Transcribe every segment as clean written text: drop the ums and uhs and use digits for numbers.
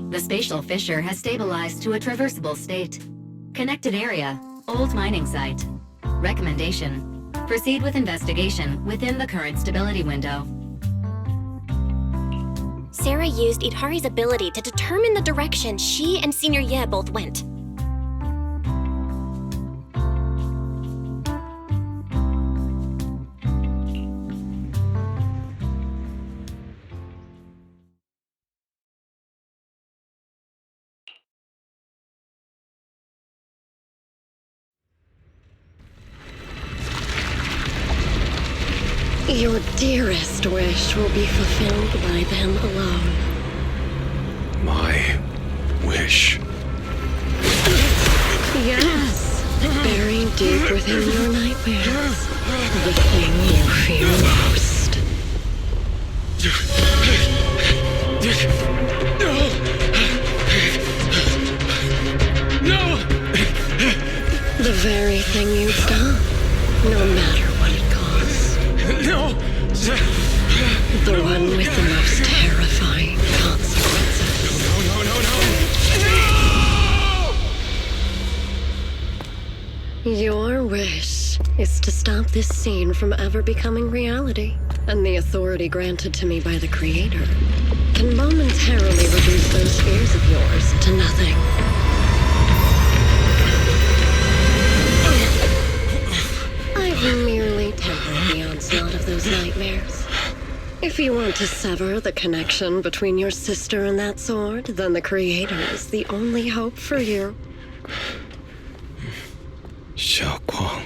The spatial fissure has stabilized to a traversable state. Connected area, old mining site. Recommendation: proceed with investigation within the current stability window. Sarah used Itari's ability to determine the direction she and Senior Ye both went. Your dearest wish will be fulfilled by them alone. My wish. Yes, buried deep within your nightmares. The thing you fear most. No! The very thing you've done, no matter what it costs. No! The one with the most terrifying consequences. No! Your wish is to stop this scene from ever becoming reality, and the authority granted to me by the Creator can momentarily reduce those fears of yours to nothing. I've merely tempered the onslaught of those nightmares. If you want to sever the connection between your sister and that sword, then the Creator is the only hope for you. 小光。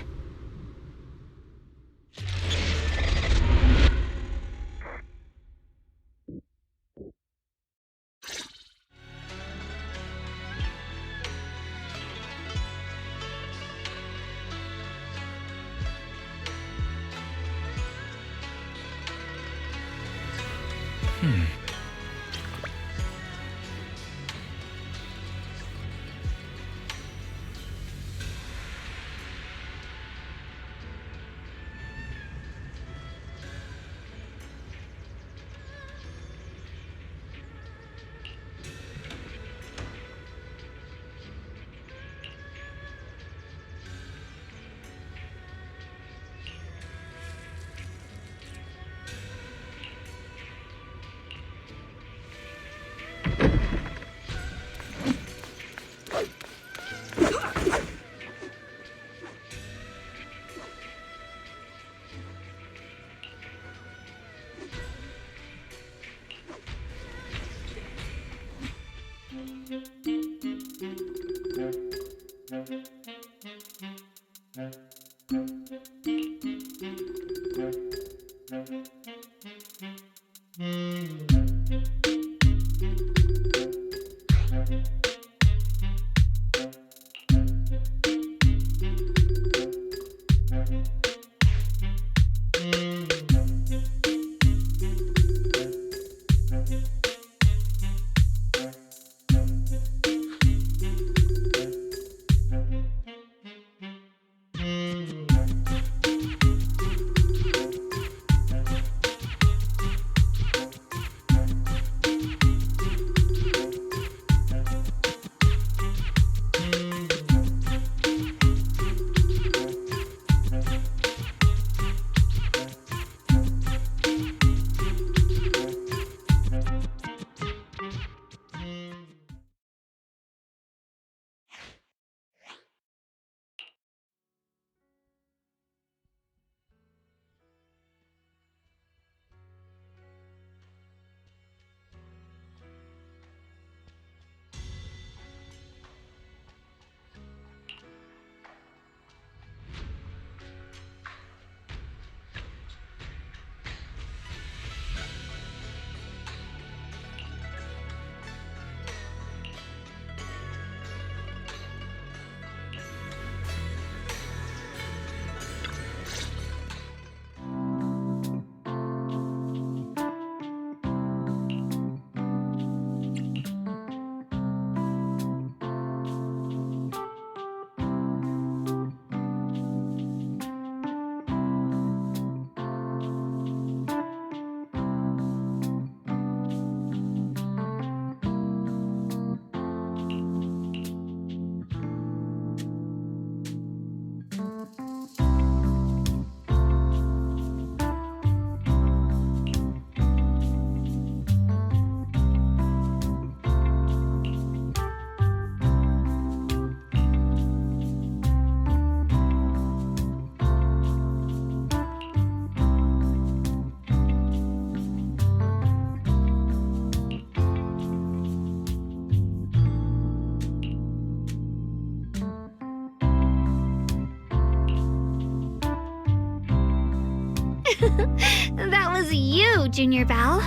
That was you, Junior Belle.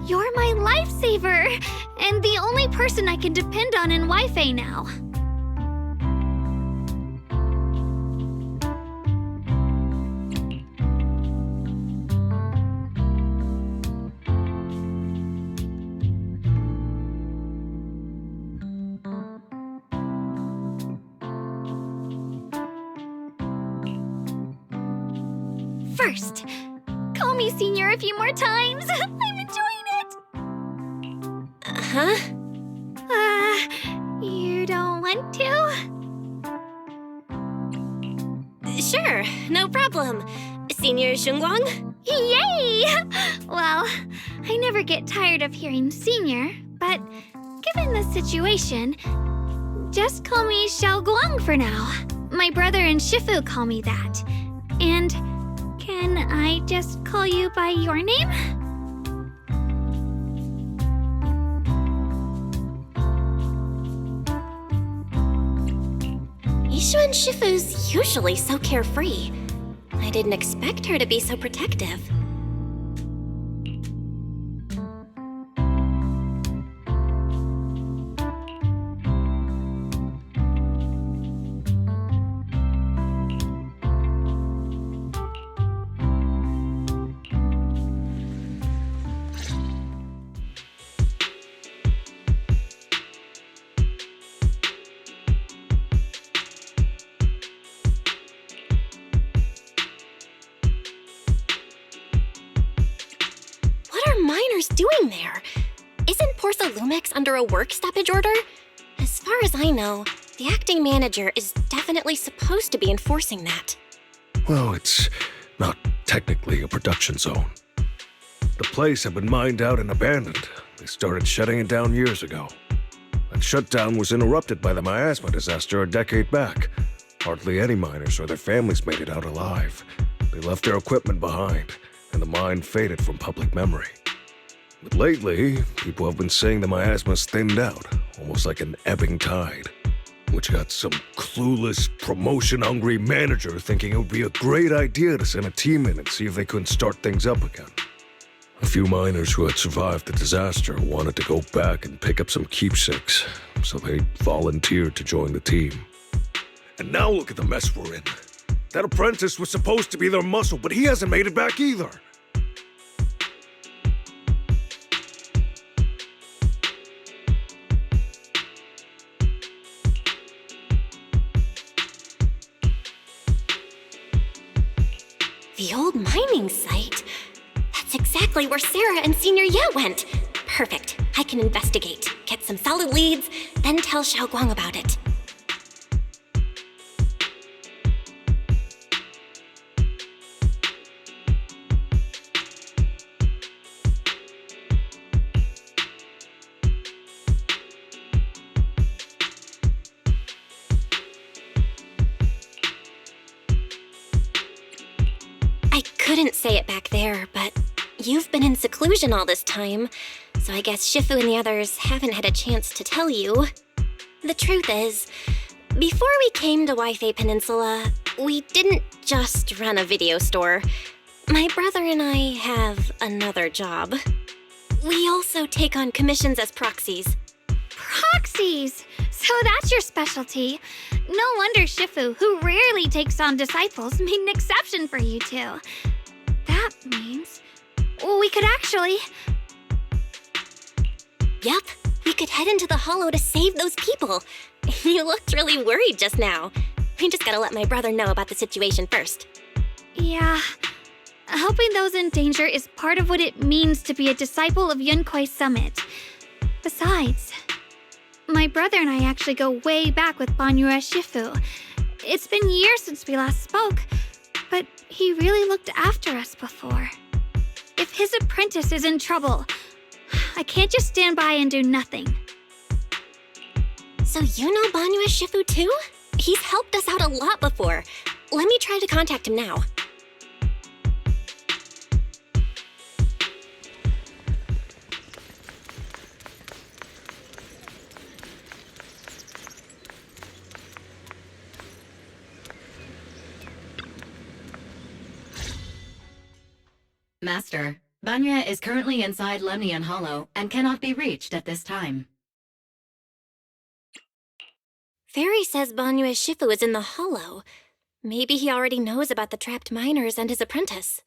You're my lifesaver, and the only person I can depend on in Wi-Fi now. First, call me Senior a few more times. I'm enjoying it. Huh? You don't want to? Sure, no problem. Senior Shunguang? Yay! Well, I never get tired of hearing Senior, but given the situation, just call me Xiao Guang for now. My brother and Shifu call me that. And can I just call you by your name? Yishuan Shifu's usually so carefree. I didn't expect her to be so protective. Doing there? Isn't Porcelumix under a work stoppage order? As far as I know, the acting manager is definitely supposed to be enforcing that. Well, it's not technically a production zone. The place had been mined out and abandoned. They started shutting it down years ago. That shutdown was interrupted by the miasma disaster a decade back. Hardly any miners or their families made it out alive. They left their equipment behind, and the mine faded from public memory. But lately, people have been saying the miasma's thinned out, almost like an ebbing tide, which got some clueless, promotion-hungry manager thinking it would be a great idea to send a team in and see if they couldn't start things up again. A few miners who had survived the disaster wanted to go back and pick up some keepsakes, so they volunteered to join the team. And now look at the mess we're in. That apprentice was supposed to be their muscle, but he hasn't made it back either. The old mining site? That's exactly where Sarah and Senior Ye went. Perfect. I can investigate, get some solid leads, then tell Xiao Guang about it. Couldn't say it back there, but you've been in seclusion all this time, so I guess Shifu and the others haven't had a chance to tell you. The truth is, before we came to Wi-Fi Peninsula, we didn't just run a video store. My brother and I have another job. We also take on commissions as proxies. Proxies! So that's your specialty. No wonder Shifu, who rarely takes on disciples, made an exception for you two. That means we could actually... Yep, we could head into the hollow to save those people. You looked really worried just now. I just gotta let my brother know about the situation first. Yeah, helping those in danger is part of what it means to be a disciple of Yunkuei Summit. Besides, my brother and I actually go way back with Banyue Shifu. It's been years since we last spoke, but he really looked after us before. If his apprentice is in trouble, I can't just stand by and do nothing. So you know Banyue Shifu too? He's helped us out a lot before. Let me try to contact him now. Master, Banya is currently inside Lemnian Hollow and cannot be reached at this time. Fairy says Banyue Shifu is in the hollow. Maybe he already knows about the trapped miners and his apprentice.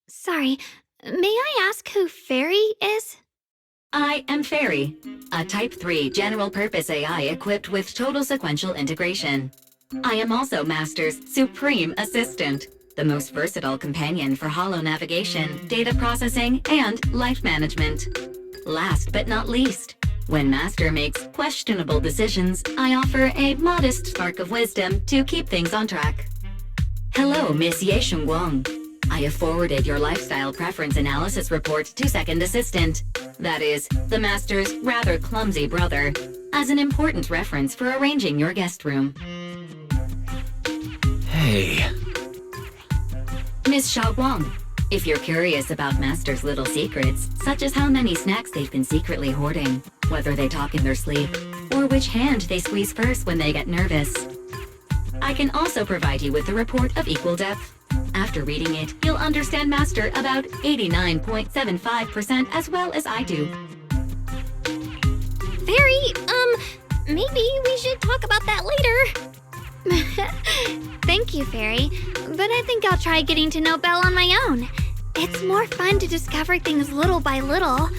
Sorry, may I ask who Fairy is? I am Fairy, a Type 3 general-purpose AI equipped with total sequential integration. I am also Master's supreme assistant, the most versatile companion for holo navigation, data processing, and life management. Last but not least, when Master makes questionable decisions, I offer a modest spark of wisdom to keep things on track. Hello, Miss Ye Shengguang. I have forwarded your lifestyle preference analysis report to Second Assistant, that is, the Master's rather clumsy brother, as an important reference for arranging your guest room. Hey. Miss Xiaoguang, if you're curious about Master's little secrets, such as how many snacks they've been secretly hoarding, whether they talk in their sleep, or which hand they squeeze first when they get nervous, I can also provide you with a report of equal depth. After reading it, you'll understand Master about 89.75% as well as I do. Fairy, maybe we should talk about that later. Thank you, Fairy, but I think I'll try getting to know Belle on my own. It's more fun to discover things little by little.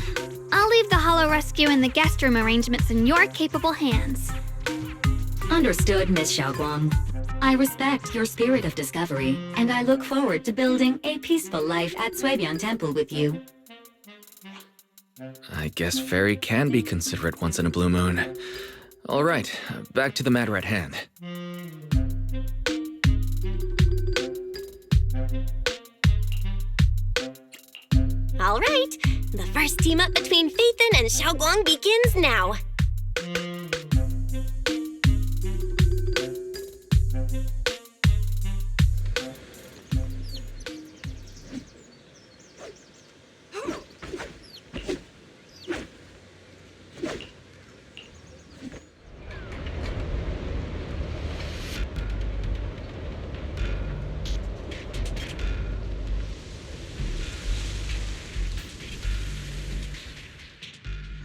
I'll leave the Hollow Rescue and the guest room arrangements in your capable hands. Understood, Miss Xiaoguang. I respect your spirit of discovery, and I look forward to building a peaceful life at Suibian Temple with you. I guess Fairy can be considerate once in a blue moon. All right, back to the matter at hand. All right, the first team up between Phaethon and Xiaoguang begins now.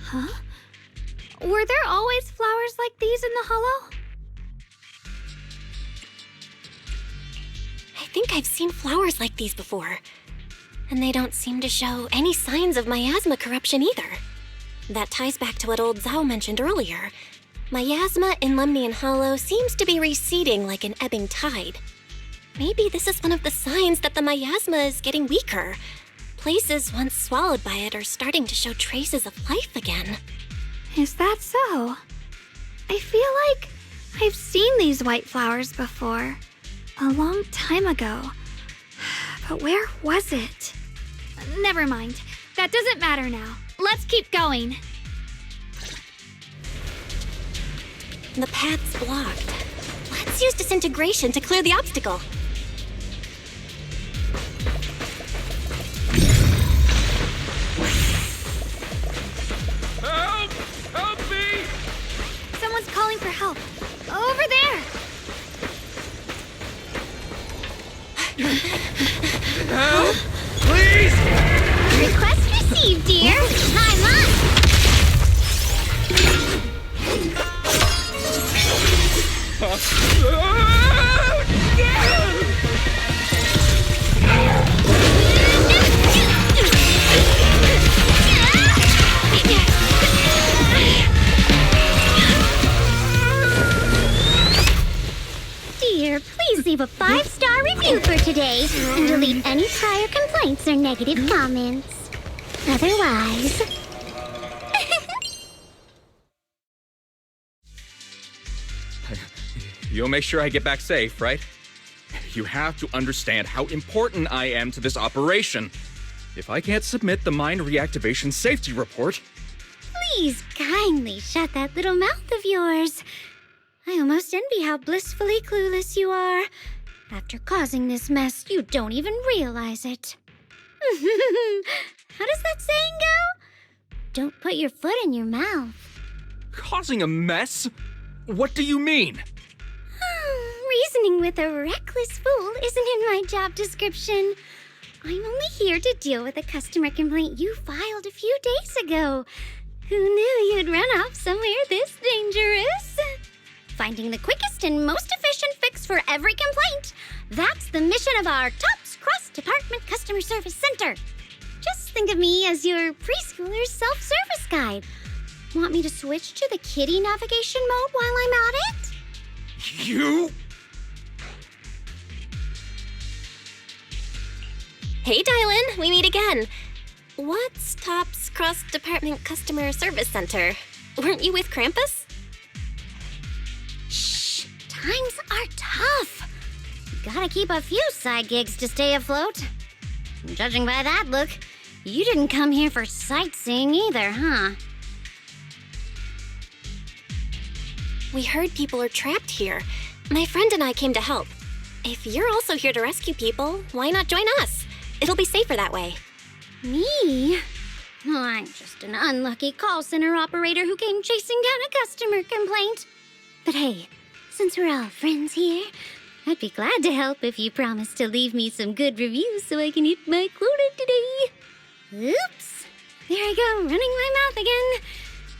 Huh? Were there always flowers like these in the hollow? I think I've seen flowers like these before. And they don't seem to show any signs of miasma corruption either. That ties back to what old Zhao mentioned earlier. Miasma in Lemnian Hollow seems to be receding like an ebbing tide. Maybe this is one of the signs that the miasma is getting weaker. Places once swallowed by it are starting to show traces of life again. Is that so? I feel like I've seen these white flowers before. A long time ago. But where was it? Never mind. That doesn't matter now. Let's keep going. The path's blocked. Let's use disintegration to clear the obstacle. Help! Help me! Someone's calling for help. Over there! Help! Please! Request received, dear. I'm on. Dear, please leave a 5-star review for today and delete any prior complaints or negative comments. Otherwise... You'll make sure I get back safe, right? You have to understand how important I am to this operation. If I can't submit the mine reactivation safety report... Please kindly shut that little mouth of yours. I almost envy how blissfully clueless you are. After causing this mess, you don't even realize it. How does that saying go? Don't put your foot in your mouth. Causing a mess? What do you mean? Reasoning with a reckless fool isn't in my job description. I'm only here to deal with a customer complaint you filed a few days ago. Who knew you'd run off somewhere this dangerous? Finding the quickest and most efficient fix for every complaint. That's the mission of our TOPS Cross-Department Customer Service Center. Just think of me as your preschooler's self-service guide. Want me to switch to the kiddie navigation mode while I'm at it? You? Hey, Dylan, we meet again. What's TOPS Cross-Department Customer Service Center? Weren't you with Krampus? Shh, times are tough. Gotta keep a few side gigs to stay afloat. Judging by that look, you didn't come here for sightseeing either, huh? We heard people are trapped here. My friend and I came to help. If you're also here to rescue people, why not join us? It'll be safer that way. Me? Oh, I'm just an unlucky call center operator who came chasing down a customer complaint. But hey, since we're all friends here, I'd be glad to help if you promise to leave me some good reviews so I can hit my quota today. Oops. There I go, running my mouth again.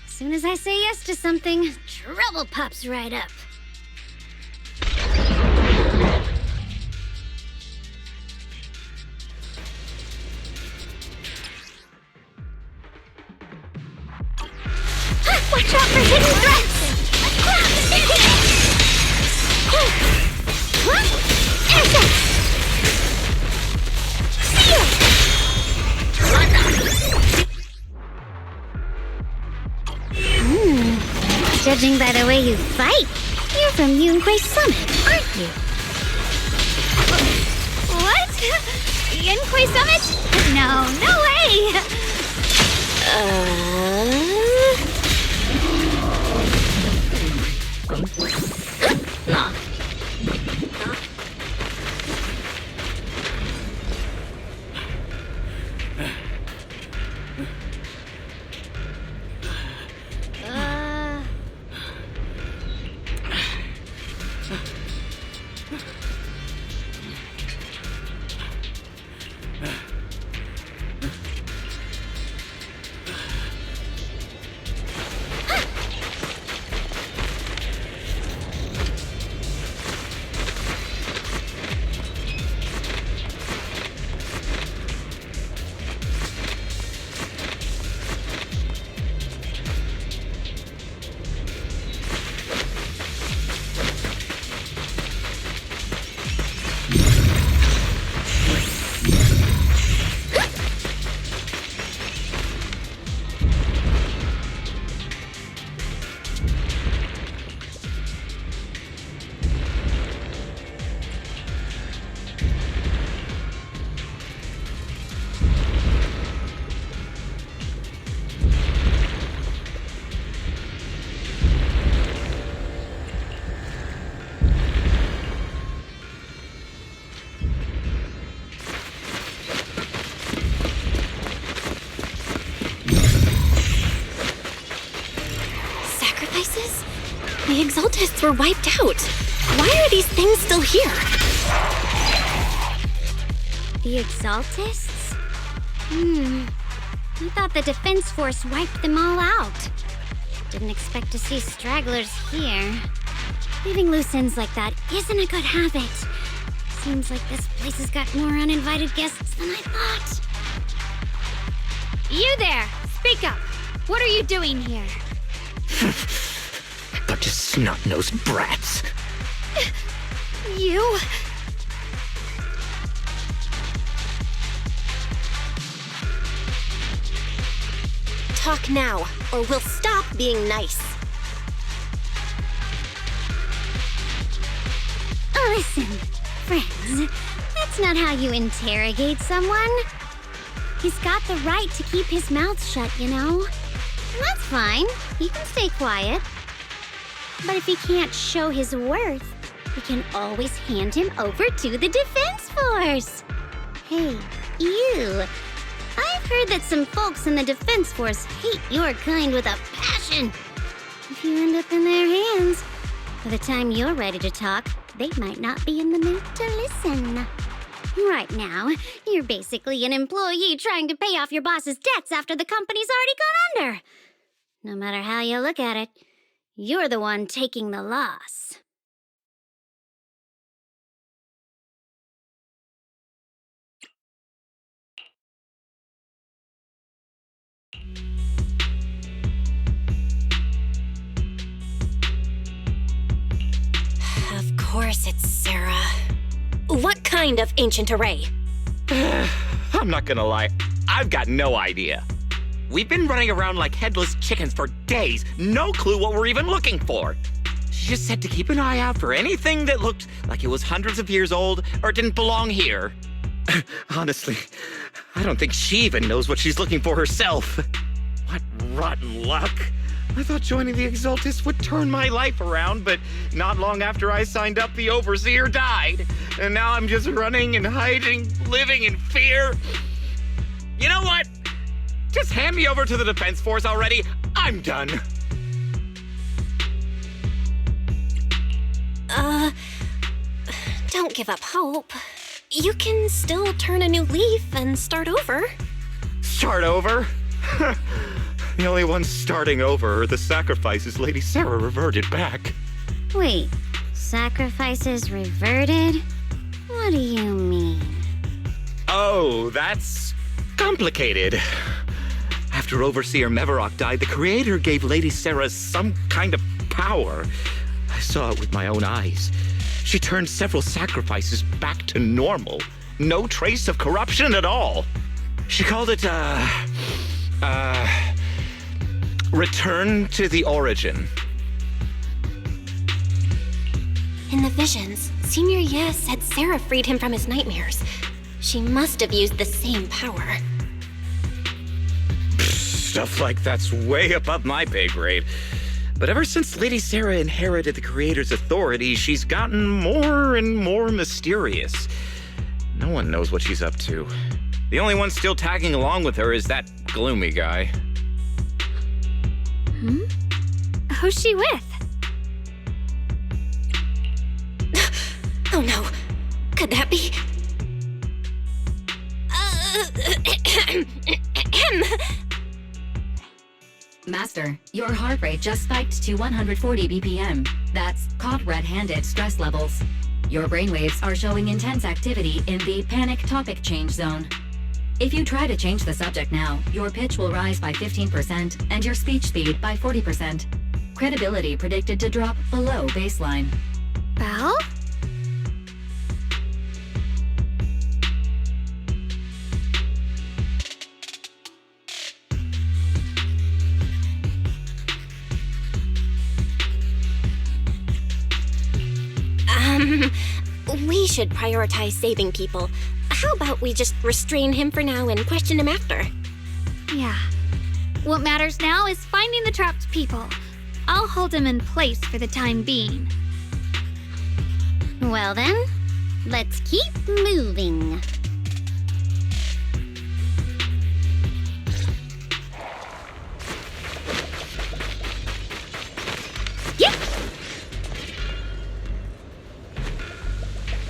As soon as I say yes to something, trouble pops right up. Watch out for hidden threats! Judging by the way you fight, you're from Yunquay Summit, aren't you? What? Yunquay Summit? No way! The Exaltists were wiped out. Why are these things still here? The Exaltists? I thought the Defense Force wiped them all out. Didn't expect to see stragglers here. Leaving loose ends like that isn't a good habit. Seems like this place has got more uninvited guests than I thought. You there! Speak up! What are you doing here? Bunch of snot-nosed brats. You? Talk now, or we'll stop being nice. Listen, friends, that's not how you interrogate someone. He's got the right to keep his mouth shut, you know? That's fine. He can stay quiet. But if he can't show his worth, we can always hand him over to the Defense Force. Hey, you. I've heard that some folks in the Defense Force hate your kind with a passion. If you end up in their hands, by the time you're ready to talk, they might not be in the mood to listen. Right now, you're basically an employee trying to pay off your boss's debts after the company's already gone under. No matter how you look at it, you're the one taking the loss. Of course it's Sarah. What kind of ancient array? I'm not gonna lie, I've got no idea. We've been running around like headless chickens for days, no clue what we're even looking for. She just said to keep an eye out for anything that looked like it was hundreds of years old or didn't belong here. Honestly, I don't think she even knows what she's looking for herself. What rotten luck. I thought joining the Exaltis would turn my life around, but not long after I signed up, the Overseer died. And now I'm just running and hiding, living in fear. You know what? Just hand me over to the Defense Force already. I'm done. Don't give up hope. You can still turn a new leaf and start over. Start over? The only ones starting over are the sacrifices Lady Sarah reverted back. Wait, sacrifices reverted? What do you mean? Oh, that's complicated. After Overseer Mevarok died, the Creator gave Lady Sarah some kind of power. I saw it with my own eyes. She turned several sacrifices back to normal. No trace of corruption at all. She called it, Return to the Origin. In the visions, Senior Ye said Sarah freed him from his nightmares. She must have used the same power. Stuff like that's way above my pay grade. But ever since Lady Sarah inherited the Creator's authority, she's gotten more and more mysterious. No one knows what she's up to. The only one still tagging along with her is that gloomy guy. Who's she with? Oh no. Could that be? Master, your heart rate just spiked to 140 BPM. That's caught red-handed stress levels. Your brainwaves are showing intense activity in the panic topic change zone. If you try to change the subject now, your pitch will rise by 15% and your speech speed by 40%. Credibility predicted to drop below baseline. Belle? We should prioritize saving people. How about we just restrain him for now and question him after? Yeah. What matters now is finding the trapped people. I'll hold him in place for the time being. Well then, let's keep moving.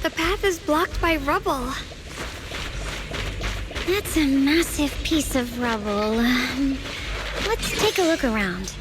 The path is blocked by rubble. That's a massive piece of rubble. Let's take a look around.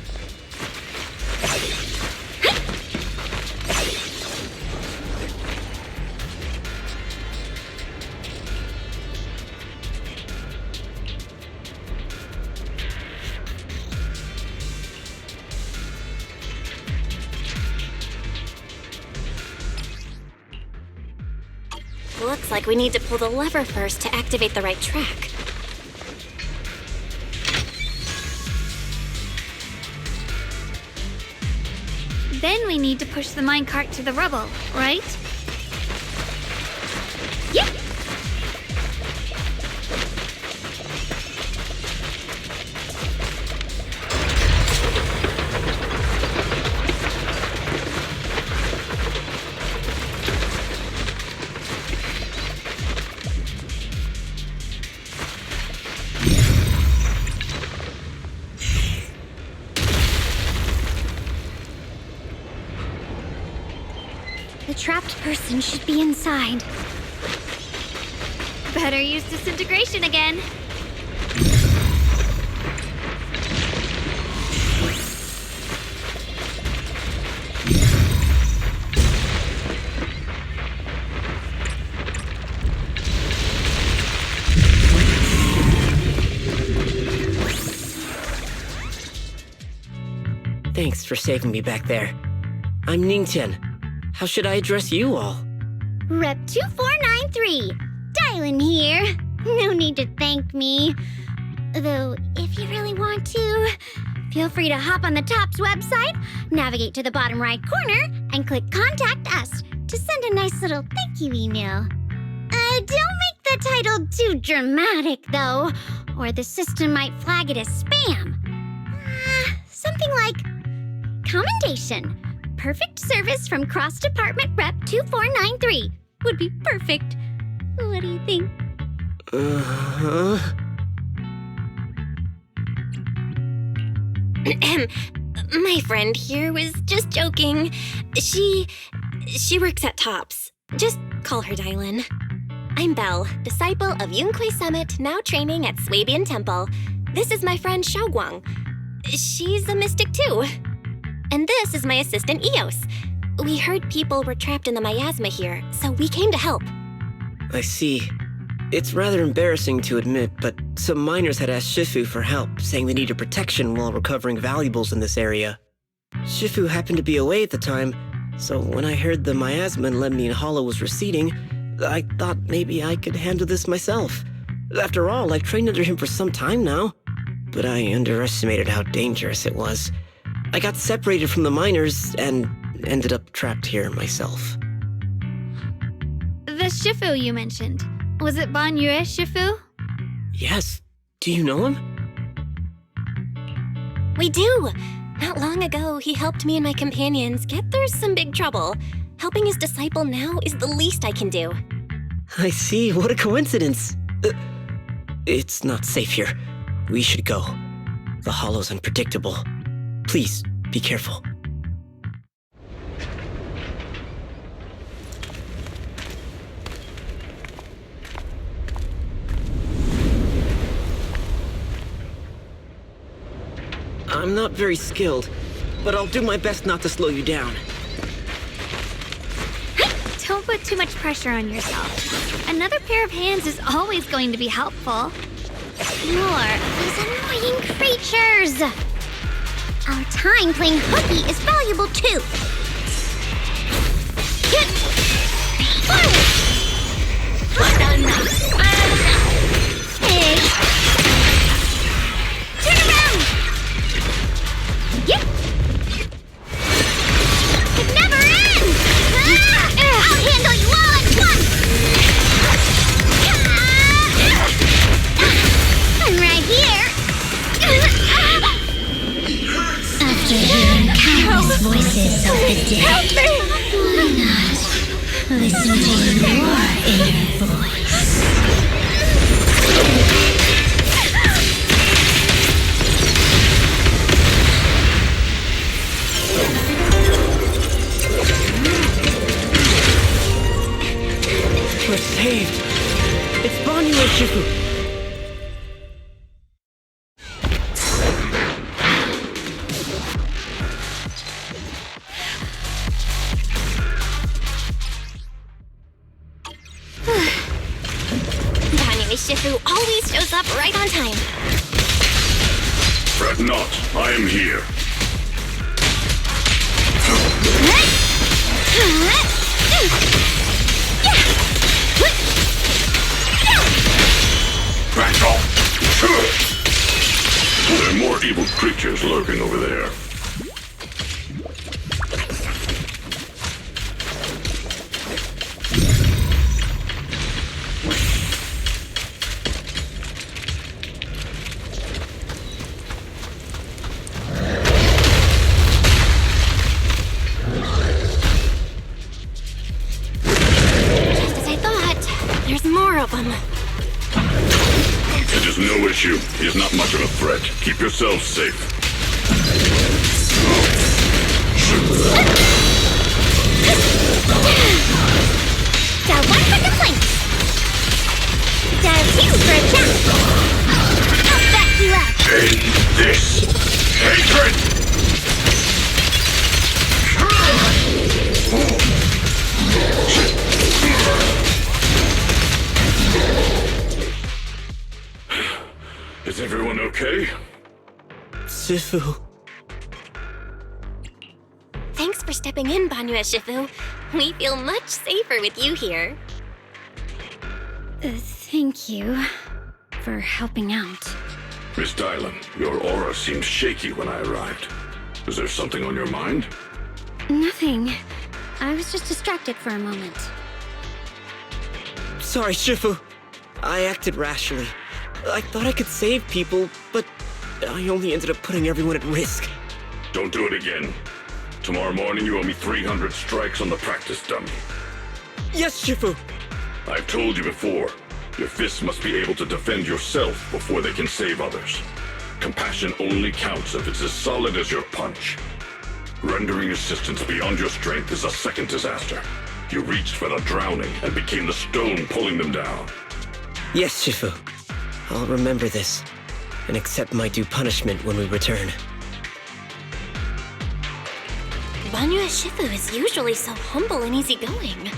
Looks like we need to pull the lever first to activate the right track. Then we need to push the minecart to the rubble, right? Yep. The trapped person should be inside. Better use disintegration again. Thanks for saving me back there. I'm Ningtian. How should I address you all? Rep 2493. Dylan here. No need to thank me. Though, if you really want to, feel free to hop on the TOPS website, navigate to the bottom right corner, and click Contact Us to send a nice little thank you email. Don't make the title too dramatic, though, or the system might flag it as spam. Something like Commendation. Perfect service from Cross-Department Rep 2493 would be perfect. What do you think? My friend here was just joking. She works at TOPS. Just call her Dylan. I'm Belle, disciple of Yunquei Summit, now training at Swabian Temple. This is my friend Xiaoguang. She's a mystic too. And this is my assistant Eos. We heard people were trapped in the miasma here, so we came to help. I see. It's rather embarrassing to admit, but some miners had asked Shifu for help, saying they needed protection while recovering valuables in this area. Shifu happened to be away at the time, so when I heard the miasma and Lemnian Hollow was receding, I thought maybe I could handle this myself. After all, I've trained under him for some time now. But I underestimated how dangerous it was. I got separated from the miners and ended up trapped here myself. The Shifu you mentioned. Was it Ban Yue Shifu? Yes. Do you know him? We do! Not long ago, he helped me and my companions get through some big trouble. Helping his disciple now is the least I can do. I see. What a coincidence. It's not safe here. We should go. The hollow's unpredictable. Please, be careful. I'm not very skilled, but I'll do my best not to slow you down. Don't put too much pressure on yourself. Another pair of hands is always going to be helpful. More of these annoying creatures! Our time playing hooky is valuable too! Get forward! Hey! Turn around! Yep! It never ends! I'll handle you all at once! I'm right here! After hearing countless voices of the dead, why not listen to your inner voice? We're saved. It's Ban Yue Shifu. Shifu always shows up right on time. Fret not, I am here. Back off! There are more evil creatures lurking over there. It is no issue. He is not much of a threat. Keep yourselves safe. Got one for complaints. Shifu. Thanks for stepping in, Banyue Shifu. We feel much safer with you here. Thank you for helping out. Miss Dylan, your aura seemed shaky when I arrived. Is there something on your mind? Nothing. I was just distracted for a moment. Sorry, Shifu. I acted rashly. I thought I could save people, but I only ended up putting everyone at risk. Don't do it again. Tomorrow morning you owe me 300 strikes on the practice dummy. Yes, Shifu. I've told you before, your fists must be able to defend yourself before they can save others. Compassion only counts if it's as solid as your punch. Rendering assistance beyond your strength is a second disaster. You reached for the drowning and became the stone pulling them down. Yes, Shifu. I'll remember this and accept my due punishment when we return. Banyue Shifu is usually so humble and easygoing.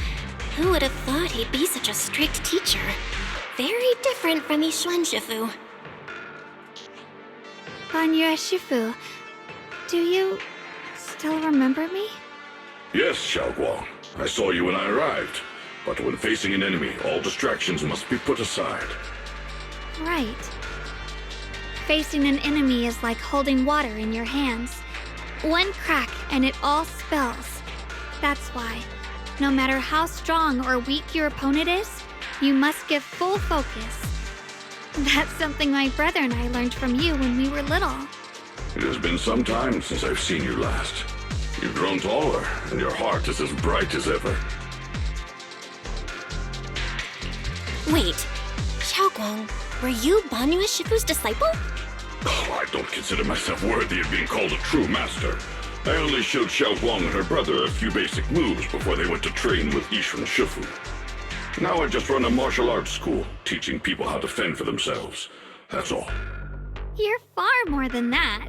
Who would have thought he'd be such a strict teacher? Very different from Yixuan Shifu. Banyue Shifu, do you still remember me? Yes, Xiaoguang. I saw you when I arrived. But when facing an enemy, all distractions must be put aside. Right. Facing an enemy is like holding water in your hands. One crack and it all spills. That's why, no matter how strong or weak your opponent is, you must give full focus. That's something my brother and I learned from you when we were little. It has been some time since I've seen you last. You've grown taller, and your heart is as bright as ever. Wait, Xiaoguang, were you Banyue Shifu's disciple? Oh, I don't consider myself worthy of being called a true master. I only showed Xiaoguang and her brother a few basic moves before they went to train with Yixuan Shifu. Now I just run a martial arts school, teaching people how to fend for themselves. That's all. You're far more than that.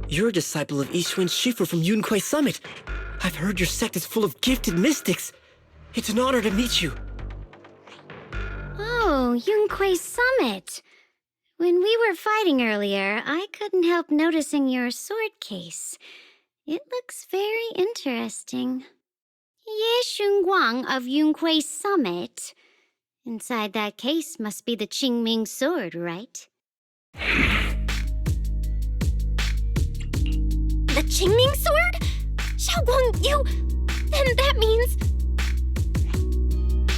You're a disciple of Yixuan Shifu from Yunquai Summit. I've heard your sect is full of gifted mystics. It's an honor to meet you. Oh, Yunquai Summit. When we were fighting earlier, I couldn't help noticing your sword case. It looks very interesting. Ye Xunguang of Yunquai Summit. Inside that case must be the Qingming sword, right? The Qingming sword? Xiaoguang, you... Then that means...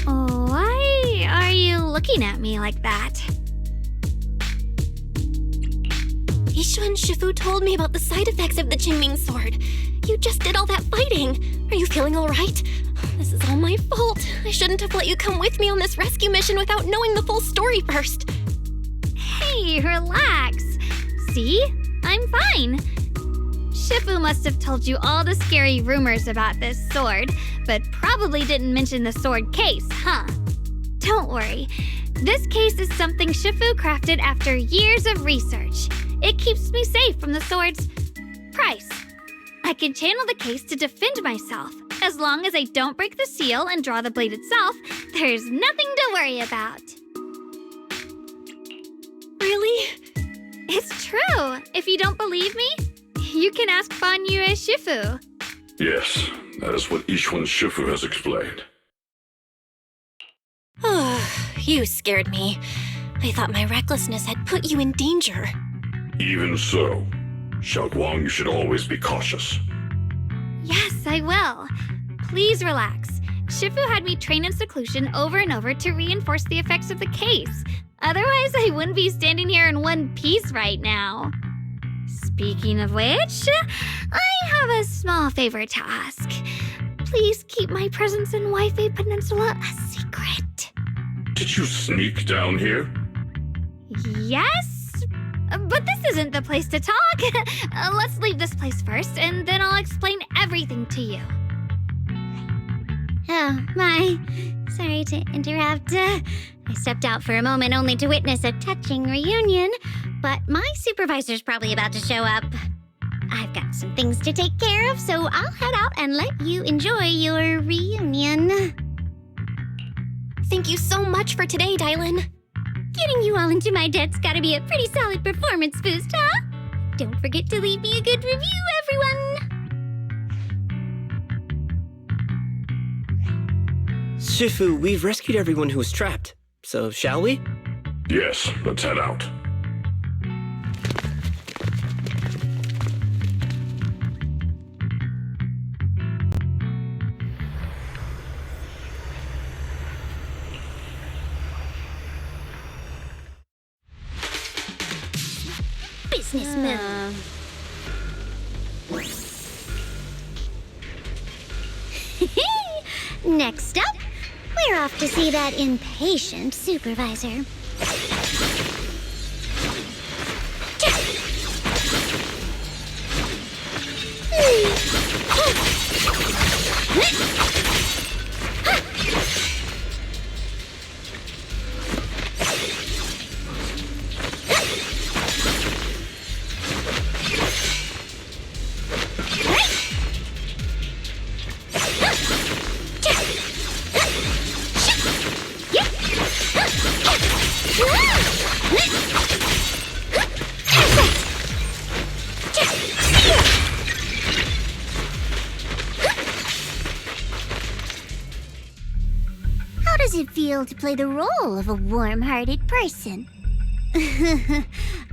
Why are you looking at me like that? Yixuan Shifu told me about the side effects of the Qingming sword. You just did all that fighting. Are you feeling all right? This is all my fault. I shouldn't have let you come with me on this rescue mission without knowing the full story first. Hey, relax. See? I'm fine. Shifu must have told you all the scary rumors about this sword, but probably didn't mention the sword case, huh? Don't worry. This case is something Shifu crafted after years of research. It keeps me safe from the sword's price. I can channel the case to defend myself. As long as I don't break the seal and draw the blade itself, there's nothing to worry about. Really? It's true. If you don't believe me, you can ask Banyue Shifu. Yes, that is what Yixuan Shifu has explained. Oh, you scared me. I thought my recklessness had put you in danger. Even so, Xiaoguang, you should always be cautious. Yes, I will. Please relax. Shifu had me train in seclusion over and over to reinforce the effects of the case. Otherwise, I wouldn't be standing here in one piece right now. Speaking of which, I have a small favor to ask. Please keep my presence in Wi-Fi Peninsula a secret. Did you sneak down here? Yes? But this isn't the place to talk. Let's leave this place first, and then I'll explain everything to you. Oh, my. Sorry to interrupt. I stepped out for a moment only to witness a touching reunion, but my supervisor's probably about to show up. I've got some things to take care of, so I'll head out and let you enjoy your reunion. Thank you so much for today, Dylan. Getting you all into my debt's gotta be a pretty solid performance boost, huh? Don't forget to leave me a good review, everyone! Shifu, we've rescued everyone who was trapped. So, shall we? Yes, let's head out. Business move. Next up, we're off to see that impatient supervisor. How does it feel to play the role of a warm-hearted person?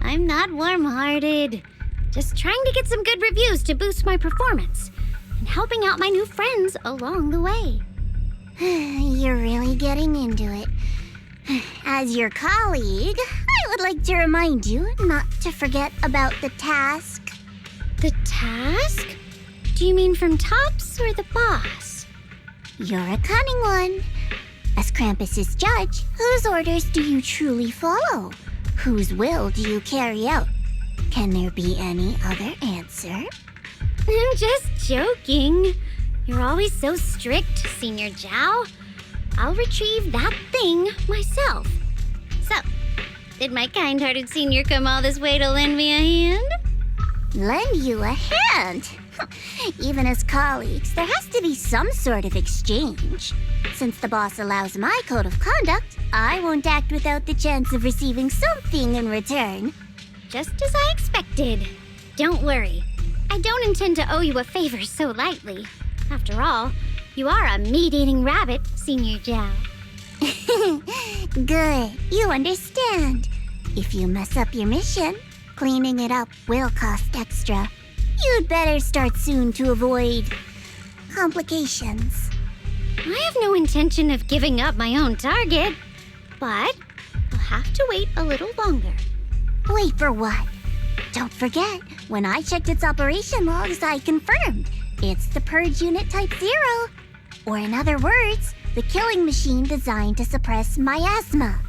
I'm not warm-hearted. Just trying to get some good reviews to boost my performance and helping out my new friends along the way. You're really getting into it. As your colleague, I would like to remind you not to forget about the task. The task? Do you mean from Tops or the boss? You're a cunning one. As Krampus's judge, whose orders do you truly follow? Whose will do you carry out? Can there be any other answer? I'm just joking. You're always so strict, Senior Zhao. I'll retrieve that thing myself. So, did my kind-hearted senior come all this way to lend me a hand? Lend you a hand? Even as colleagues, there has to be some sort of exchange. Since the boss allows my code of conduct, I won't act without the chance of receiving something in return. Just as I expected. Don't worry. I don't intend to owe you a favor so lightly. After all, you are a meat-eating rabbit, Senior Zhao. Good. You understand. If you mess up your mission, cleaning it up will cost extra. You'd better start soon to avoid complications. I have no intention of giving up my own target, but I'll have to wait a little longer. Wait for what? Don't forget, when I checked its operation logs, I confirmed it's the Purge Unit Type 0. Or in other words, the killing machine designed to suppress miasma.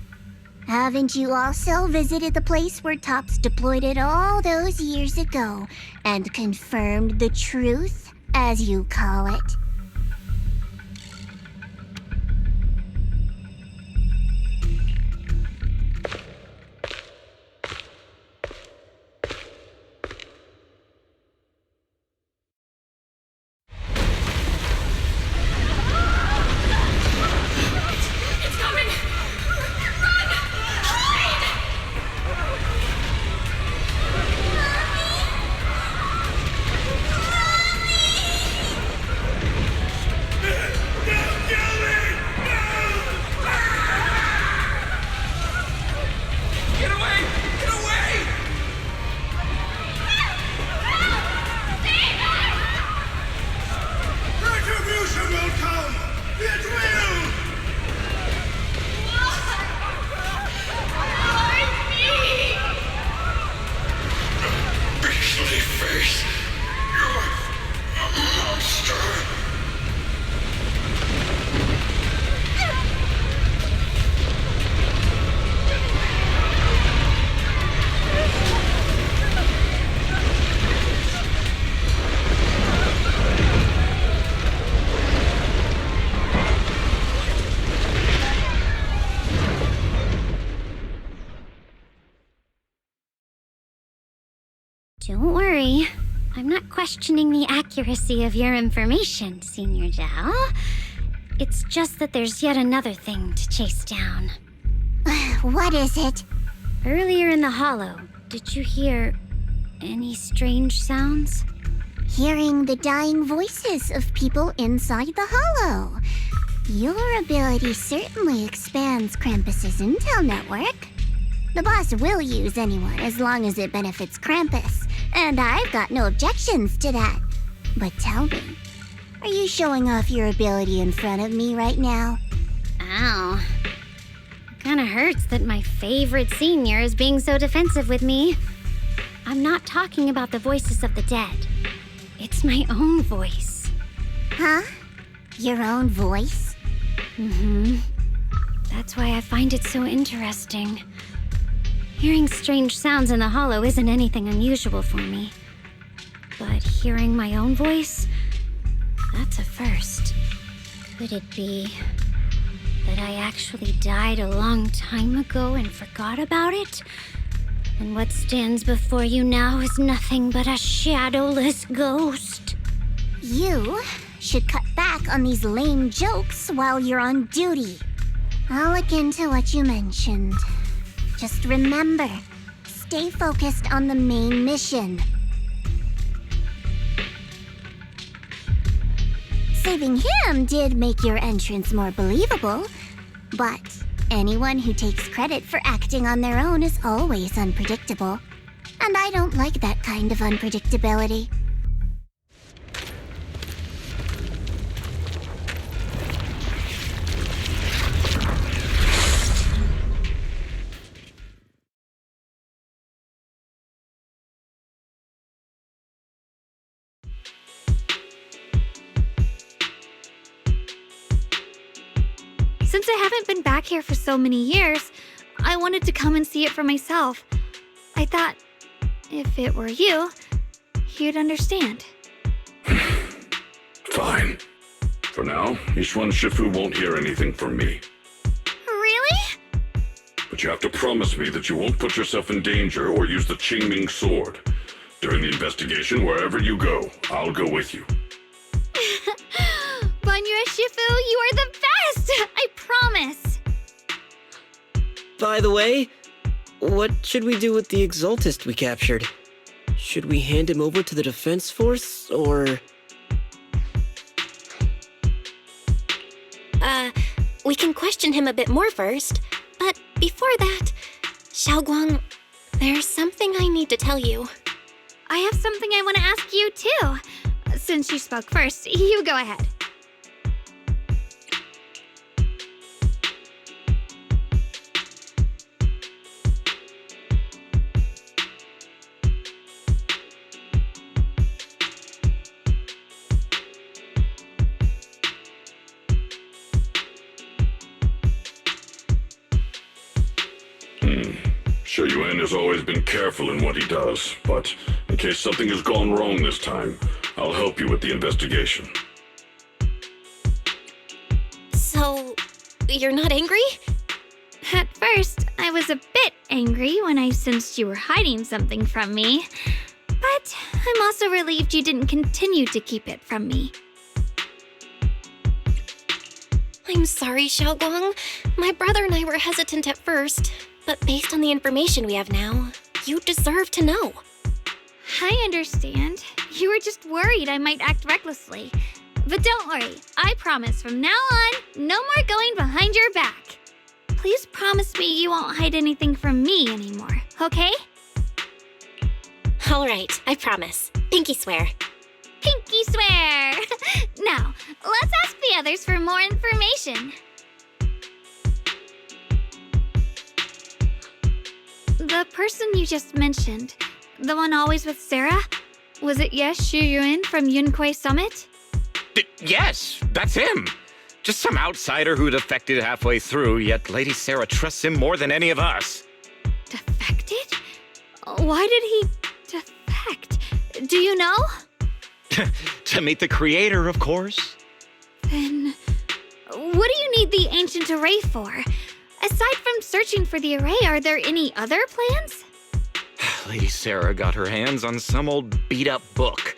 Haven't you also visited the place where Tops deployed it all those years ago and confirmed the truth, as you call it? Don't worry. I'm not questioning the accuracy of your information, Senior Zhao. It's just that there's yet another thing to chase down. What is it? Earlier in the hollow, did you hear any strange sounds? Hearing the dying voices of people inside the hollow. Your ability certainly expands Krampus's intel network. The boss will use anyone as long as it benefits Krampus, and I've got no objections to that. But tell me, are you showing off your ability in front of me right now? Ow. Kinda hurts that my favorite senior is being so defensive with me. I'm not talking about the voices of the dead. It's my own voice. Huh? Your own voice? Mm-hmm. That's why I find it so interesting. Hearing strange sounds in the hollow isn't anything unusual for me. But hearing my own voice, that's a first. Could it be that I actually died a long time ago and forgot about it? And what stands before you now is nothing but a shadowless ghost. You should cut back on these lame jokes while you're on duty. I'll look into what you mentioned. Just remember, stay focused on the main mission. Saving him did make your entrance more believable, but anyone who takes credit for acting on their own is always unpredictable. And I don't like that kind of unpredictability. Since I haven't been back here for so many years, I wanted to come and see it for myself. I thought, if it were you, you'd understand. Fine. For now, Ishwan Shifu won't hear anything from me. Really? But you have to promise me that you won't put yourself in danger or use the Qingming sword. During the investigation, wherever you go, I'll go with you. Banyue Shifu, you are the best! I promise! By the way, what should we do with the Exaltist we captured? Should we hand him over to the defense force, or...? We can question him a bit more first. But before that, Xiaoguang, there's something I need to tell you. I have something I want to ask you, too. Since you spoke first, you go ahead. Yuan has always been careful in what he does, but in case something has gone wrong this time, I'll help you with the investigation. So, you're not angry? At first, I was a bit angry when I sensed you were hiding something from me. But I'm also relieved you didn't continue to keep it from me. I'm sorry, Xiaoguang. My brother and I were hesitant at first, but based on the information we have now, you deserve to know. I understand. You were just worried I might act recklessly. But don't worry, I promise from now on, no more going behind your back. Please promise me you won't hide anything from me anymore, okay? All right, I promise. Pinky swear. Pinky swear! Now, let's ask the others for more information. The person you just mentioned, the one always with Sarah, was it Yes Shuyuan from Yunquei Summit? Yes, that's him. Just some outsider who defected halfway through, yet Lady Sarah trusts him more than any of us. Defected? Why did he defect? Do you know? To meet the creator, of course. Then, what do you need the ancient array for? Aside from searching for the array, are there any other plans? Lady Sarah got her hands on some old beat-up book.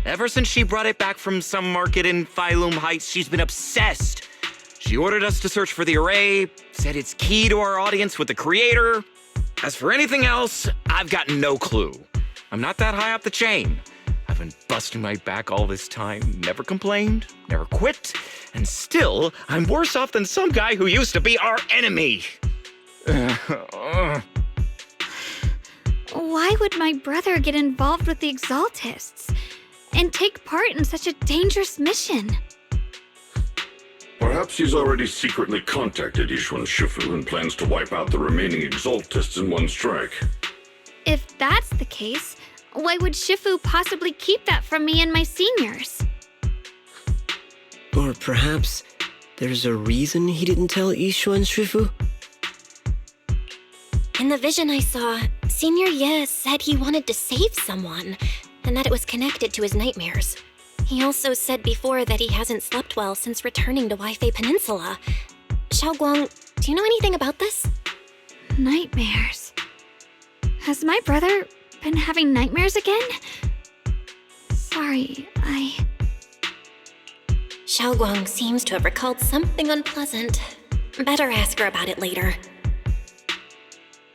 Ever since she brought it back from some market in Phylum Heights, she's been obsessed. She ordered us to search for the array, said it's key to our audience with the creator. As for anything else, I've got no clue. I'm not that high up the chain. I've been busting my back all this time, never complained, never quit, and still, I'm worse off than some guy who used to be our enemy. Why would my brother get involved with the Exaltists and take part in such a dangerous mission? Perhaps he's already secretly contacted Yishuan Shifu and plans to wipe out the remaining Exaltists in one strike. If that's the case, why would Shifu possibly keep that from me and my seniors? Or perhaps there's a reason he didn't tell Yishuan Shifu? In the vision I saw, Senior Ye said he wanted to save someone, and that it was connected to his nightmares. He also said before that he hasn't slept well since returning to Waifei Peninsula. Xiaoguang, do you know anything about this? Nightmares. Has my brother been having nightmares again? Sorry, Xiaoguang seems to have recalled something unpleasant. Better ask her about it later.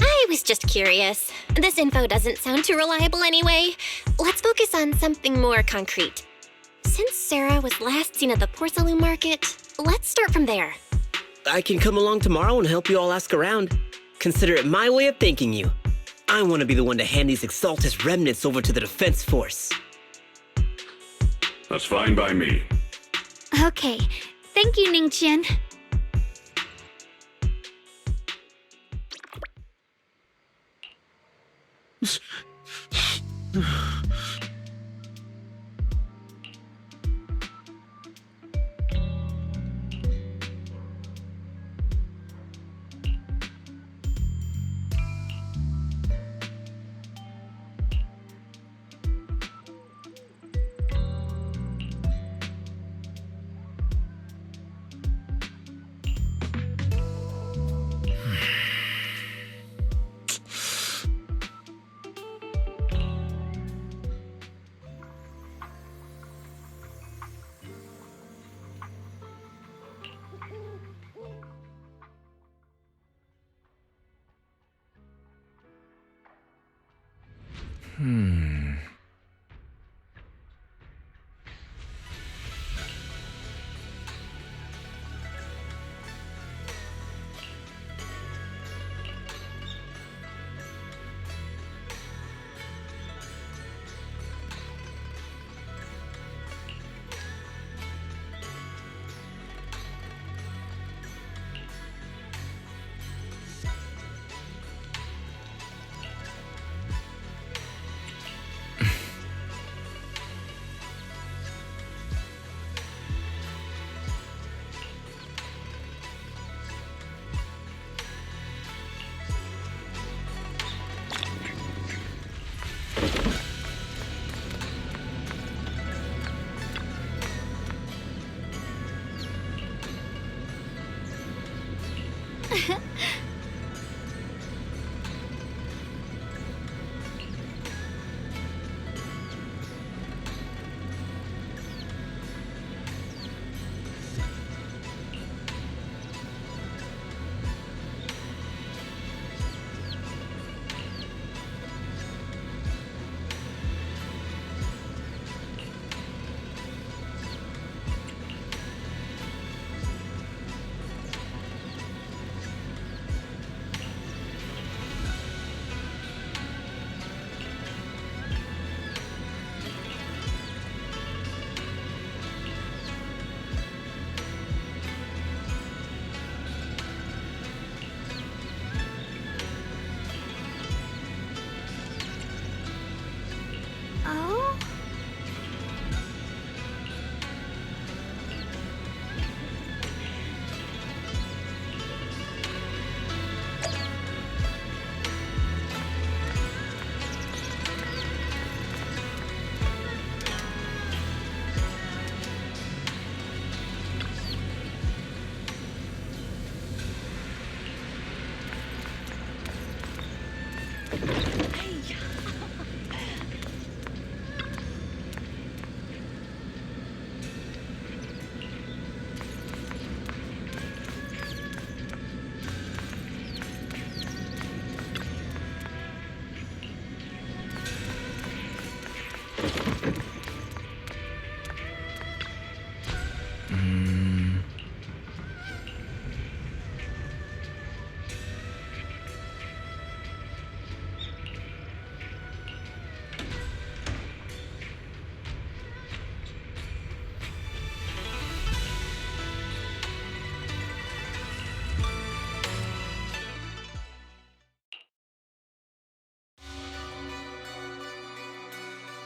I was just curious. This info doesn't sound too reliable anyway. Let's focus on something more concrete. Since Sarah was last seen at the Porcelain Market, let's start from there. I can come along tomorrow and help you all ask around. Consider it my way of thanking you. I want to be the one to hand these Exaltist remnants over to the Defense Force. That's fine by me. okay. Thank you, Ningqian.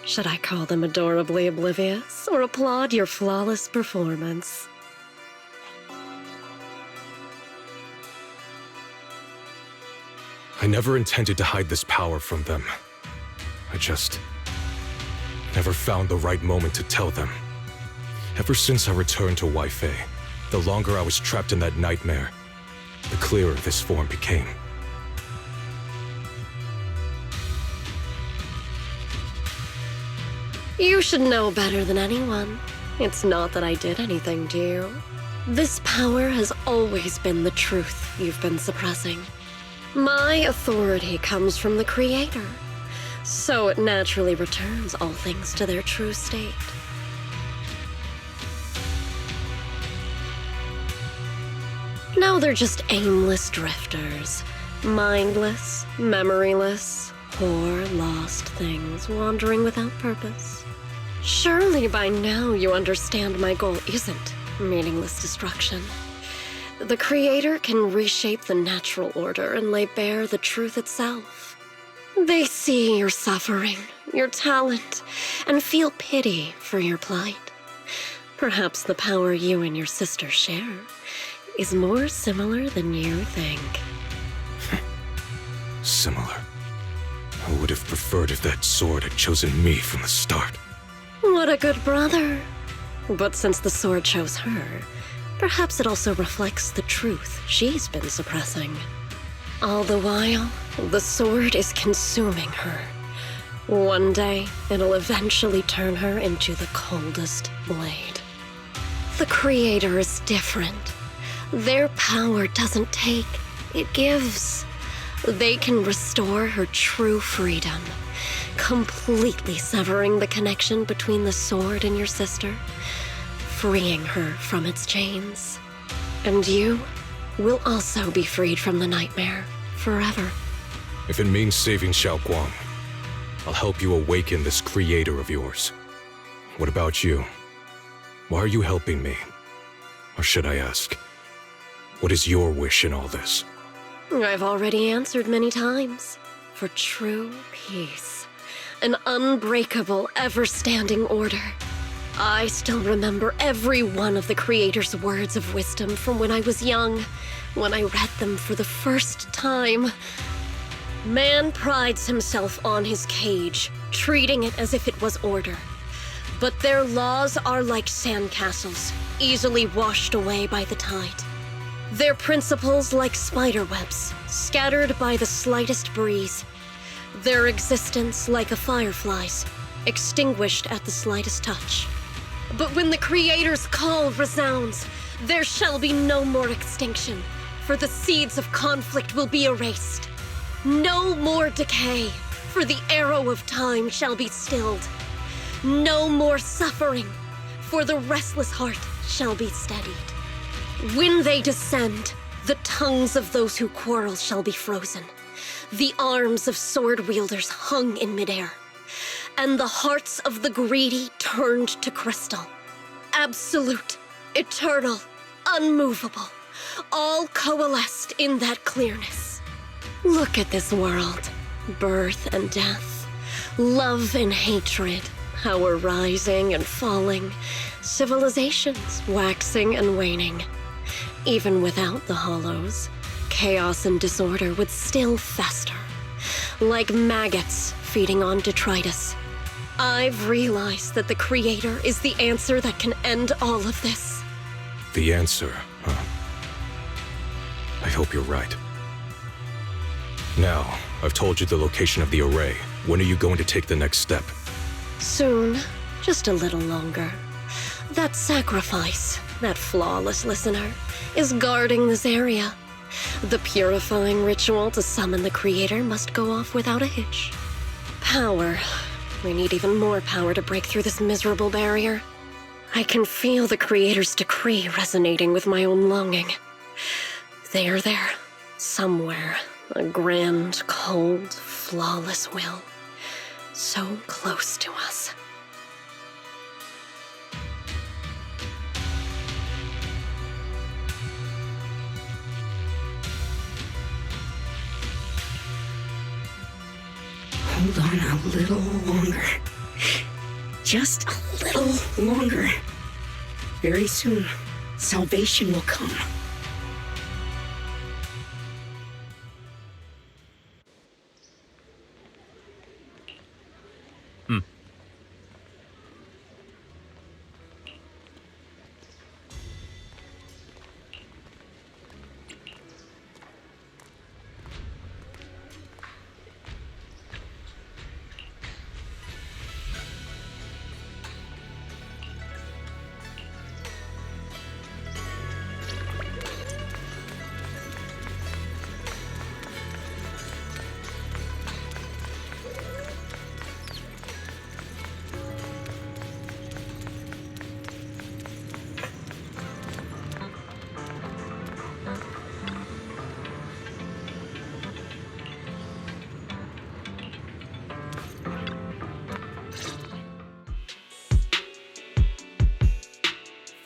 Should I call them adorably oblivious or applaud your flawless performance? I never intended to hide this power from them. I just never found the right moment to tell them. Ever since I returned to Wi-Fi, the longer I was trapped in that nightmare, the clearer this form became. You should know better than anyone. It's not that I did anything to you. This power has always been the truth you've been suppressing. My authority comes from the Creator, so it naturally returns all things to their true state. Now they're just aimless drifters, mindless, memoryless, poor, lost things wandering without purpose. Surely by now you understand my goal isn't meaningless destruction. The Creator can reshape the natural order and lay bare the truth itself. They see your suffering, your talent, and feel pity for your plight. Perhaps the power you and your sister share is more similar than you think. Similar. I would have preferred if that sword had chosen me from the start. What a good brother. But since the sword chose her, perhaps it also reflects the truth she's been suppressing. All the while, the sword is consuming her. One day, it'll eventually turn her into the coldest blade. The Creator is different. Their power doesn't take, it gives. They can restore her true freedom, completely severing the connection between the sword and your sister, freeing her from its chains. And you will also be freed from the nightmare forever. If it means saving Xiaoguang, I'll help you awaken this Creator of yours. What about you? Why are you helping me? Or should I ask, what is your wish in all this? I've already answered many times. For true peace. An unbreakable, ever-standing order. I still remember every one of the Creator's words of wisdom from when I was young, when I read them for the first time. Man prides himself on his cage, treating it as if it was order. But their laws are like sandcastles, easily washed away by the tide. Their principles like spiderwebs, scattered by the slightest breeze. Their existence like a firefly's, extinguished at the slightest touch. But when the Creator's call resounds, there shall be no more extinction, for the seeds of conflict will be erased. No more decay, for the arrow of time shall be stilled. No more suffering, for the restless heart shall be steadied. When they descend, the tongues of those who quarrel shall be frozen, the arms of sword wielders hung in midair, and the hearts of the greedy turned to crystal. Absolute, eternal, unmovable, all coalesced in that clearness. Look at this world, birth and death, love and hatred, power rising and falling, civilizations waxing and waning. Even without the hollows, chaos and disorder would still fester, like maggots feeding on detritus. I've realized that the Creator is the answer that can end all of this. The answer, huh? I hope you're right. Now, I've told you the location of the array. When are you going to take the next step? Soon, just a little longer. That sacrifice, that flawless listener, is guarding this area. The purifying ritual to summon the Creator must go off without a hitch. Power. We need even more power to break through this miserable barrier. I can feel the Creator's decree resonating with my own longing. They are there, somewhere. A grand, cold, flawless will. So close to us. Hold on a little longer. Just a little longer. Very soon, salvation will come.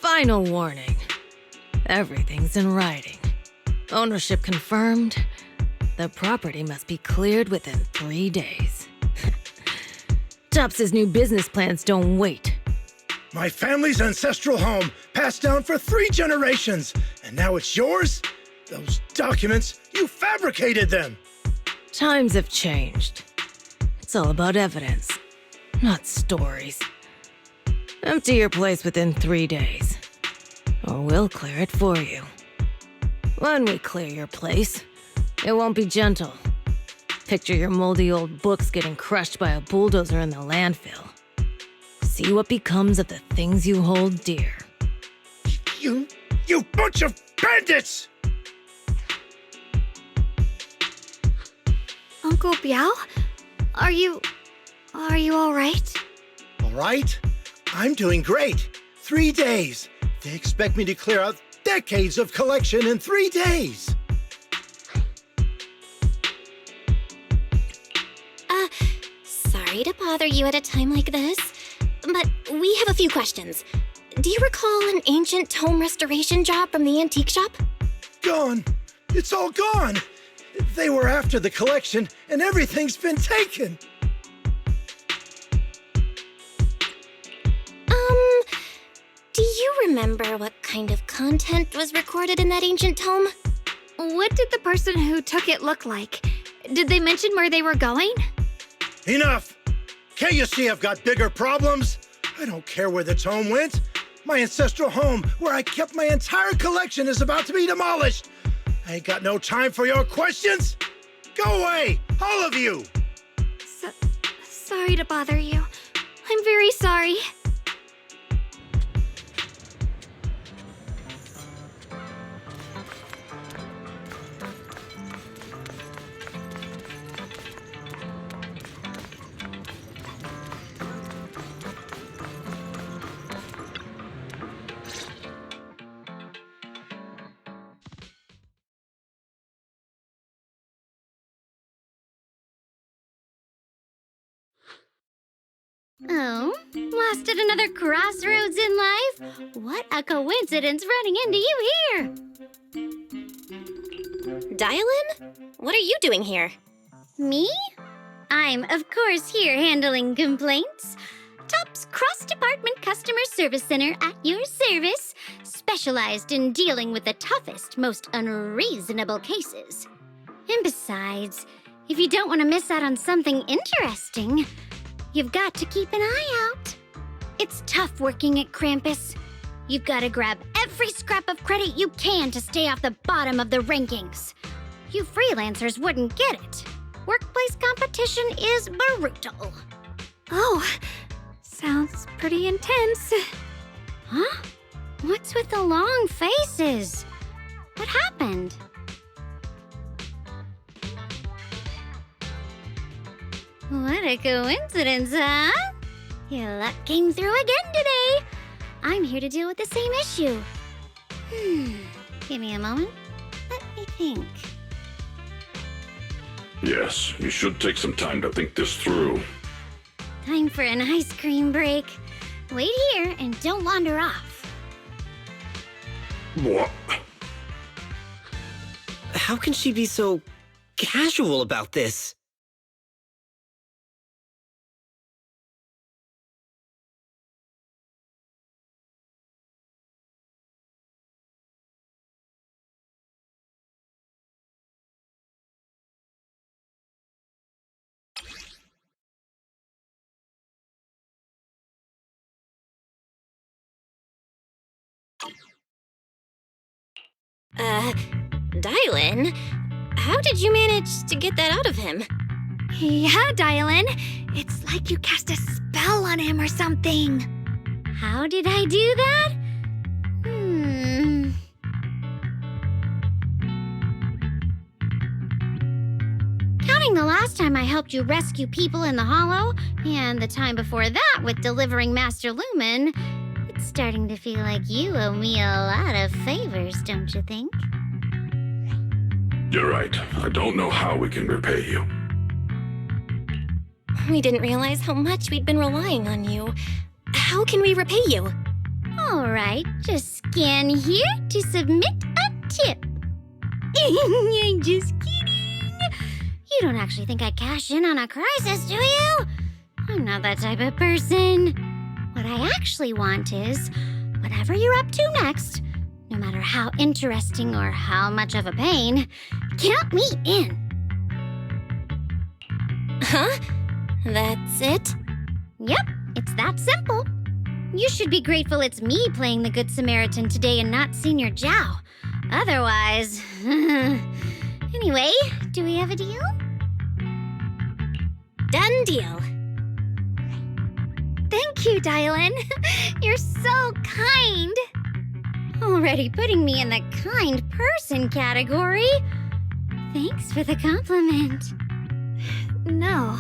Final warning. Everything's in writing. Ownership confirmed. The property must be cleared within 3 days. Tops's new business plans don't wait. My family's ancestral home, passed down for 3 generations, and now it's yours? Those documents, you fabricated them! Times have changed. It's all about evidence, not stories. Empty your place within 3 days, or we'll clear it for you. When we clear your place, it won't be gentle. Picture your moldy old books getting crushed by a bulldozer in the landfill. See what becomes of the things you hold dear. You bunch of bandits! Uncle Biao? Are you all right? All right? I'm doing great. 3 days. They expect me to clear out decades of collection in 3 days. Sorry to bother you at a time like this, but we have a few questions. Do you recall an ancient tome restoration job from the antique shop? Gone. It's all gone. They were after the collection, and everything's been taken. Do you remember what kind of content was recorded in that ancient tome? What did the person who took it look like? Did they mention where they were going? Enough! Can't you see I've got bigger problems? I don't care where the tome went. My ancestral home, where I kept my entire collection, is about to be demolished. I ain't got no time for your questions. Go away, all of you! Sorry to bother you. I'm very sorry. Oh, lost at another crossroads in life? What a coincidence running into you here! Dial-in? What are you doing here? Me? I'm, of course, here handling complaints. Top's cross-department customer service center at your service, specialized in dealing with the toughest, most unreasonable cases. And besides, if you don't want to miss out on something interesting, you've got to keep an eye out. It's tough working at Krampus. You've got to grab every scrap of credit you can to stay off the bottom of the rankings. You freelancers wouldn't get it. Workplace competition is brutal. Oh, sounds pretty intense. Huh? What's with the long faces? What happened? What a coincidence, huh? Your luck came through again today. I'm here to deal with the same issue. Give me a moment. Let me think. Yes, you should take some time to think this through. Time for an ice cream break. Wait here and don't wander off. What? How can she be so casual about this? Dylan? How did you manage to get that out of him? Yeah, Dylan. It's like you cast a spell on him or something. How did I do that? Counting the last time I helped you rescue people in the Hollow, and the time before that with delivering Master Lumen, it's starting to feel like you owe me a lot of favors, don't you think? You're right. I don't know how we can repay you. We didn't realize how much we'd been relying on you. How can we repay you? All right, just scan here to submit a tip. I'm just kidding. You don't actually think I'd cash in on a crisis, do you? I'm not that type of person. What I actually want is, whatever you're up to next, no matter how interesting or how much of a pain, count me in. Huh? That's it? Yep, it's that simple. You should be grateful it's me playing the Good Samaritan today and not Senior Zhao. Otherwise... Anyway, do we have a deal? Done deal. Thank you, Dylan. You're so kind. Already putting me in the kind person category. Thanks for the compliment. No.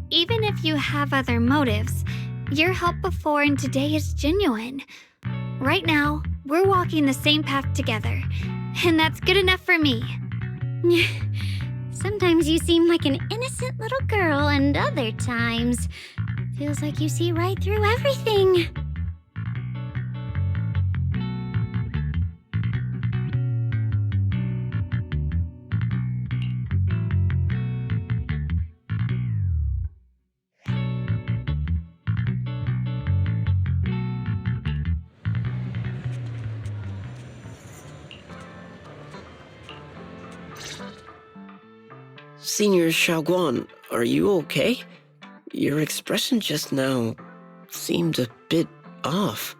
Even if you have other motives, your help before and today is genuine. Right now, we're walking the same path together, and that's good enough for me. Sometimes you seem like an innocent little girl, and other times, feels like you see right through everything. Senior Xiaoguan, are you okay? Your expression just now seemed a bit off.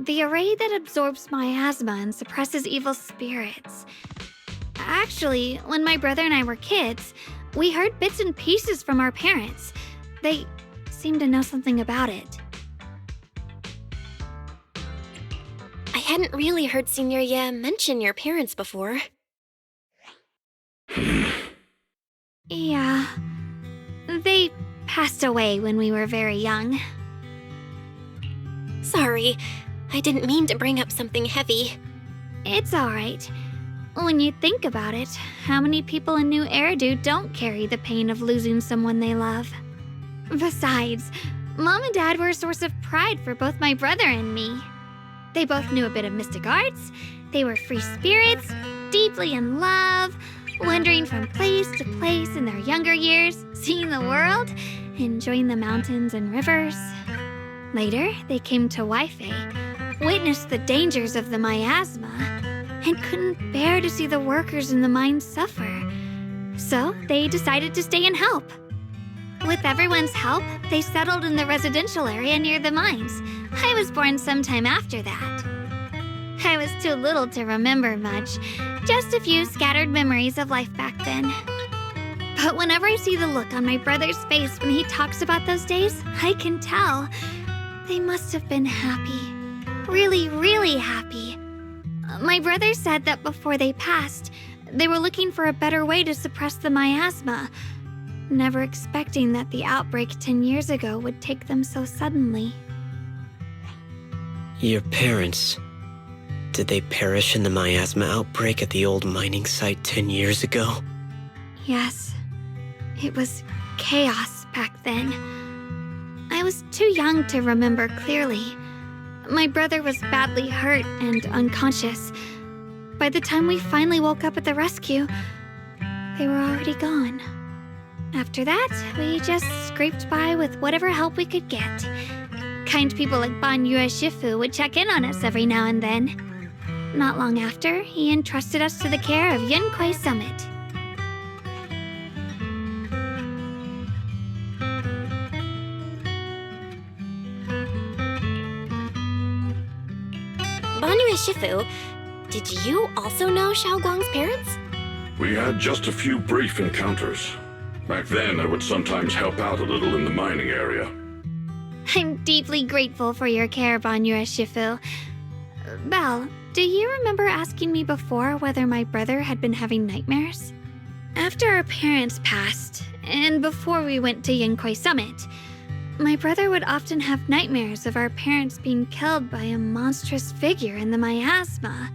The array that absorbs miasma and suppresses evil spirits. Actually, when my brother and I were kids, we heard bits and pieces from our parents. They seemed to know something about it. I hadn't really heard Senior Ye mention your parents before. Yeah. They passed away when we were very young. Sorry, I didn't mean to bring up something heavy. It's alright. When you think about it, how many people in New Eridu don't carry the pain of losing someone they love? Besides, Mom and Dad were a source of pride for both my brother and me. They both knew a bit of mystic arts, they were free spirits, deeply in love, wandering from place to place in their younger years, seeing the world, enjoying the mountains and rivers. Later, they came to Weifei, witnessed the dangers of the miasma, and couldn't bear to see the workers in the mines suffer. So they decided to stay and help. With everyone's help, they settled in the residential area near the mines. I was born sometime after that. I was too little to remember much, just a few scattered memories of life back then. But whenever I see the look on my brother's face when he talks about those days, I can tell. They must have been happy. Really, really happy. My brother said that before they passed, they were looking for a better way to suppress the miasma, never expecting that the outbreak 10 years ago would take them so suddenly. Your parents... did they perish in the miasma outbreak at the old mining site 10 years ago? Yes. It was chaos back then. I was too young to remember clearly. My brother was badly hurt and unconscious. By the time we finally woke up at the rescue, they were already gone. After that, we just scraped by with whatever help we could get. Kind people like Ban Yue Shifu would check in on us every now and then. Not long after, he entrusted us to the care of Yunquai Summit. Ban Yue Shifu, Did you also know Xiaoguang's parents? We had just a few brief encounters. Back then, I would sometimes help out a little in the mining area. I'm deeply grateful for your care, Banyura Shifu. Belle, do you remember asking me before whether my brother had been having nightmares? After our parents passed, and before we went to Yunquai Summit, my brother would often have nightmares of our parents being killed by a monstrous figure in the miasma.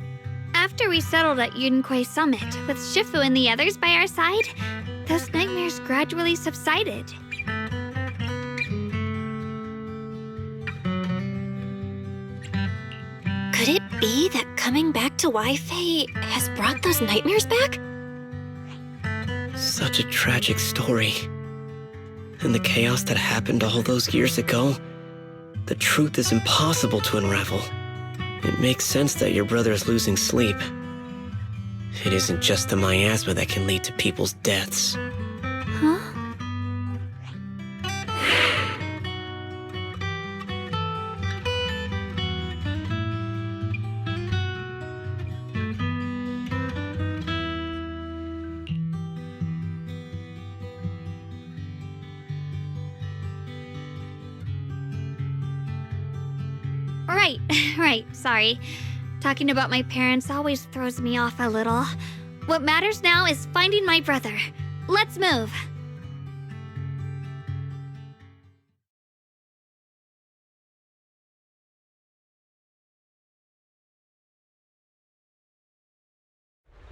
After we settled at Yunquai Summit, with Shifu and the others by our side, those nightmares gradually subsided. Could it be that coming back to Wi-Fi has brought those nightmares back? Such a tragic story. And the chaos that happened all those years ago, the truth is impossible to unravel. It makes sense that your brother is losing sleep. It isn't just the miasma that can lead to people's deaths. Huh? Right, sorry. Talking about my parents always throws me off a little. What matters now is finding my brother. Let's move.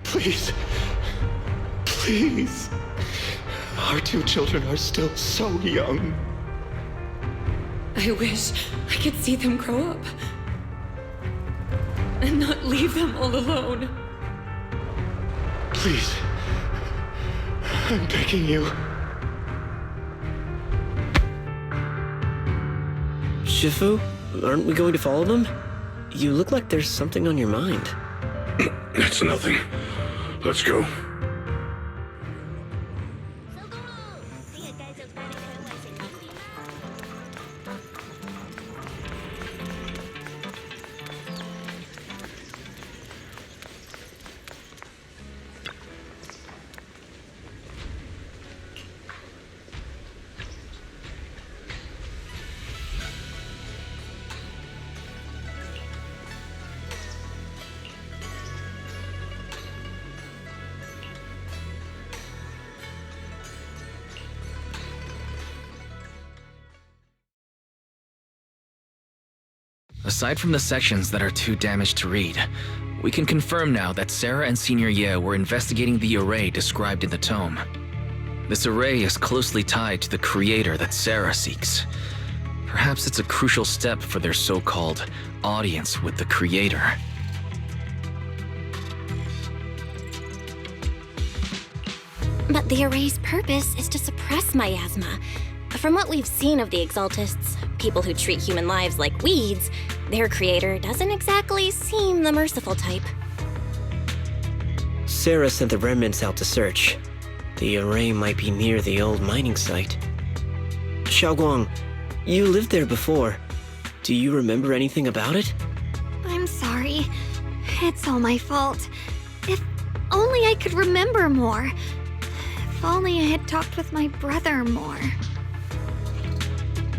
Please. Please. Our two children are still so young. I wish I could see them grow up. And not leave them all alone. Please. I'm begging you. Shifu, aren't we going to follow them? You look like there's something on your mind. It's nothing. Let's go. Aside from the sections that are too damaged to read, we can confirm now that Sarah and Senior Ye were investigating the array described in the tome. This array is closely tied to the creator that Sarah seeks. Perhaps it's a crucial step for their so-called audience with the creator. But the array's purpose is to suppress miasma. From what we've seen of the Exaltists, people who treat human lives like weeds, their creator doesn't exactly seem the merciful type. Sarah sent the remnants out to search. The array might be near the old mining site. Xiaoguang, you lived there before. Do you remember anything about it? I'm sorry. It's all my fault. If only I could remember more. If only I had talked with my brother more.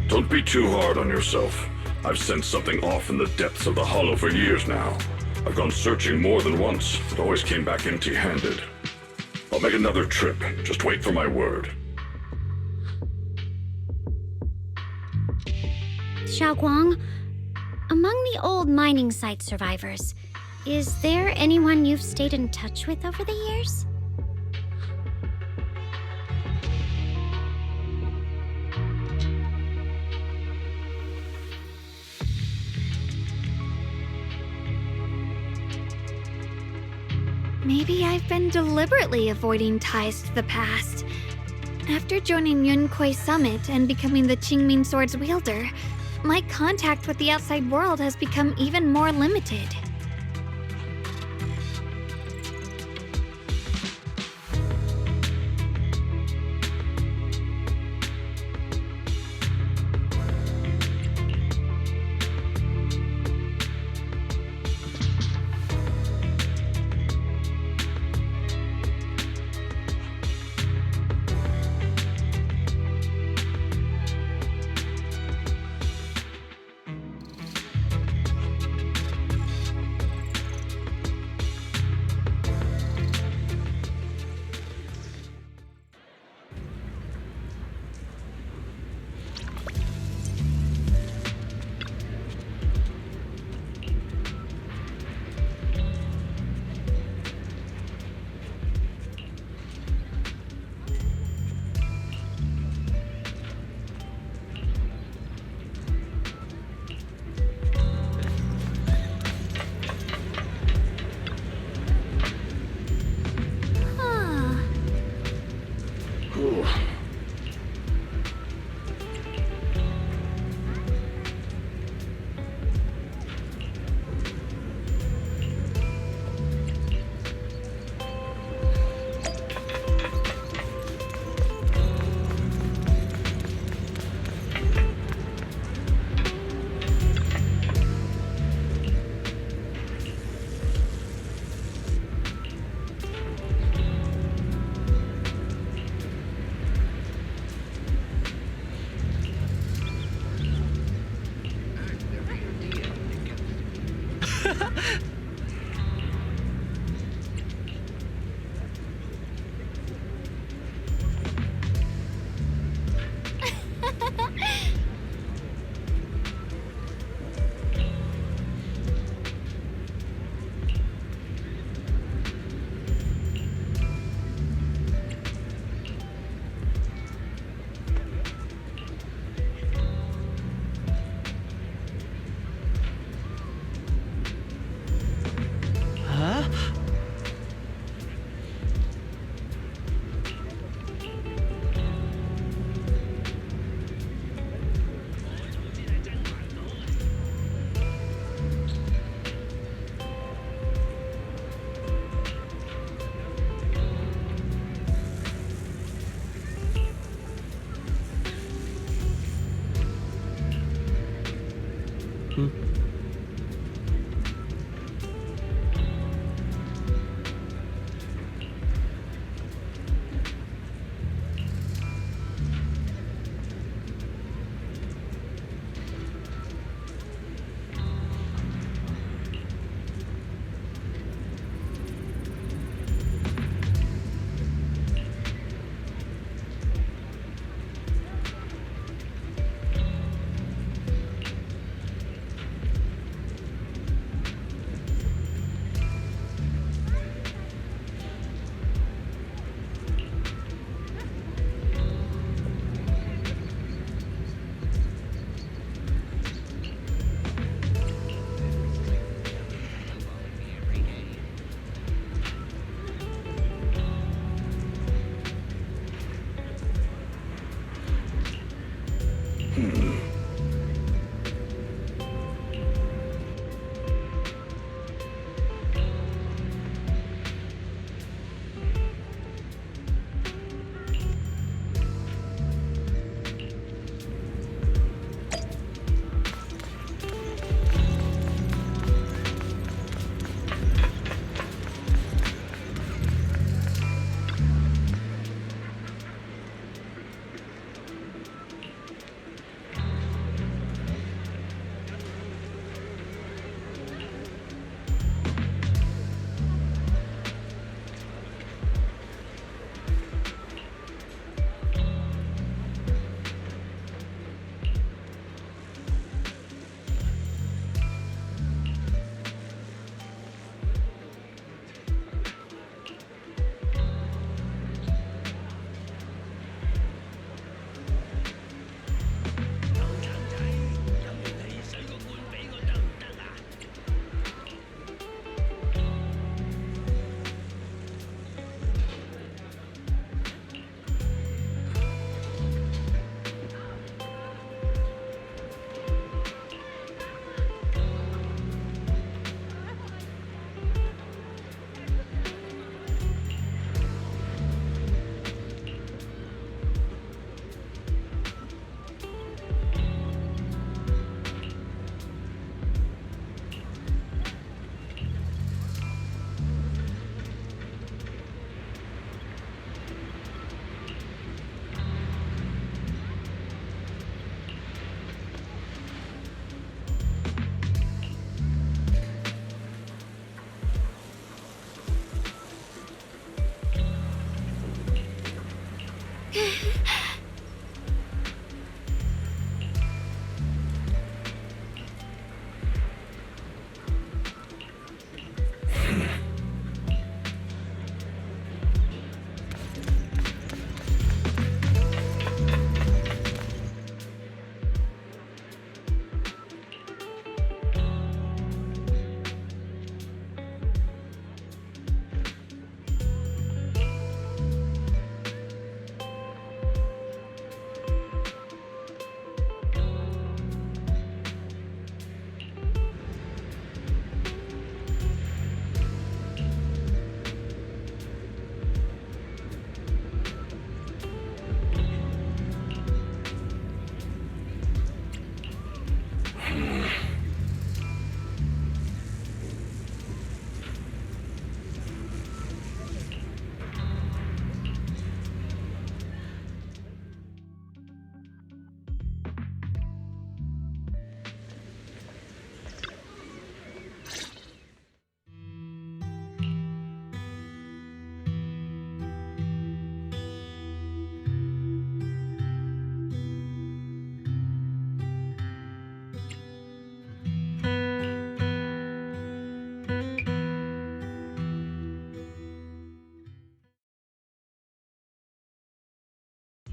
Don't be too hard on yourself. I've sensed something off in the depths of the hollow for years now. I've gone searching more than once, but always came back empty-handed. I'll make another trip. Just wait for my word. Xiaoguang, among the old mining site survivors, is there anyone you've stayed in touch with over the years? Maybe I've been deliberately avoiding ties to the past. After joining Yunquai Summit and becoming the Qingming Sword's wielder, my contact with the outside world has become even more limited.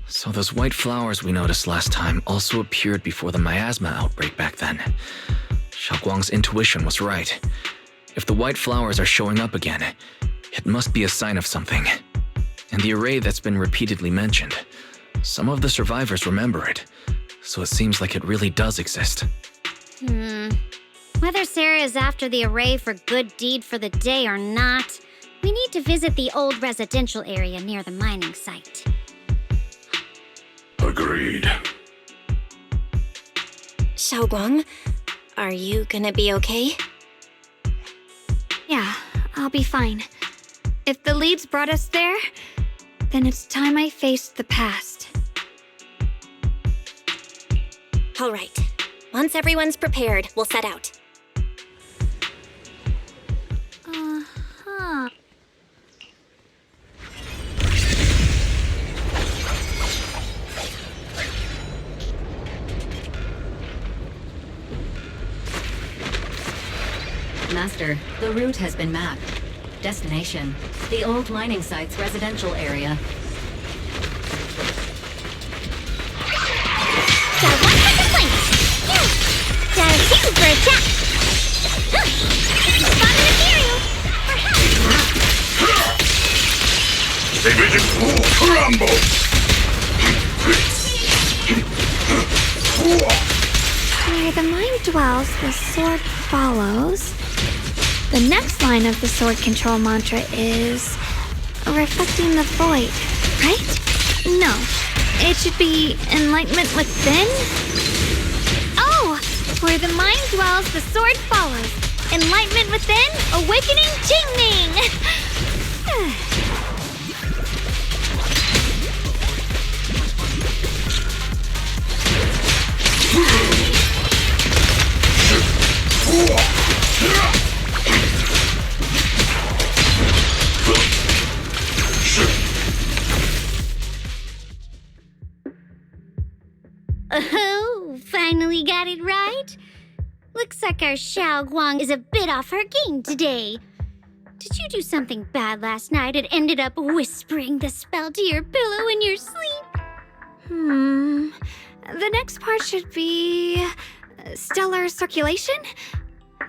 So those white flowers we noticed last time also appeared before the miasma outbreak back then. Xiaoguang's intuition was right. If the white flowers are showing up again, it must be a sign of something. And the array that's been repeatedly mentioned, some of the survivors remember it, so it seems like it really does exist. Whether Sarah is after the array for good deed for the day or not, we need to visit the old residential area near the mining site. Agreed. Xiaoguang, are you gonna be okay? Yeah, I'll be fine. If the leads brought us there, then it's time I faced the past. All right. Once everyone's prepared, we'll set out. Uh-huh. Master, the route has been mapped. Destination, the old mining site's residential area. For attack! Division crumble! Where the mind dwells, the sword follows. The next line of the sword control mantra is reflecting the void, right? No, it should be enlightenment within. Oh, where the mind dwells, the sword follows. Enlightenment within, awakening Jingming. Oh, finally got it right. Looks like our Xiaoguang is a bit off her game today. Did you do something bad last night and ended up whispering the spell to your pillow in your sleep? The next part should be stellar circulation?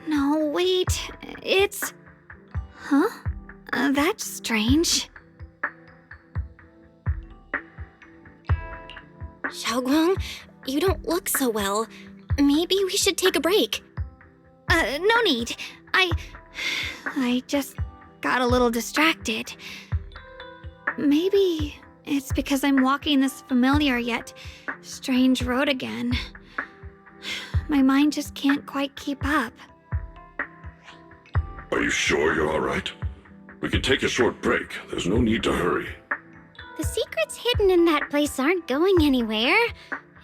No, wait, it's... Huh? That's strange. Xiaoguang, you don't look so well. Maybe we should take a break. No need. I just got a little distracted. Maybe it's because I'm walking this familiar yet strange road again. My mind just can't quite keep up. Are you sure you're all right? We can take a short break. There's no need to hurry. The secrets hidden in that place aren't going anywhere.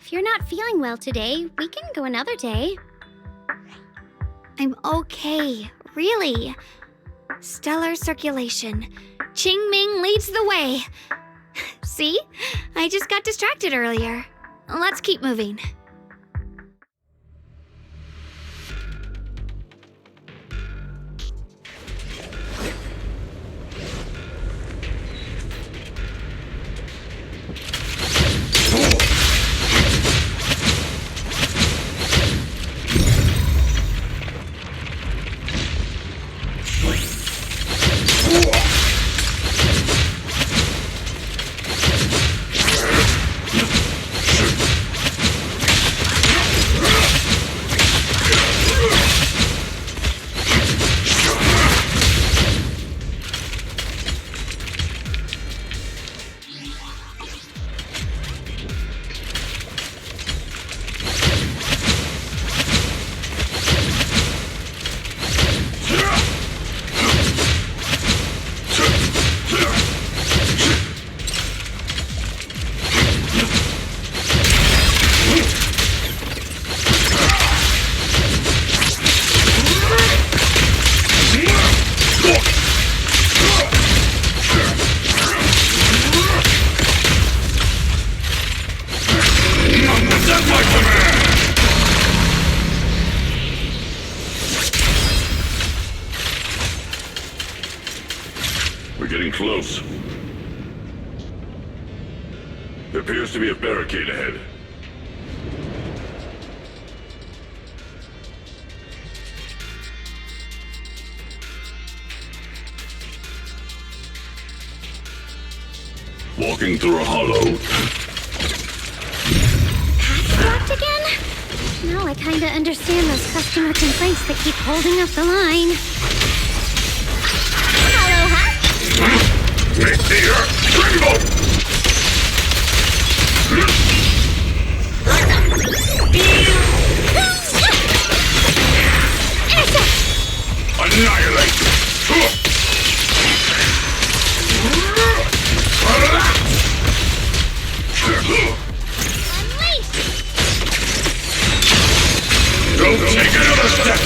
If you're not feeling well today, we can go another day. I'm okay, really. Stellar circulation. Qingming leads the way. See? I just got distracted earlier. Let's keep moving. There appears to be a barricade ahead. Walking through a hollow. Path's blocked again? Now I kinda understand those customer complaints that keep holding up the line. Hello, huh? Meet the Rainbow! Annihilate! Don't take another step!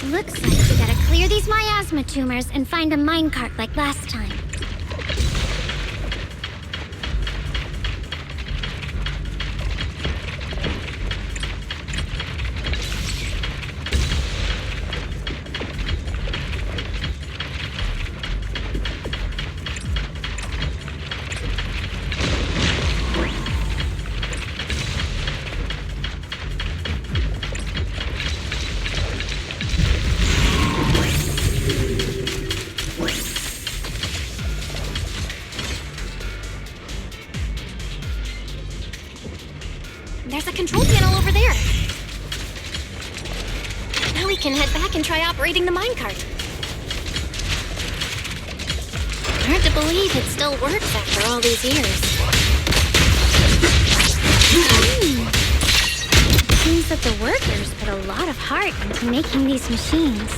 Looks like we gotta clear these miasma tumors and find a minecart like last time. There's a control panel over there. Now we can head back and try operating the minecart. Hard to believe it still works after all these years. Seems that the workers put a lot of heart into making these machines.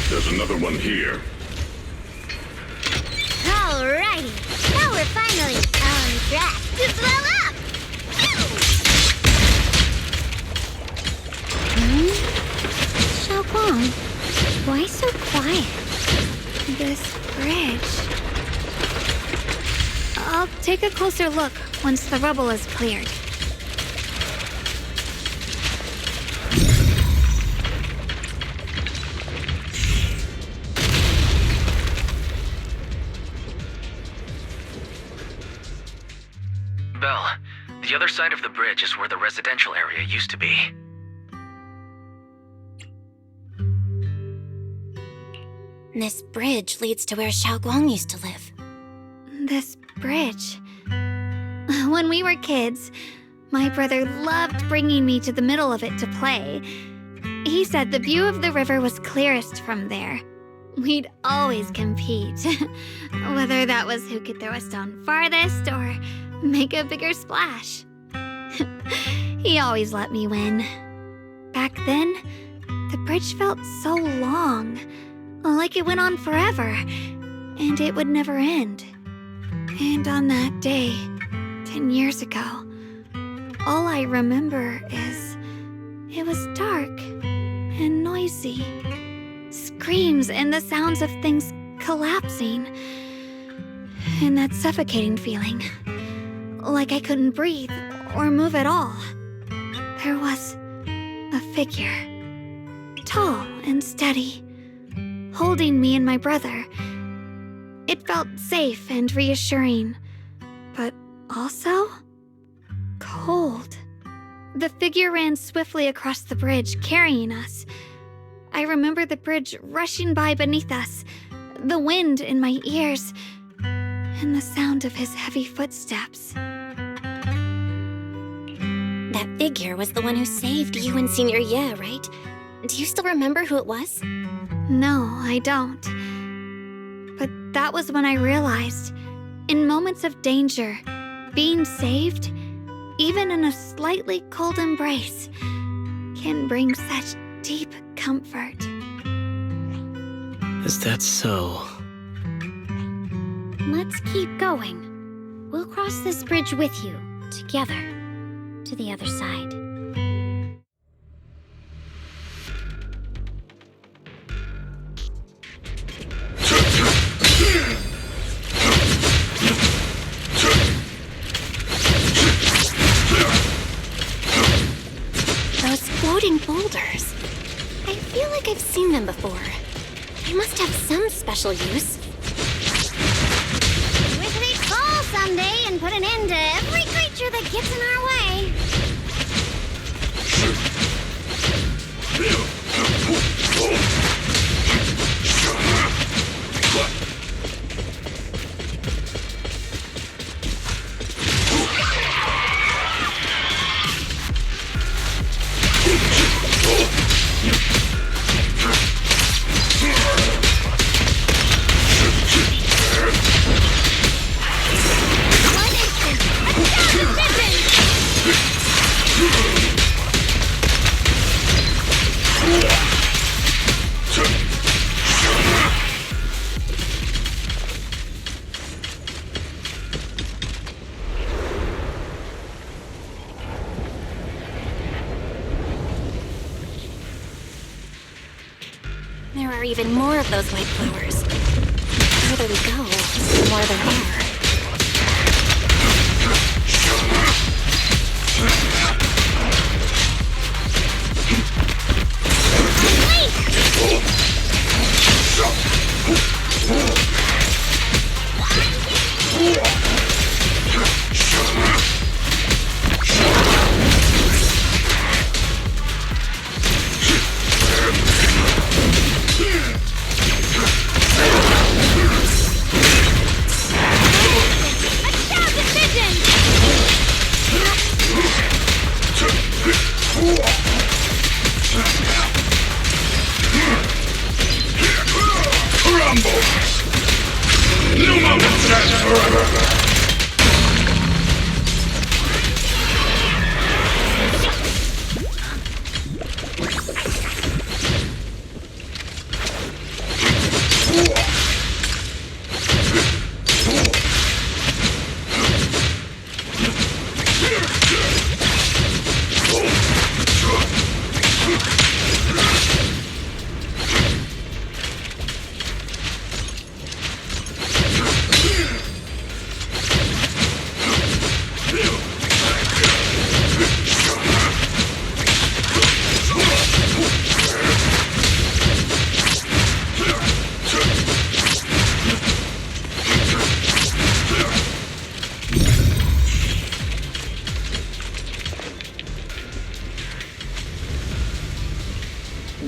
There's another one here. Alrighty, now we're finally on track to blow up! Xiaoguang, why so quiet? This bridge. I'll take a closer look once the rubble is cleared. Belle, the other side of the bridge is where the residential area used to be. This bridge leads to where Xiaoguang used to live. This bridge. When we were kids, my brother loved bringing me to the middle of it to play. He said the view of the river was clearest from there. We'd always compete, whether that was who could throw a stone farthest or make a bigger splash. He always let me win. Back then, the bridge felt so long, like it went on forever, and it would never end. And on that day, 10 years ago, all I remember is it was dark and noisy. Screams and the sounds of things collapsing. And that suffocating feeling, like I couldn't breathe or move at all. There was a figure, tall and steady, holding me and my brother. It felt safe and reassuring, but also cold. The figure ran swiftly across the bridge, carrying us. I remember the bridge rushing by beneath us, the wind in my ears, and the sound of his heavy footsteps. That figure was the one who saved you and Senior Ye, right? Do you still remember who it was? No, I don't. But that was when I realized, in moments of danger, being saved, even in a slightly cold embrace, can bring such deep comfort. Is that so? Let's keep going. We'll cross this bridge with you, together, to the other side. I feel like I've seen them before. They must have some special use. Wish they'd fall someday and put an end to every creature that gets in our way. There are even more of those white flowers. The further we go, the more there are.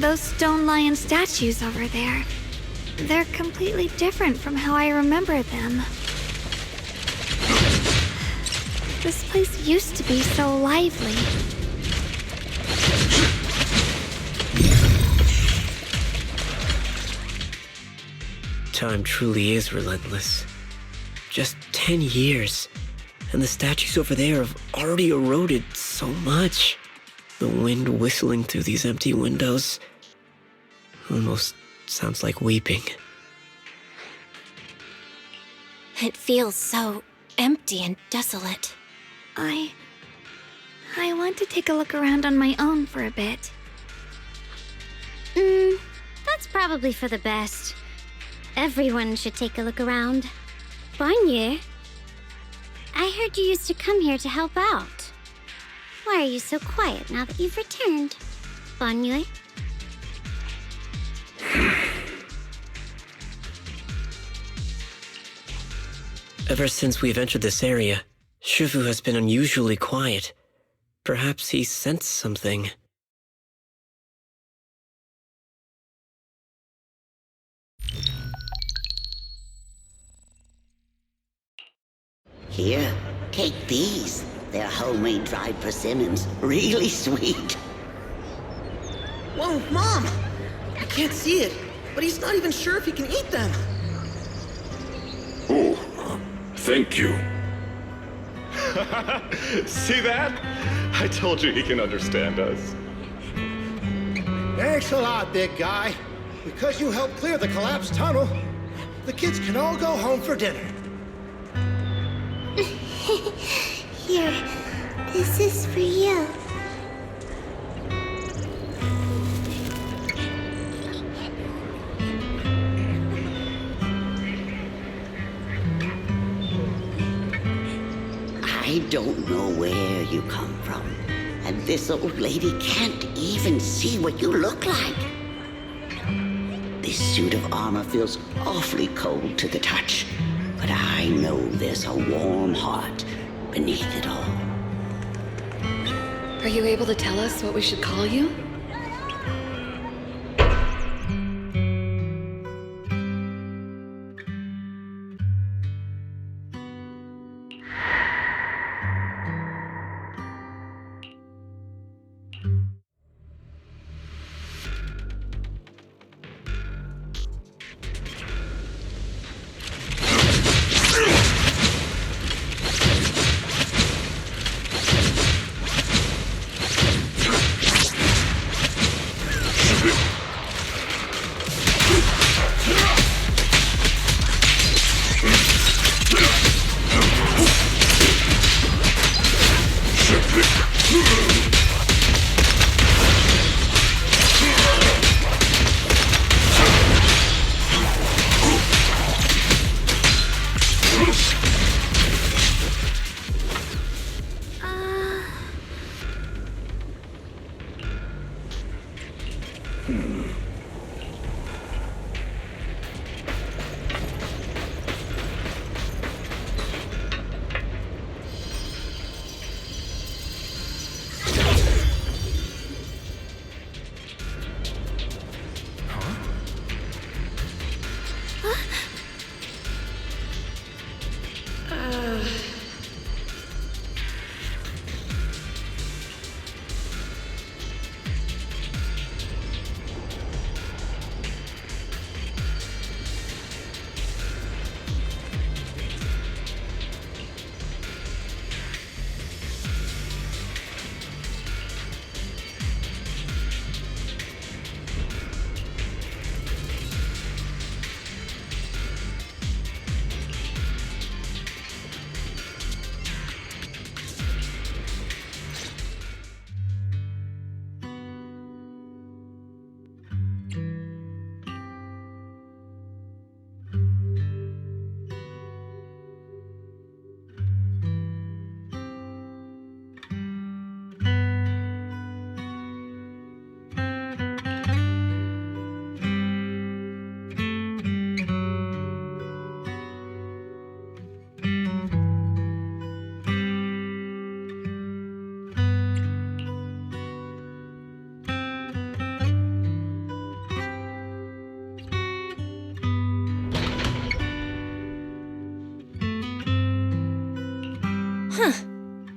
Those stone lion statues over there. They're completely different from how I remember them. This place used to be so lively. Time truly is relentless. Just 10 years, and the statues over there have already eroded so much. The wind whistling through these empty windows almost sounds like weeping. It feels so empty and desolate. I want to take a look around on my own for a bit. That's probably for the best. Everyone should take a look around. Bonnier, I heard you used to come here to help out. Why are you so quiet now that you've returned, Bonnier? Ever since we've entered this area, Shifu has been unusually quiet. Perhaps he sensed something. Here, take these. They're homemade dried persimmons. Really sweet. Whoa, Mom! I can't see it, but he's not even sure if he can eat them. Oh, thank you. See that? I told you he can understand us. Thanks a lot, big guy. Because you helped clear the collapsed tunnel, the kids can all go home for dinner. Here, this is for you. I don't know where you come from, And this old lady can't even see what you look like. This suit of armor feels awfully cold to the touch, but I know there's a warm heart beneath it all. Are you able to tell us what we should call you?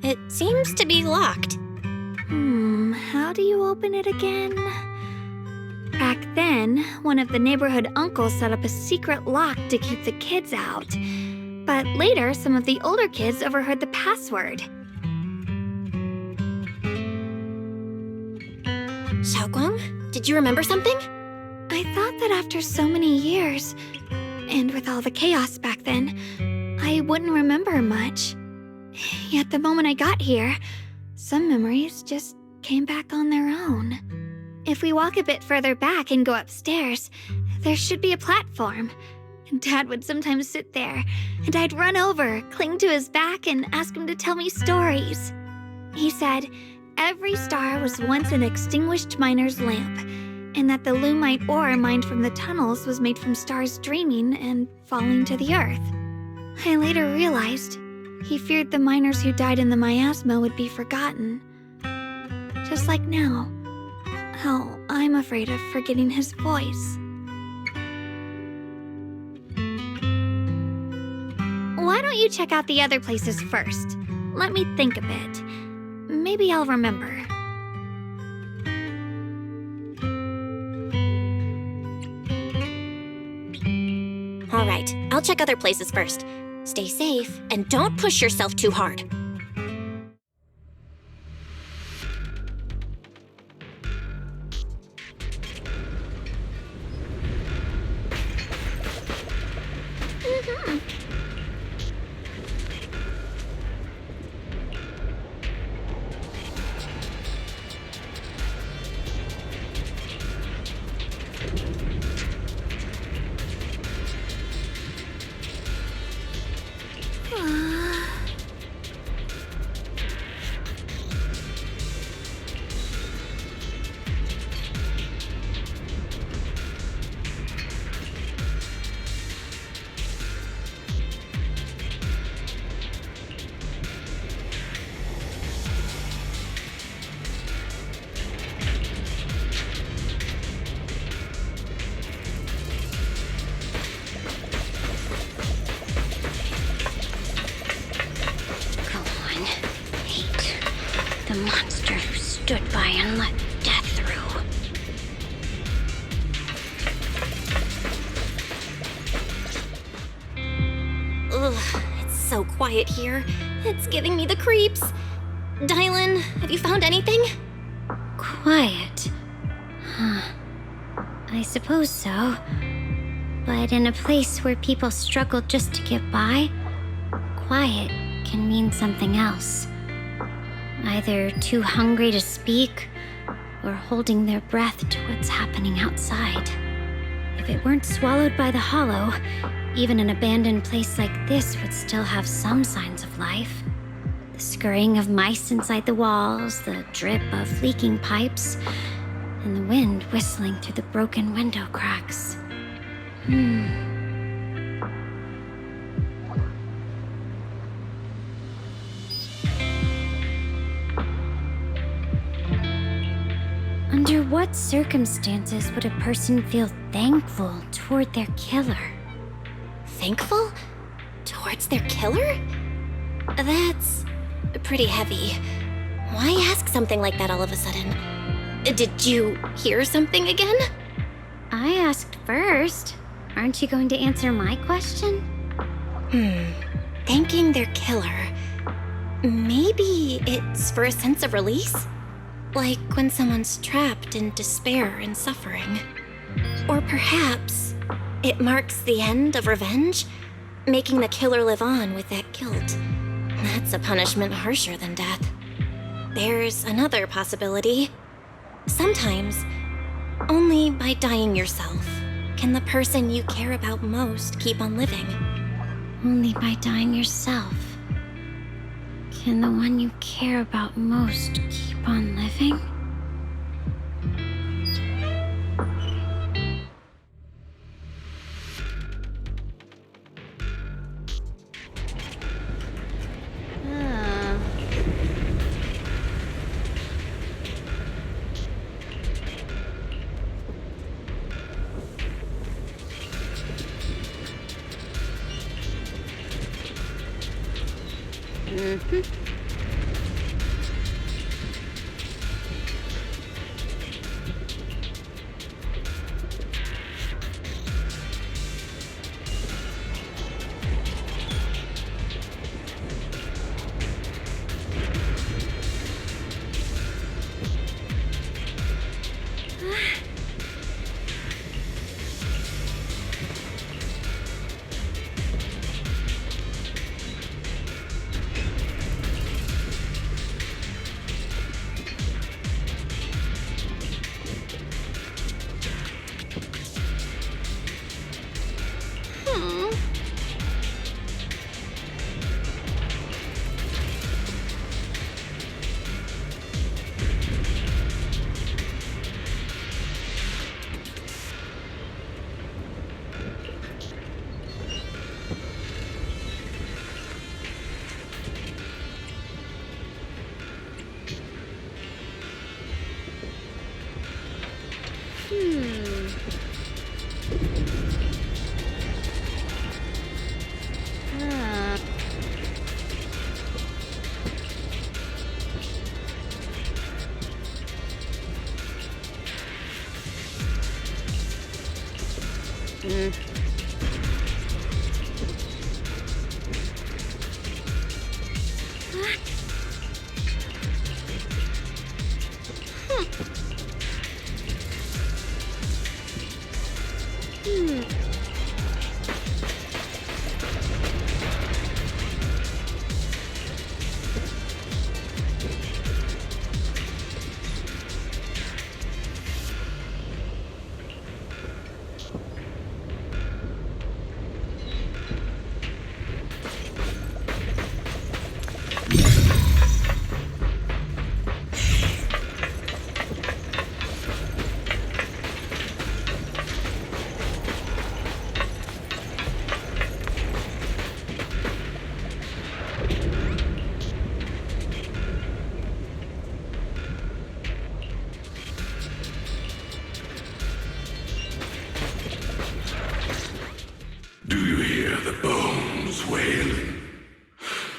It seems to be locked. How do you open it again? Back then, one of the neighborhood uncles set up a secret lock to keep the kids out. But later, some of the older kids overheard the password. Xiaoguang, did you remember something? I thought that after so many years, and with all the chaos back then, I wouldn't remember much. Yet the moment I got here, some memories just came back on their own. If we walk a bit further back and go upstairs, there should be a platform. Dad would sometimes sit there, and I'd run over, cling to his back, and ask him to tell me stories. He said every star was once an extinguished miner's lamp, and that the lumite ore mined from the tunnels was made from stars dreaming and falling to the earth. I later realized he feared the miners who died in the miasma would be forgotten. Just like now, how I'm afraid of forgetting his voice. Why don't you check out the other places first? Let me think a bit. Maybe I'll remember. All right, I'll check other places first. Stay safe, and don't push yourself too hard. so quiet here. It's giving me the creeps. Dylan, have you found anything? Quiet. Huh. I suppose so. But in a place where people struggle just to get by, quiet can mean something else. Either too hungry to speak, or holding their breath to what's happening outside. If it weren't swallowed by the hollow, even an abandoned place like this would still have some signs of life. The scurrying of mice inside the walls, the drip of leaking pipes, and the wind whistling through the broken window cracks. Under what circumstances would a person feel thankful toward their killer? Thankful? Towards their killer? That's pretty heavy. Why ask something like that all of a sudden? Did you hear something again? I asked first. Aren't you going to answer my question? Thanking their killer. Maybe it's for a sense of release? Like when someone's trapped in despair and suffering. Or perhaps it marks the end of revenge, making the killer live on with that guilt. That's a punishment harsher than death. There's another possibility. Sometimes, only by dying yourself can the person you care about most keep on living. Only by dying yourself can the one you care about most keep on living?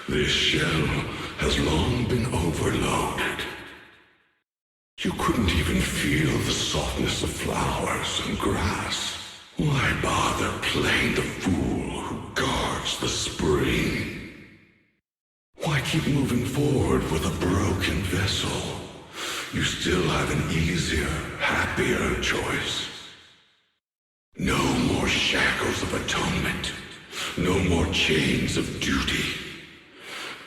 This shell has long been overloaded. You couldn't even feel the softness of flowers and grass. Why bother playing the fool who guards the spring? keep moving forward with a broken vessel. You still have an easier, happier choice. No more shackles of atonement. No more chains of duty.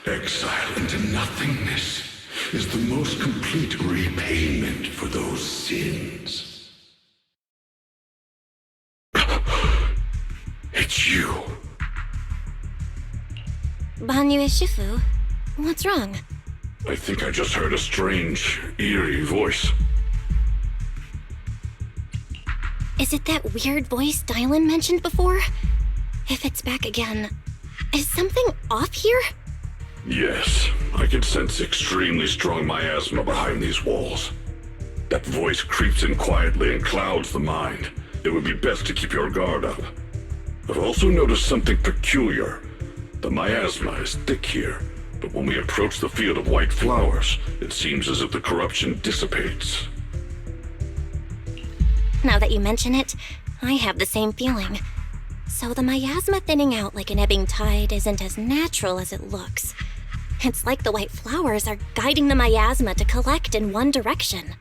Exile into nothingness is the most complete repayment for those sins. It's you. Banyue Shifu, what's wrong? I think I just heard a strange, eerie voice. Is it that weird voice Dylan mentioned before? If it's back again, is something off here? Yes, I can sense extremely strong miasma behind these walls. That voice creeps in quietly and clouds the mind. It would be best to keep your guard up. I've also noticed something peculiar. The miasma is thick here, but when we approach the field of white flowers, it seems as if the corruption dissipates. Now that you mention it, I have the same feeling. So the miasma thinning out like an ebbing tide isn't as natural as it looks. It's like the white flowers are guiding the miasma to collect in one direction.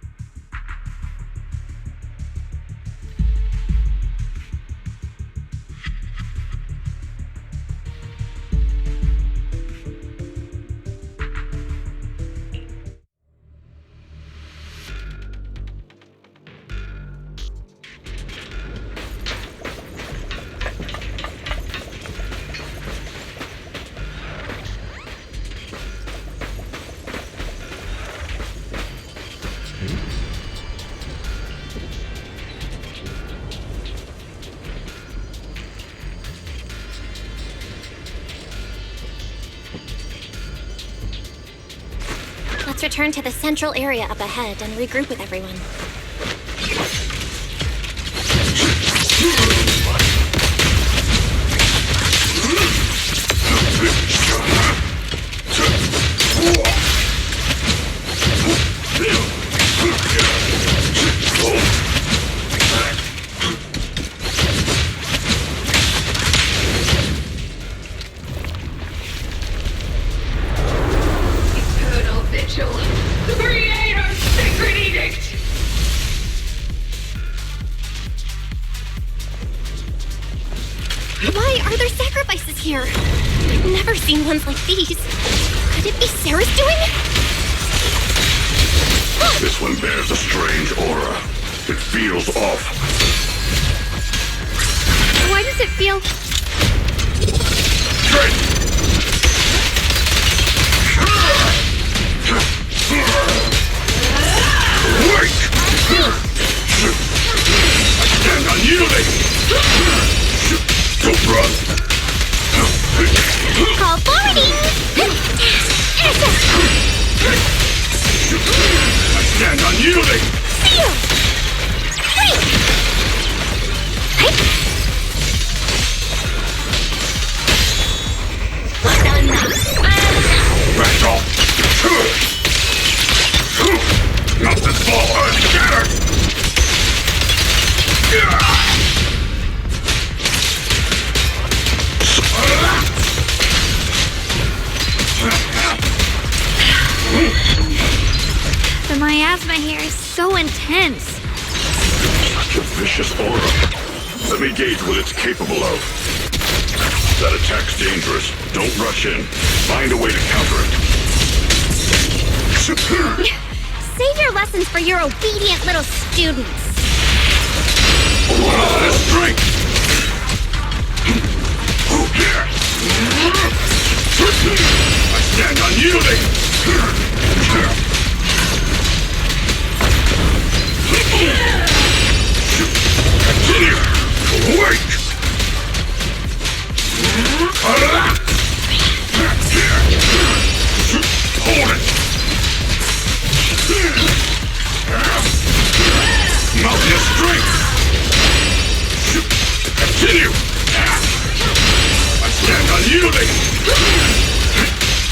Let's return to the central area up ahead and regroup with everyone. Why are there sacrifices here? I've never seen ones like these. Could it be Sarah's doing? This one bears a strange aura. It feels off. Why does it feel... Wait! I stand unyielding! Don't run! Call forwarding! I stand unyielding! Back off! Not this ball! Scatter! The miasma here is so intense. Such a vicious aura. Let me gauge what it's capable of. That attack's dangerous. Don't rush in. Find a way to counter it. Save your lessons for your obedient little students. This strength! I stand unyielding! Continue! Wait! Hold it! Mountain strength! Continue! I stand unyielding!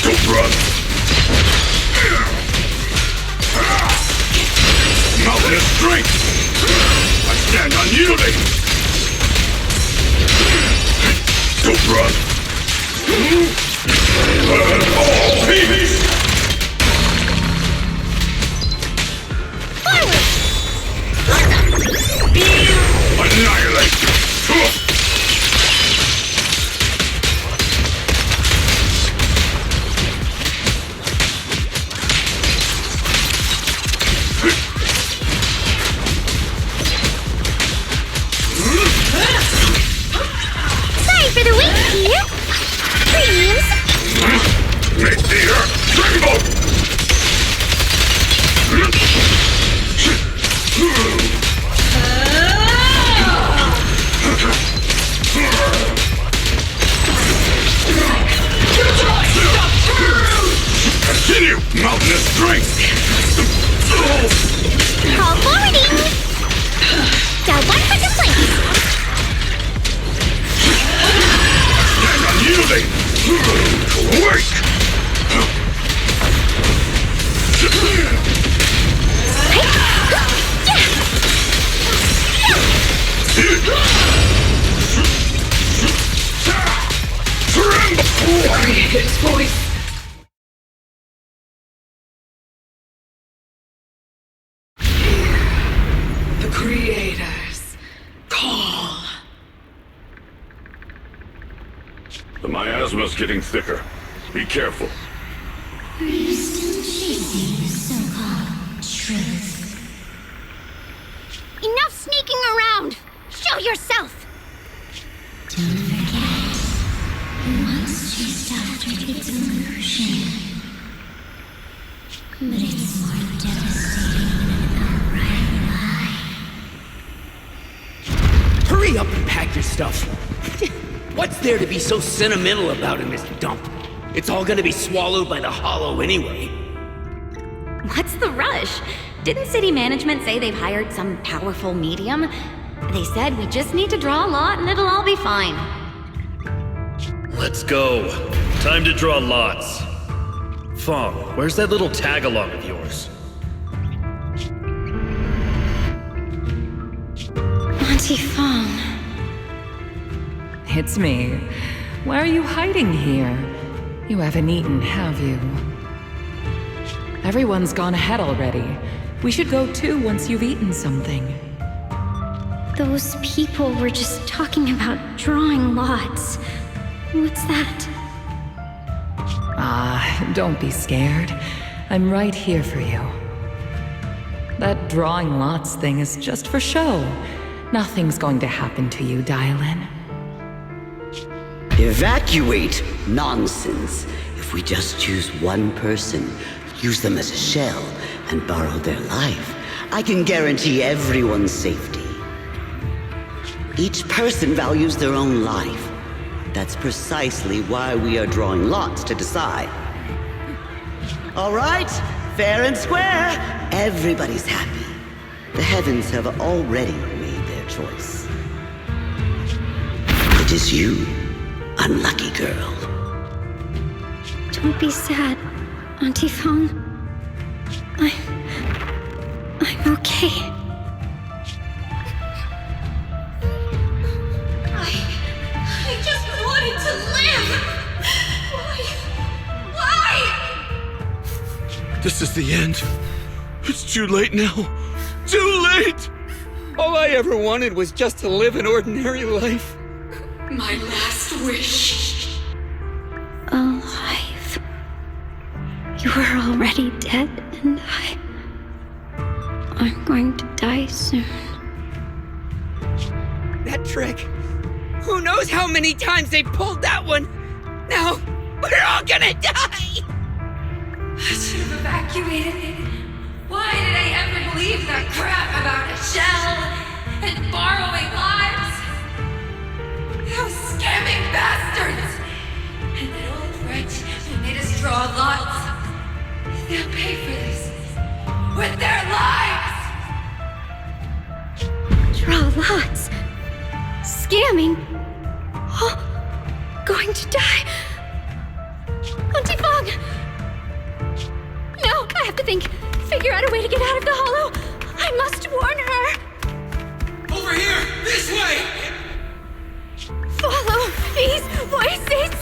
Don't run! Mountain strength! I stand unyielding! Don't run! Sorry for the wait, dear. Premiums. Mid-tier Rainbow! Continue! Mountainous strength! Call forwarding. Down one for complaints. Stand unyielding! Wake! Creator's voice. The Creator's call. The miasma's getting thicker. Be careful. Are you still chasing the so-called truth? Enough sneaking around! Show yourself! Don't forget, you once chased after its illusion. But it's more devastating than an outright lie. Hurry up and pack your stuff. What's there to be so sentimental about in this dump? It's all gonna be swallowed by the hollow anyway. What's the rush? Didn't city management say they've hired some powerful medium? They said we just need to draw a lot and it'll all be fine. Let's go. Time to draw lots. Fong, where's that little tag-along of yours? Auntie Fong. It's me. Why are you hiding here? You haven't eaten, have you? Everyone's gone ahead already. We should go too once you've eaten something. Those people were just talking about drawing lots. What's that? Don't be scared. I'm right here for you. That drawing lots thing is just for show. Nothing's going to happen to you, Dylan. Evacuate? Nonsense. If we just choose one person, use them as a shell, and borrow their life, I can guarantee everyone's safety. Each person values their own life. That's precisely why we are drawing lots to decide. All right, fair and square. Everybody's happy. The heavens have already made their choice. It is you, unlucky girl. Don't be sad, Auntie Fong. I'm okay. I just wanted to live! Why? This is the end. It's too late now. Too late! All I ever wanted was just to live an ordinary life. My last wish. Alive. You were already dead, and I'm going to die soon. That trick. Who knows how many times they pulled that one? Now, we're all gonna die! I should have evacuated it. Why did I ever believe that crap about a shell and borrowing lives? Those scamming bastards! And that old wretch who made us draw lots. They'll pay for this with their lives! Draw lots. Scamming. Oh, going to die. Auntie Fong! No, I have to think. Figure out a way to get out of the hollow. I must warn her. Over here! This way! Follow these voices.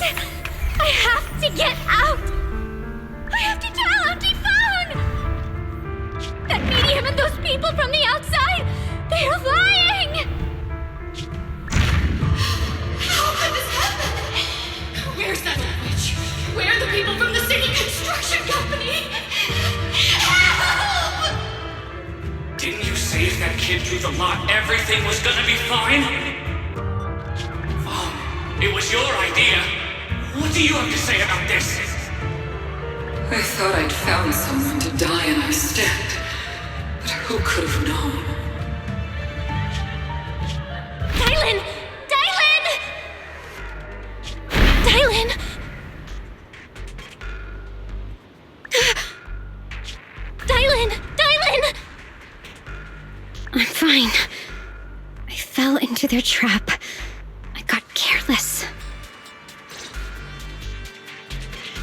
everything was gonna be fine? Oh, it was your idea. What do you have to say about this? I thought I'd found someone to die in our stead, but who could have known? Dylan! Dylan! Dylan! Dylan! Dylan! I'm fine. I fell into their trap. I got careless.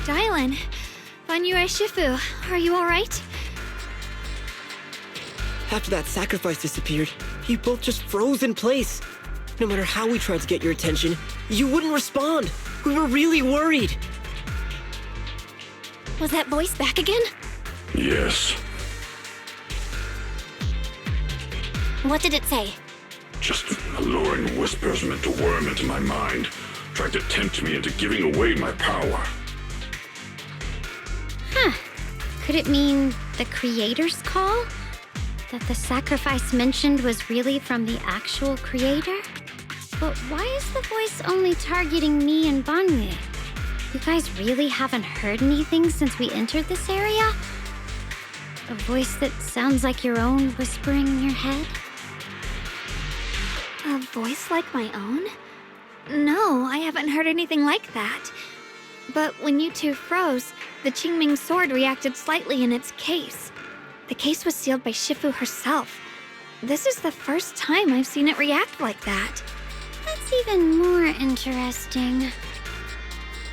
Dylan, Banyue Shifu, are you alright? After that sacrifice disappeared, you both just froze in place. No matter how we tried to get your attention, you wouldn't respond. We were really worried. Was that voice back again? Yes. What did it say? Just alluring whispers meant to worm into my mind, trying to tempt me into giving away my power. Huh. Could it mean the creator's call? That the sacrifice mentioned was really from the actual creator? But why is the voice only targeting me and Banyue? You guys really haven't heard anything since we entered this area? A voice that sounds like your own whispering in your head? A voice like my own? No, I haven't heard anything like that. But when you two froze, the Qingming sword reacted slightly in its case. The case was sealed by Shifu herself. This is the first time I've seen it react like that. That's even more interesting.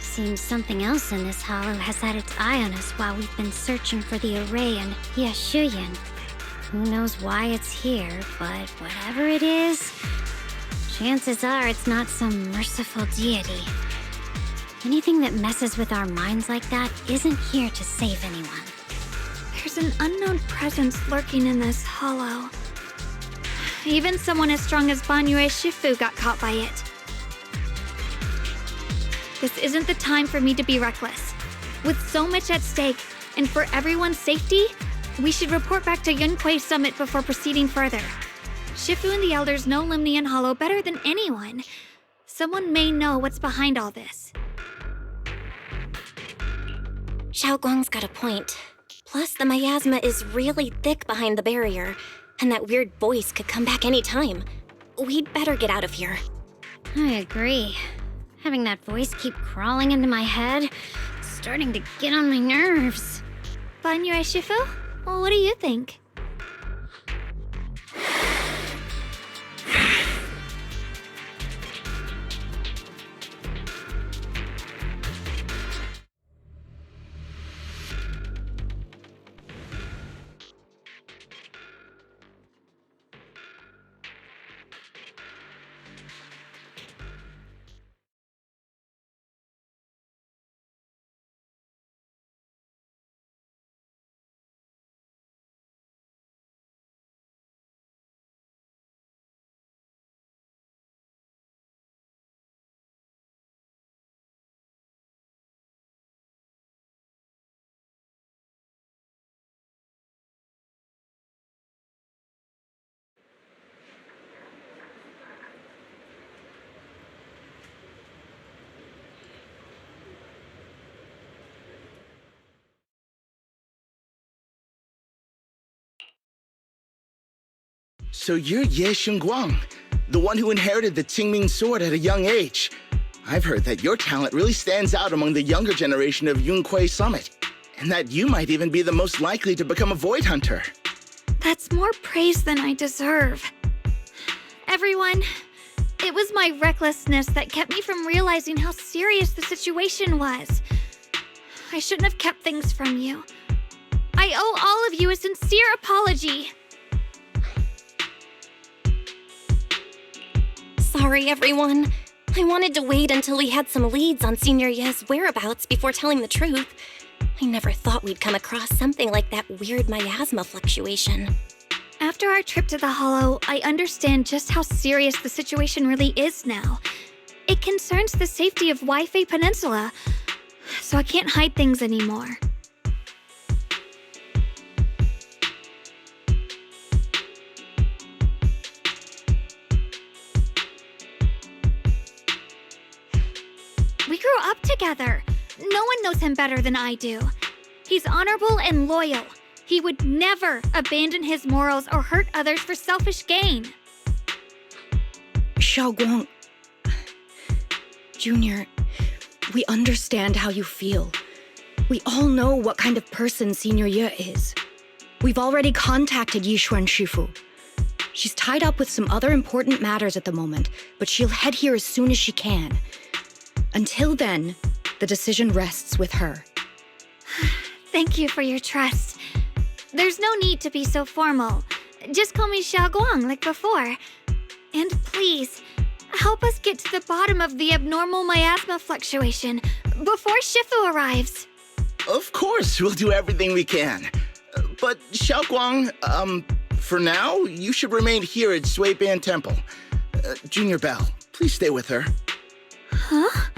Seems something else in this hollow has had its eye on us while we've been searching for the array in Yashuyan. Who knows why it's here, but whatever it is, chances are it's not some merciful deity. Anything that messes with our minds like that isn't here to save anyone. There's an unknown presence lurking in this hollow. Even someone as strong as Banyue Shifu got caught by it. This isn't the time for me to be reckless. With so much at stake, and for everyone's safety, we should report back to Yunquei Summit before proceeding further. Shifu and the elders know Limnian Hollow better than anyone. Someone may know what's behind all this. Xiaoguang's got a point. Plus, the miasma is really thick behind the barrier, and that weird voice could come back any time. We'd better get out of here. I agree. Having that voice keep crawling into my head, it's starting to get on my nerves. Banyue Shifu? Well, what do you think? So you're Ye Xingguang, the one who inherited the Qingming sword at a young age. I've heard that your talent really stands out among the younger generation of Yunquei Summit, and that you might even be the most likely to become a Void Hunter. That's more praise than I deserve. Everyone, it was my recklessness that kept me from realizing how serious the situation was. I shouldn't have kept things from you. I owe all of you a sincere apology. Sorry, everyone. I wanted to wait until we had some leads on Senior Ye's whereabouts before telling the truth. I never thought we'd come across something like that weird miasma fluctuation. After our trip to the Hollow, I understand just how serious the situation really is now. It concerns the safety of Waifei Peninsula, so I can't hide things anymore. We grew up together. No one knows him better than I do. He's honorable and loyal. He would never abandon his morals or hurt others for selfish gain. Xiaoguang, Junior, we understand how you feel. We all know what kind of person Senior Ye is. We've already contacted Yishuan Shifu. She's tied up with some other important matters at the moment, but she'll head here as soon as she can. Until then, the decision rests with her. Thank you for your trust. There's no need to be so formal. Just call me Xiaoguang like before. And please, help us get to the bottom of the abnormal miasma fluctuation before Shifu arrives. Of course, we'll do everything we can. But Xiaoguang, for now, you should remain here at Suiban Temple. Junior Bell, please stay with her. Huh?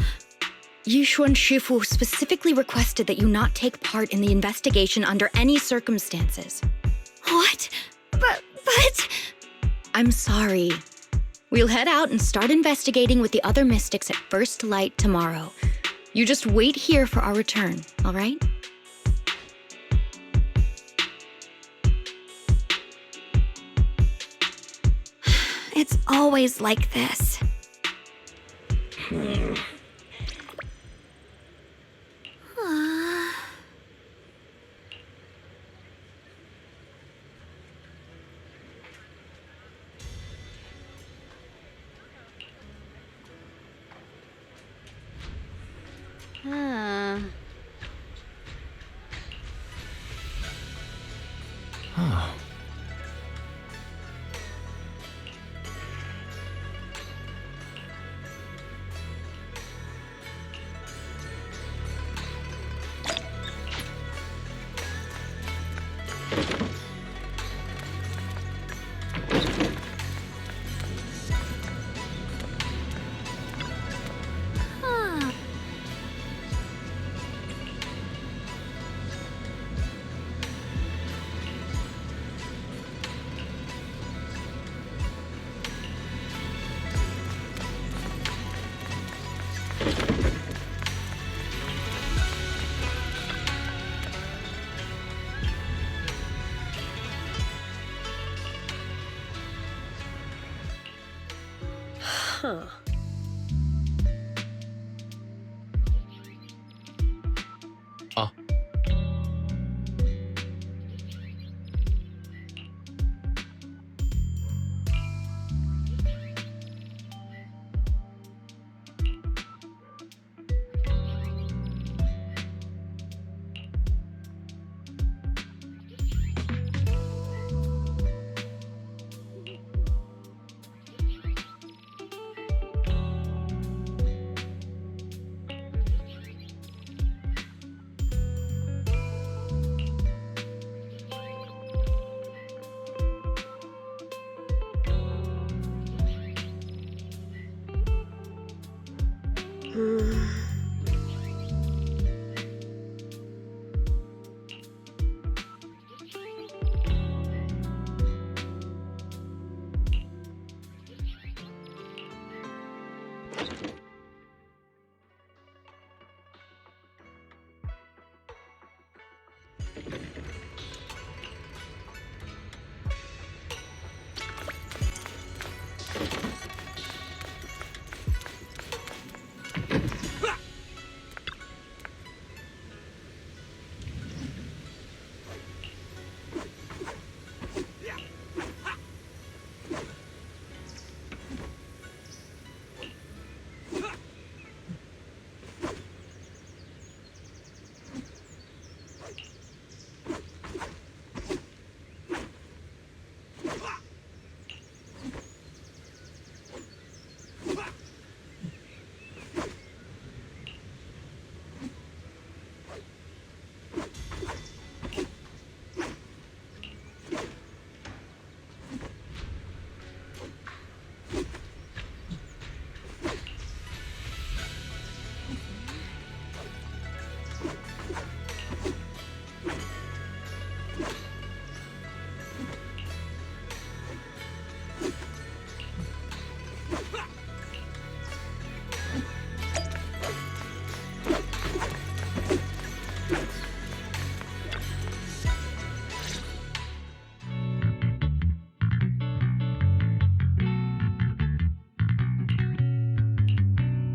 Yishuan Shifu specifically requested that you not take part in the investigation under any circumstances. What? But... I'm sorry. We'll head out and start investigating with the other mystics at first light tomorrow. You just wait here for our return, all right? It's always like this. Oh. Huh. Oh.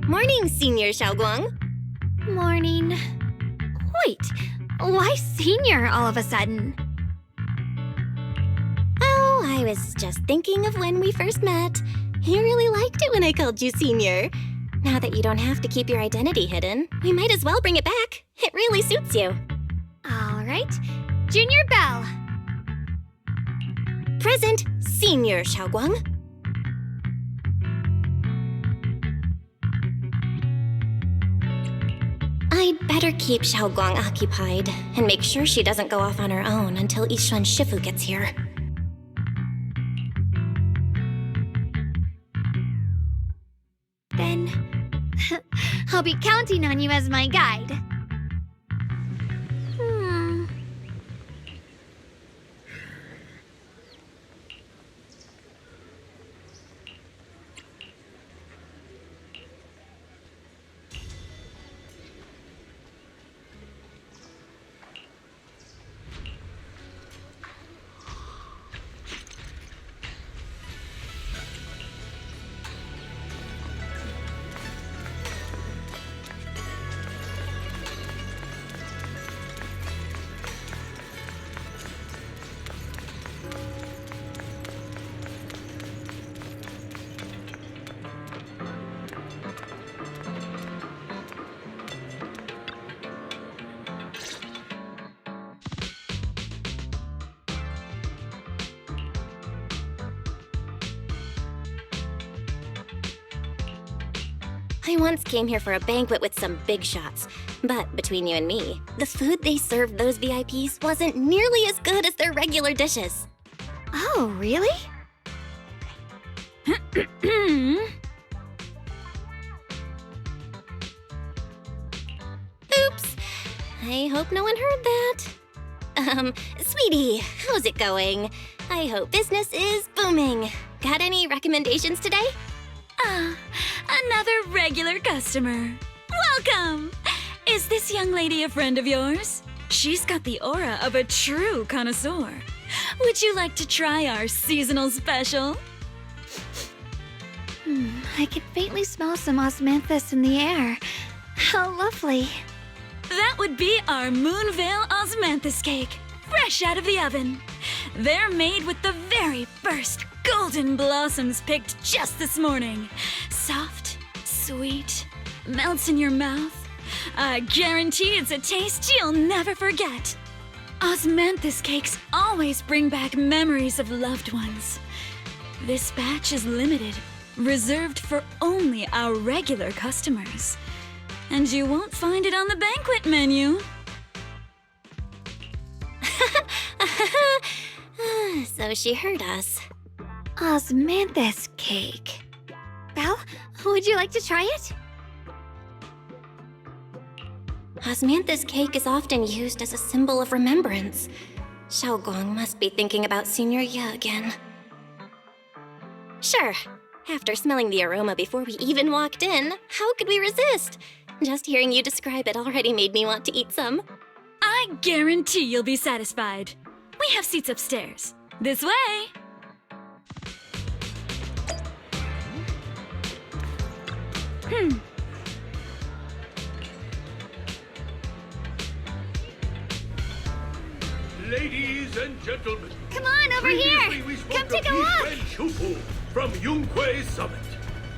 Morning, Senior Xiaoguang. Morning. Wait, why senior all of a sudden? Oh, I was just thinking of when we first met. You really liked it when I called you Senior. Now that you don't have to keep your identity hidden, we might as well bring it back. It really suits you. All right. Junior Bell. Present, Senior Xiaoguang. I'd better keep Xiaoguang occupied and make sure she doesn't go off on her own until Yishuan Shifu gets here. Then I'll be counting on you as my guide. I once came here for a banquet with some big shots, but between you and me, the food they served those VIPs wasn't nearly as good as their regular dishes. Oh, really? Oops. I hope no one heard that. Sweetie, how's it going? I hope business is booming. Got any recommendations today? Another regular customer. Welcome! Is this young lady a friend of yours? She's got the aura of a true connoisseur. Would you like to try our seasonal special? I can faintly smell some osmanthus in the air. How lovely. That would be our Moonvale Osmanthus cake, fresh out of the oven. They're made with the very first golden blossoms picked just this morning. Soft, sweet, melts in your mouth. I guarantee it's a taste you'll never forget. Osmanthus cakes always bring back memories of loved ones. This batch is limited, reserved for only our regular customers. And you won't find it on the banquet menu. So she heard us. Osmanthus cake. Belle, would you like to try it? Osmanthus cake is often used as a symbol of remembrance. Xiaoguang must be thinking about Senior Ye again. Sure. After smelling the aroma before we even walked in, how could we resist? Just hearing you describe it already made me want to eat some. I guarantee you'll be satisfied. We have seats upstairs. This way! Ladies and gentlemen, come on over here. Come take a look. Shufu from Yunkwei Summit.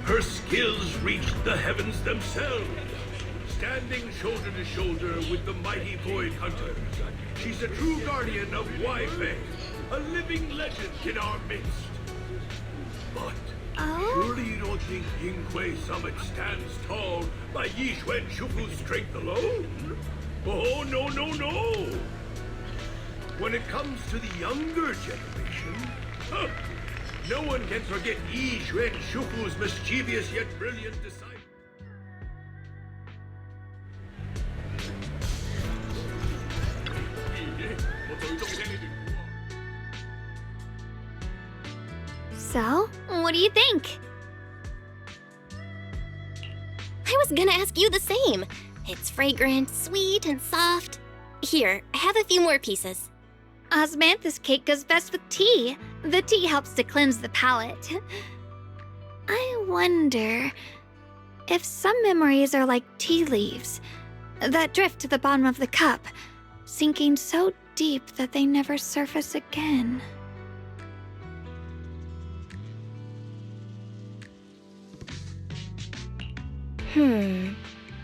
Her skills reached the heavens themselves. Standing shoulder to shoulder with the mighty Void Hunter, she's a true guardian of Waifei, a living legend in our midst. But surely you don't think Yunkwei Summit stands tall by Yishuan Shufu's strength alone? Oh, no, no, no! When it comes to the younger generation, no one can forget Yishuan Shufu's mischievous yet brilliant disciple. So, what do you think? I was gonna ask you the same. It's fragrant, sweet, and soft. Here, have a few more pieces. Osmanthus cake goes best with tea. The tea helps to cleanse the palate. I wonder... If some memories are like tea leaves that drift to the bottom of the cup, sinking so deep that they never surface again.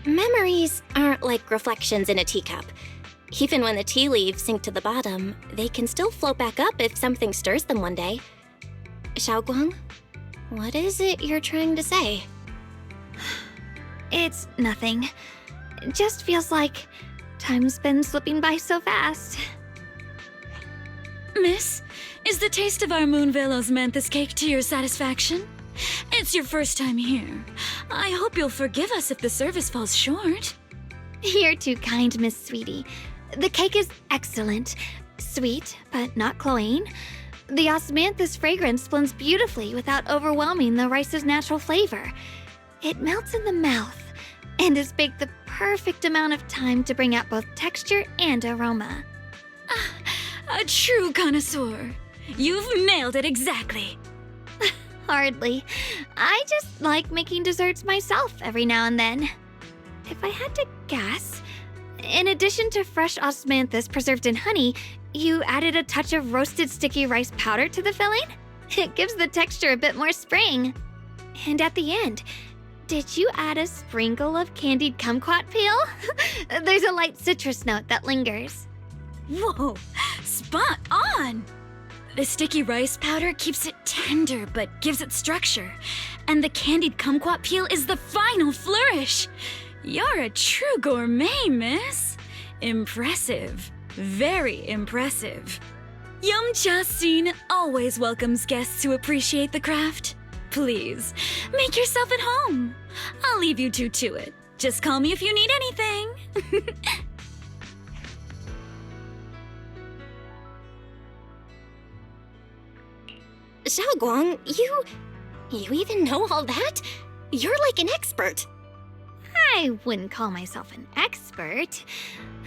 Memories aren't like reflections in a teacup. Even when the tea leaves sink to the bottom, they can still float back up if something stirs them one day. Xiaoguang, what is it you're trying to say? It's nothing. It just feels like time's been slipping by so fast. Miss, is the taste of our Moonvale Osmanthus cake to your satisfaction? It's your first time here. I hope you'll forgive us if the service falls short. You're too kind, Miss Sweetie. The cake is excellent. Sweet, but not cloying. The osmanthus fragrance blends beautifully without overwhelming the rice's natural flavor. It melts in the mouth and is baked the perfect amount of time to bring out both texture and aroma. A true connoisseur. You've nailed it exactly. Hardly. I just like making desserts myself every now and then. If I had to guess, in addition to fresh osmanthus preserved in honey, you added a touch of roasted sticky rice powder to the filling? It gives the texture a bit more spring. And at the end, did you add a sprinkle of candied kumquat peel? There's a light citrus note that lingers. Whoa, spot on! The sticky rice powder keeps it tender but gives it structure. And the candied kumquat peel is the final flourish. You're a true gourmet, miss. Impressive. Very impressive. Yum-Cha Scene always welcomes guests who appreciate the craft. Please, make yourself at home. I'll leave you two to it. Just call me if you need anything. Xiaoguang, you even know all that? You're like an expert. I wouldn't call myself an expert.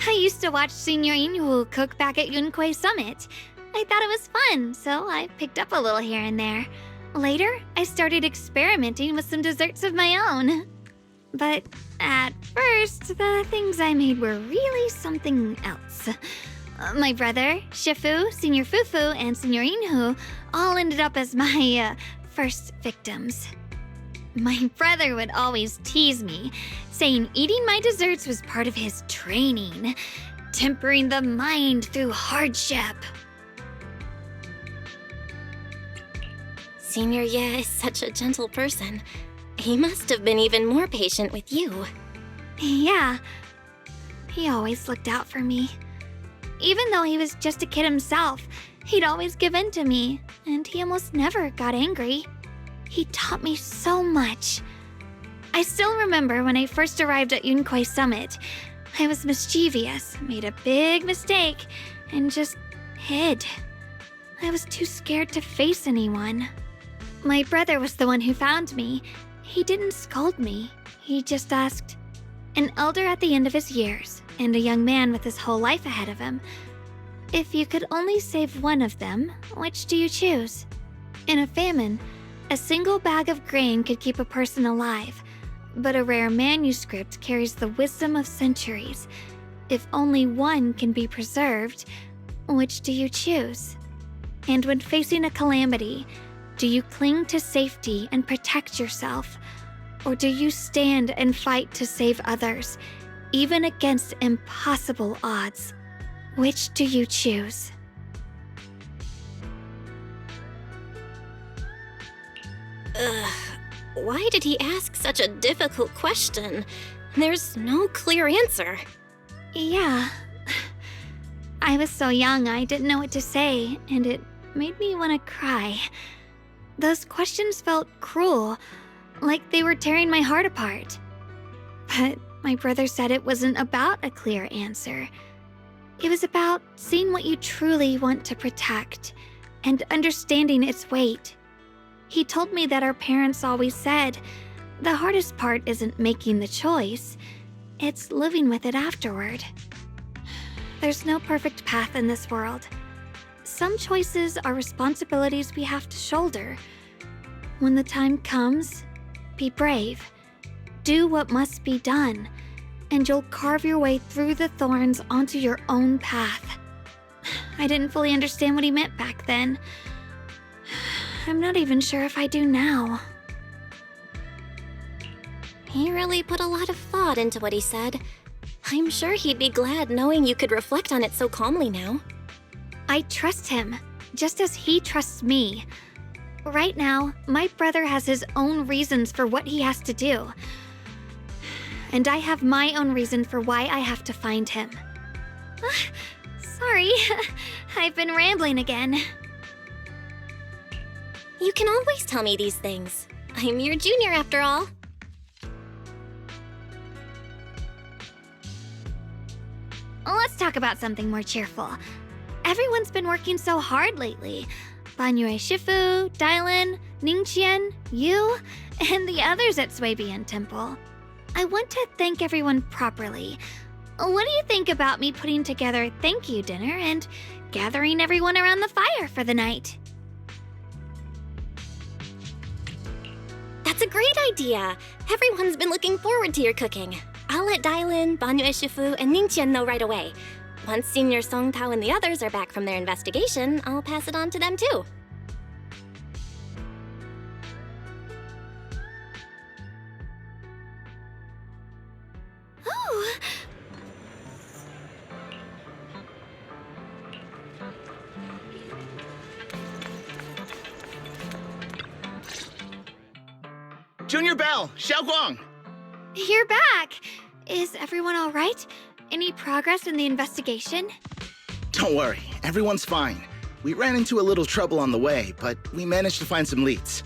I used to watch Senior Inhu cook back at Yunquay Summit. I thought it was fun, so I picked up a little here and there. Later, I started experimenting with some desserts of my own. But at first, the things I made were really something else. My brother, Shifu, Senior Fufu, and Senior Inhu all ended up as my first victims. My brother would always tease me, saying eating my desserts was part of his training, tempering the mind through hardship. Senior Ye is such a gentle person. He must have been even more patient with you. Yeah, he always looked out for me. Even though he was just a kid himself, he'd always give in to me, and he almost never got angry. He taught me so much. I still remember when I first arrived at Yunquay Summit. I was mischievous, made a big mistake, and just hid. I was too scared to face anyone. My brother was the one who found me. He didn't scold me. He just asked, an elder at the end of his years, and a young man with his whole life ahead of him, if you could only save one of them, which do you choose? In a famine, a single bag of grain could keep a person alive, but a rare manuscript carries the wisdom of centuries. If only one can be preserved, which do you choose? And when facing a calamity, do you cling to safety and protect yourself? Or do you stand and fight to save others, even against impossible odds? Which do you choose? Why did he ask such a difficult question? There's no clear answer. Yeah. I was so young I didn't know what to say, and it made me want to cry. Those questions felt cruel, like they were tearing my heart apart. But my brother said it wasn't about a clear answer. It was about seeing what you truly want to protect and understanding its weight. He told me that our parents always said, the hardest part isn't making the choice, it's living with it afterward. There's no perfect path in this world. Some choices are responsibilities we have to shoulder. When the time comes, be brave. do what must be done, and you'll carve your way through the thorns onto your own path. I didn't fully understand what he meant back then. I'm not even sure if I do now. He really put a lot of thought into what he said. I'm sure he'd be glad knowing you could reflect on it so calmly now. I trust him, just as he trusts me. Right now, my brother has his own reasons for what he has to do. And I have my own reason for why I have to find him. Sorry, I've been rambling again. You can always tell me these things. I'm your junior after all. Let's talk about something more cheerful. Everyone's been working so hard lately. Banyue Shifu, Dylan, Ningqian, you, and the others at Swabian Temple. I want to thank everyone properly. What do you think about me putting together a thank you dinner and gathering everyone around the fire for the night? That's a great idea. Everyone's been looking forward to your cooking. I'll let Dylan, Banyue Shifu, and Ningqian know right away. Once Senior Song Tao and the others are back from their investigation, I'll pass it on to them too. Oh! Junior Bell, Xiaoguang! You're back! Is everyone all right? Any progress in the investigation? Don't worry, everyone's fine. We ran into a little trouble on the way, but we managed to find some leads.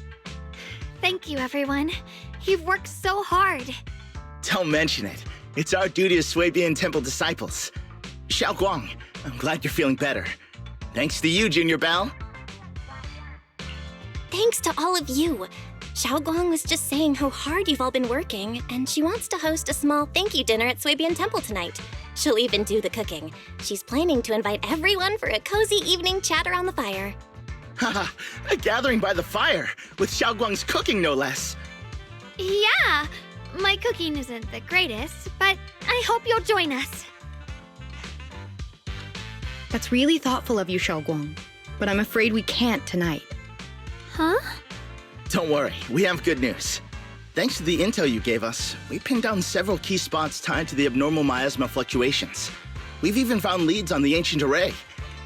Thank you, everyone. You've worked so hard. Don't mention it. It's our duty as Swabian Temple disciples. Xiaoguang, I'm glad you're feeling better. Thanks to you, Junior Bell. Thanks to all of you. Xiaoguang was just saying how hard you've all been working, and she wants to host a small thank you dinner at Swabian Temple tonight. She'll even do the cooking. She's planning to invite everyone for a cozy evening chat around the fire. Haha, a gathering by the fire, with Xiaoguang's cooking no less. Yeah, my cooking isn't the greatest, but I hope you'll join us. That's really thoughtful of you, Xiaoguang, but I'm afraid we can't tonight. Huh? Don't worry, we have good news. Thanks to the intel you gave us, we pinned down several key spots tied to the abnormal miasma fluctuations. We've even found leads on the ancient array.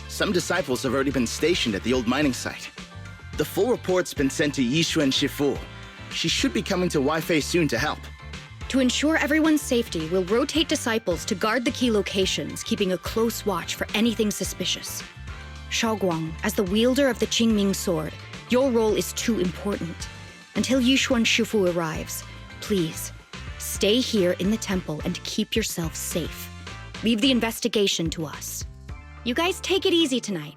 Some disciples have already been stationed at the old mining site. The full report's been sent to Yishuan Shifu. She should be coming to Weifei soon to help. To ensure everyone's safety, we'll rotate disciples to guard the key locations, keeping a close watch for anything suspicious. Xiaoguang, as the wielder of the Qingming sword, your role is too important. Until Yishuan Shifu arrives, please, stay here in the temple and keep yourself safe. Leave the investigation to us. You guys take it easy tonight.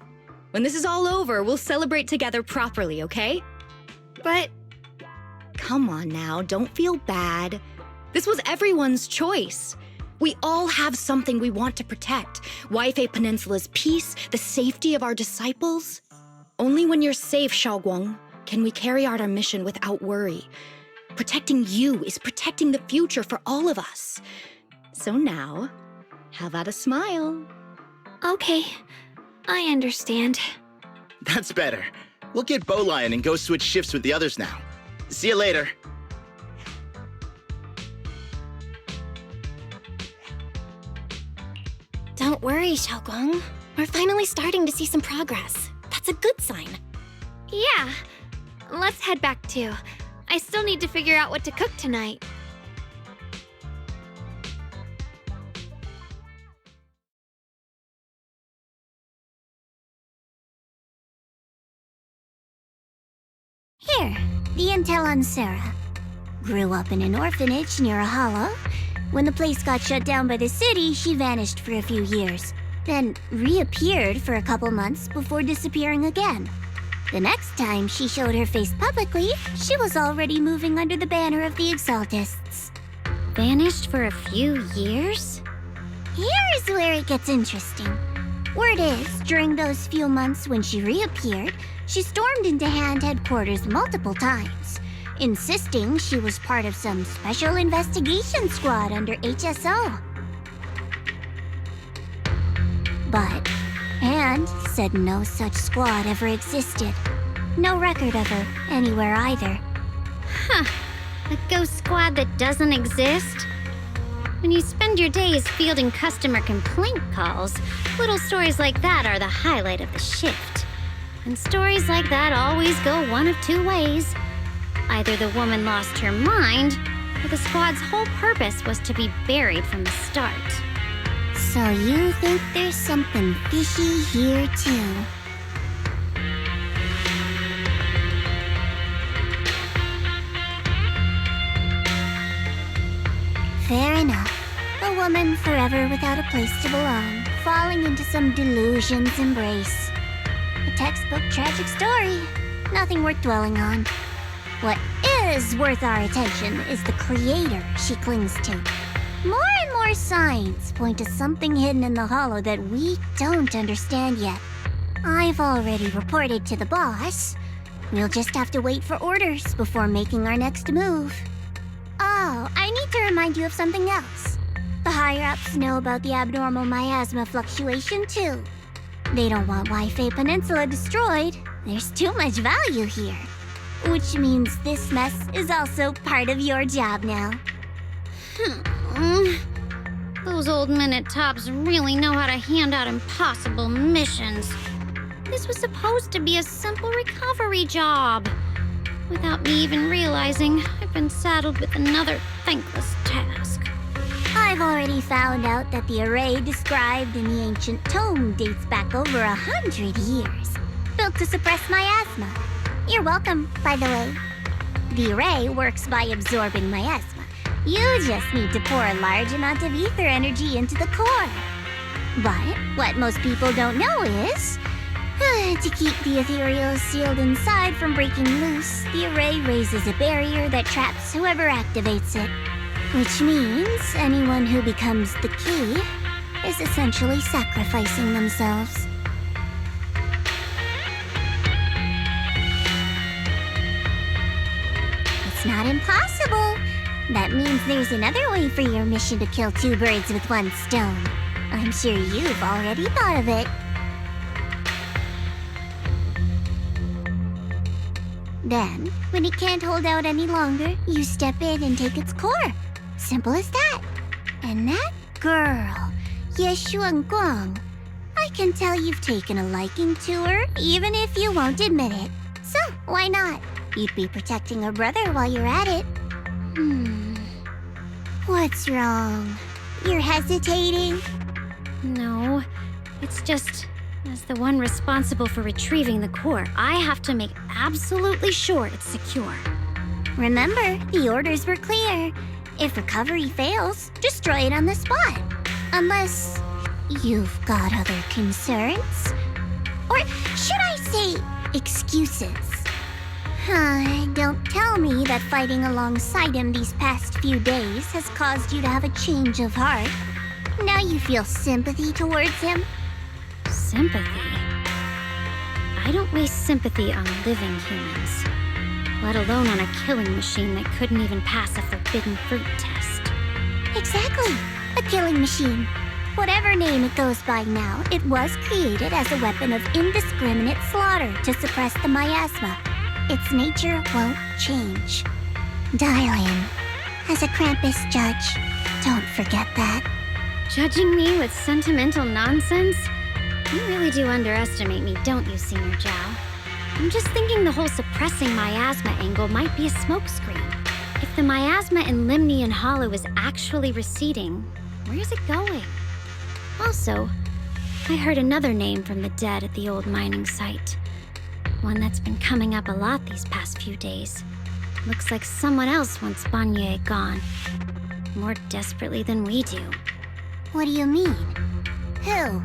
When this is all over, we'll celebrate together properly, okay? But... Come on now, don't feel bad. This was everyone's choice. We all have something we want to protect. Weifei Peninsula's peace, the safety of our disciples. Only when you're safe, Xiaoguang, can we carry out our mission without worry. Protecting you is protecting the future for all of us. So now, how about a smile? Okay, I understand. That's better. We'll get Bowlion and go switch shifts with the others now. See you later. Don't worry, Xiaoguang. We're finally starting to see some progress. That's a good sign. Yeah, let's head back too. I still need to figure out what to cook tonight. Here, the intel on Sarah. Grew up in an orphanage near a hollow. When the place got shut down by the city, she vanished for a few years. Then reappeared for a couple months before disappearing again. The next time she showed her face publicly, she was already moving under the banner of the Exaltists. Vanished for a few years? Here's where it gets interesting. Word is, during those few months when she reappeared, she stormed into Hand headquarters multiple times. insisting she was part of some special investigation squad under HSO. But Anne said no such squad ever existed. No record of her anywhere either. Huh. A ghost squad that doesn't exist? When you spend your days fielding customer complaint calls, little stories like that are the highlight of the shift. And stories like that always go one of two ways. Either the woman lost her mind, or the squad's whole purpose was to be buried from the start. So you think there's something fishy here too? Fair enough. A woman forever without a place to belong, falling into some delusion's embrace. A textbook tragic story. Nothing worth dwelling on. What is worth our attention is the creator she clings to. More and more signs point to something hidden in the hollow that we don't understand yet. I've already reported to the boss. We'll just have to wait for orders before making our next move. Oh, I need to remind you of something else. The higher-ups know about the abnormal miasma fluctuation, too. They don't want Wi-Fi Peninsula destroyed. There's too much value here. Which means this mess is also part of your job now. Those old minute tops really know how to hand out impossible missions. This was supposed to be a simple recovery job. Without me even realizing, I've been saddled with another thankless task. I've already found out that the array described in the ancient tome dates back over 100 years. Built to suppress miasma. You're welcome, by the way. The array works by absorbing miasma. You just need to pour a large amount of ether energy into the core. But what most people don't know is, to keep the ethereal sealed inside from breaking loose, the array raises a barrier that traps whoever activates it. Which means anyone who becomes the key is essentially sacrificing themselves. It's not impossible. That means there's another way for your mission to kill two birds with one stone. I'm sure you've already thought of it. Then, when it can't hold out any longer, you step in and take its core. Simple as that. And that girl, Yeshuan Guang, I can tell you've taken a liking to her, even if you won't admit it. So, why not? You'd be protecting her brother while you're at it. What's wrong? You're hesitating? No, it's just, as the one responsible for retrieving the core, I have to make absolutely sure it's secure. Remember, the orders were clear. If recovery fails, destroy it on the spot. Unless you've got other concerns? Or should I say, excuses? Don't tell me that fighting alongside him these past few days has caused you to have a change of heart. Now you feel sympathy towards him? Sympathy? I don't waste sympathy on living humans, let alone on a killing machine that couldn't even pass a forbidden fruit test. Exactly, a killing machine. Whatever name it goes by now, it was created as a weapon of indiscriminate slaughter to suppress the miasma. Its nature won't change. Darling, as a Krampus judge, don't forget that. Judging me with sentimental nonsense? You really do underestimate me, don't you, Senior Zhao? I'm just thinking the whole suppressing miasma angle might be a smokescreen. If the miasma in Limnian Hollow is actually receding, where's it going? Also, I heard another name from the dead at the old mining site. One that's been coming up a lot these past few days. Looks like someone else wants Banye gone. More desperately than we do. What do you mean? Who?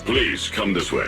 Please, come this way.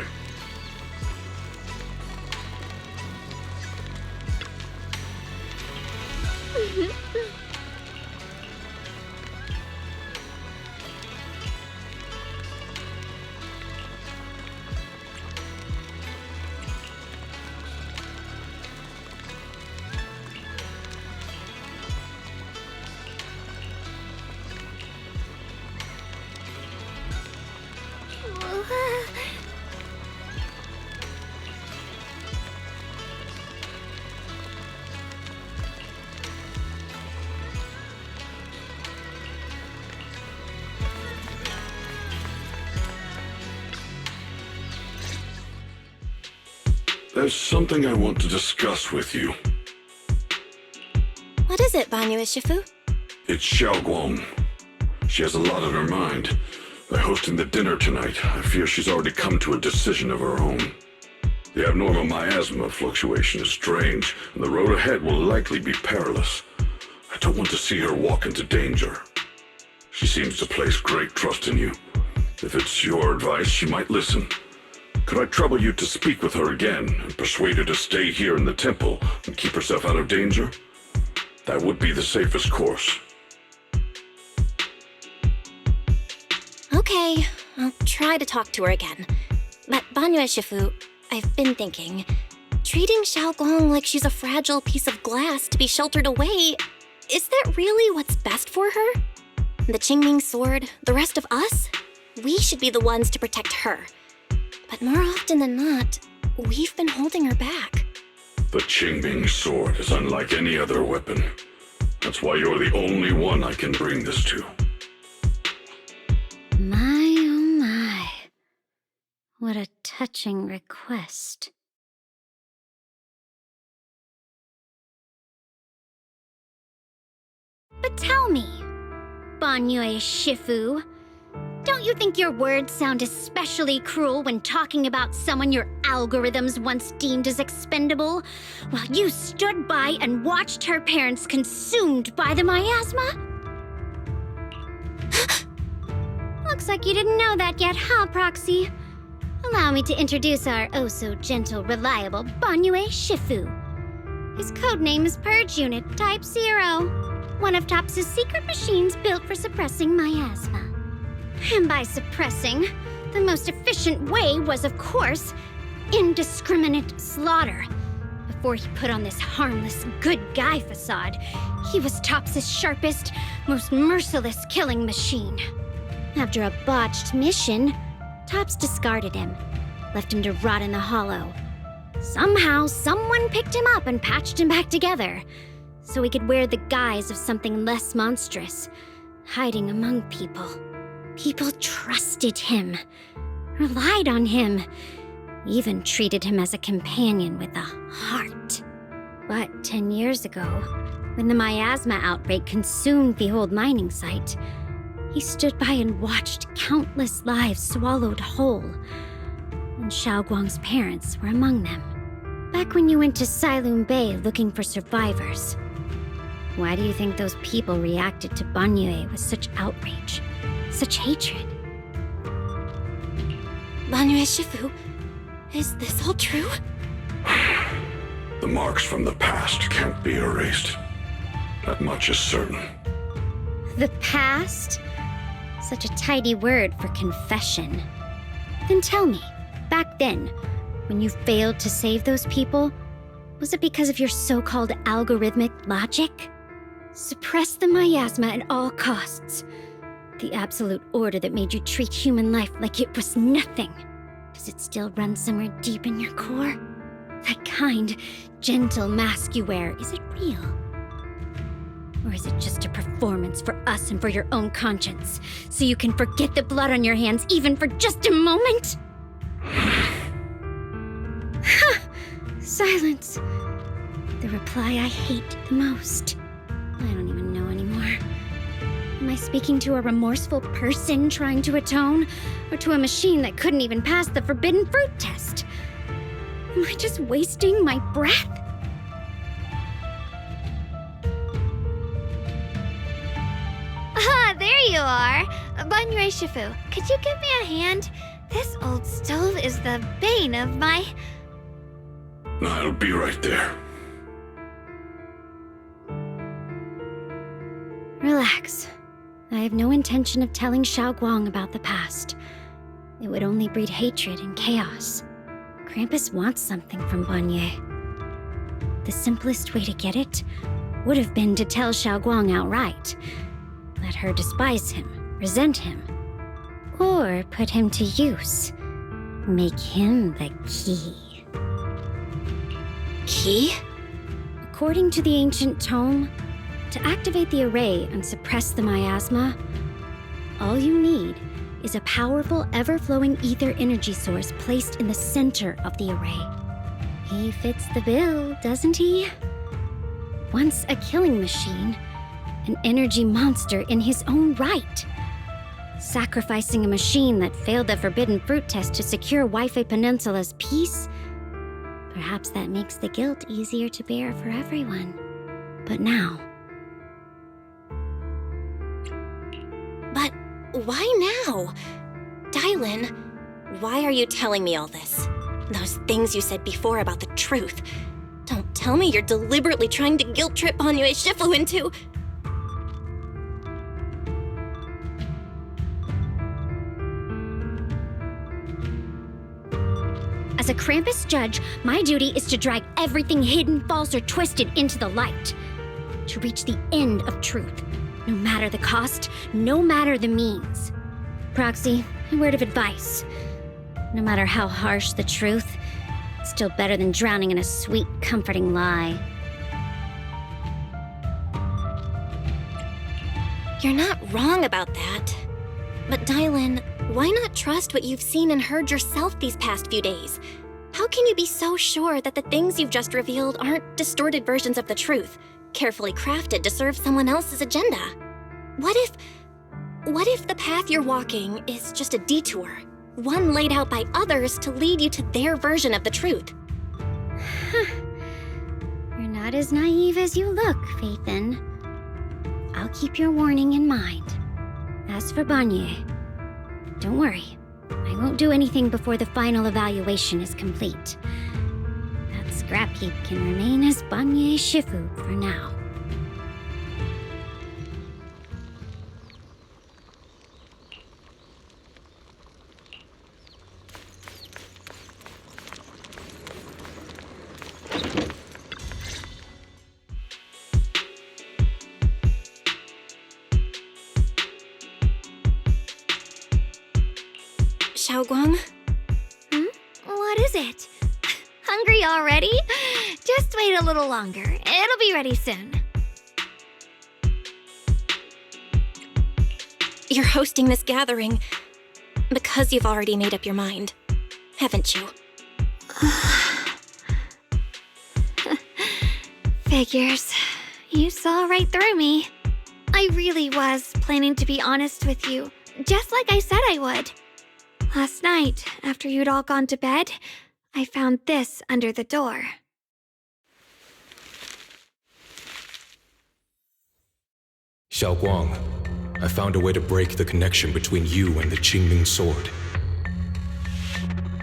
There's something I want to discuss with you. What is it, Banyu Shifu? It's Xiaoguang. She has a lot on her mind. By hosting the dinner tonight, I fear she's already come to a decision of her own. The abnormal miasma fluctuation is strange, and the road ahead will likely be perilous. I don't want to see her walk into danger. She seems to place great trust in you. If it's your advice, she might listen. Could I trouble you to speak with her again and persuade her to stay here in the temple and keep herself out of danger? That would be the safest course. Okay, I'll try to talk to her again. But Banyu Shifu, I've been thinking, treating Xiaoguang like she's a fragile piece of glass to be sheltered away, is that really what's best for her? The Qingming sword, the rest of us? We should be the ones to protect her. But more often than not, we've been holding her back. The Qingming sword is unlike any other weapon. That's why you're the only one I can bring this to. My, oh my. What a touching request. But tell me, Banyu Shifu, don't you think your words sound especially cruel when talking about someone your algorithms once deemed as expendable, while you stood by and watched her parents consumed by the miasma? Looks like you didn't know that yet, huh, Proxy? Allow me to introduce our oh-so-gentle, reliable Banyu Shifu. His codename is Purge Unit Type 0, one of TOPS' secret machines built for suppressing miasma. And by suppressing, the most efficient way was, of course, indiscriminate slaughter. Before he put on this harmless, good guy facade, he was TOPS' sharpest, most merciless killing machine. After a botched mission, TOPS discarded him, left him to rot in the hollow. Somehow, someone picked him up and patched him back together, so he could wear the guise of something less monstrous, hiding among people. People trusted him, relied on him, even treated him as a companion with a heart. But 10 years ago, when the miasma outbreak consumed the old mining site, he stood by and watched countless lives swallowed whole. And Xiaoguang's parents were among them. Back when you went to Silum Bay looking for survivors, why do you think those people reacted to Banyu with such outrage? Such hatred? Banyu Shifu, is this all true? The marks from the past can't be erased. That much is certain. The past? Such a tidy word for confession. Then tell me, back then, when you failed to save those people, was it because of your so-called algorithmic logic? Suppress the miasma at all costs. The absolute order that made you treat human life like it was nothing. Does it still run somewhere deep in your core? That kind, gentle mask you wear, is it real? Or is it just a performance for us and for your own conscience, so you can forget the blood on your hands even for just a moment? Silence. The reply I hate the most. I don't even know anymore. Am I speaking to a remorseful person trying to atone, or to a machine that couldn't even pass the forbidden fruit test? Am I just wasting my breath? Ah, there you are! Banyu Shifu, could you give me a hand? This old stove is the bane of my... I'll be right there. Relax. I have no intention of telling Xiaoguang about the past. It would only breed hatred and chaos. Krampus wants something from Banye. The simplest way to get it would have been to tell Xiaoguang outright. Let her despise him, resent him, or put him to use. Make him the key. Key? According to the ancient tome, to activate the array and suppress the miasma, all you need is a powerful, ever-flowing ether energy source placed in the center of the array. He fits the bill, doesn't he? Once a killing machine, an energy monster in his own right. Sacrificing a machine that failed the forbidden fruit test to secure Wi-Fi Peninsula's peace? Perhaps that makes the guilt easier to bear for everyone. But now... But why now? Dylan, why are you telling me all this? Those things you said before about the truth. Don't tell me you're deliberately trying to guilt trip Banue Shifu into... As a Krampus judge, my duty is to drag everything hidden, false, or twisted into the light. To reach the end of truth. No matter the cost, no matter the means. Proxy, a word of advice. No matter how harsh the truth, it's still better than drowning in a sweet, comforting lie. You're not wrong about that. But Dylan, why not trust what you've seen and heard yourself these past few days? How can you be so sure that the things you've just revealed aren't distorted versions of the truth, carefully crafted to serve someone else's agenda? What if the path you're walking is just a detour, one laid out by others to lead you to their version of the truth? You're not as naive as you look, Phaethon. I'll keep your warning in mind. As for Banye, don't worry. I won't do anything before the final evaluation is complete. That scrap heap can remain as Banye Shifu for now. Xiaoguang? What is it? Hungry already? Just wait a little longer. It'll be ready soon. You're hosting this gathering because you've already made up your mind, haven't you? Figures. You saw right through me. I really was planning to be honest with you, just like I said I would. Last night, after you'd all gone to bed, I found this under the door. Xiaoguang, I found a way to break the connection between you and the Qingming sword.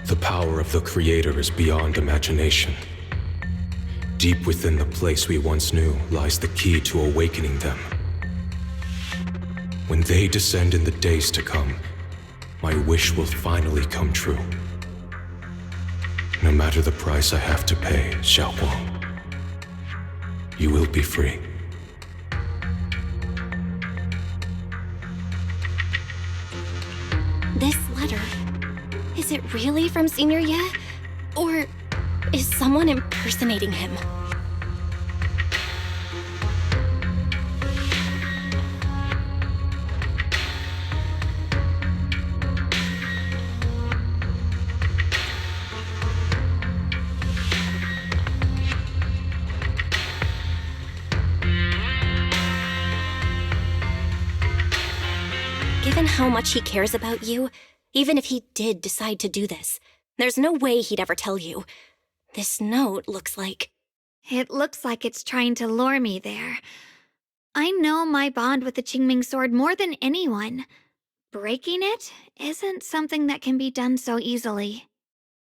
The power of the Creator is beyond imagination. Deep within the place we once knew lies the key to awakening them. When they descend in the days to come, my wish will finally come true. No matter the price I have to pay, Xiaoguang, you will be free. This letter, is it really from Senior Ye? Or is someone impersonating him? Given how much he cares about you, even if he did decide to do this, there's no way he'd ever tell you. This note looks like... It looks like it's trying to lure me there. I know my bond with the Qingming sword more than anyone. breaking it isn't something that can be done so easily.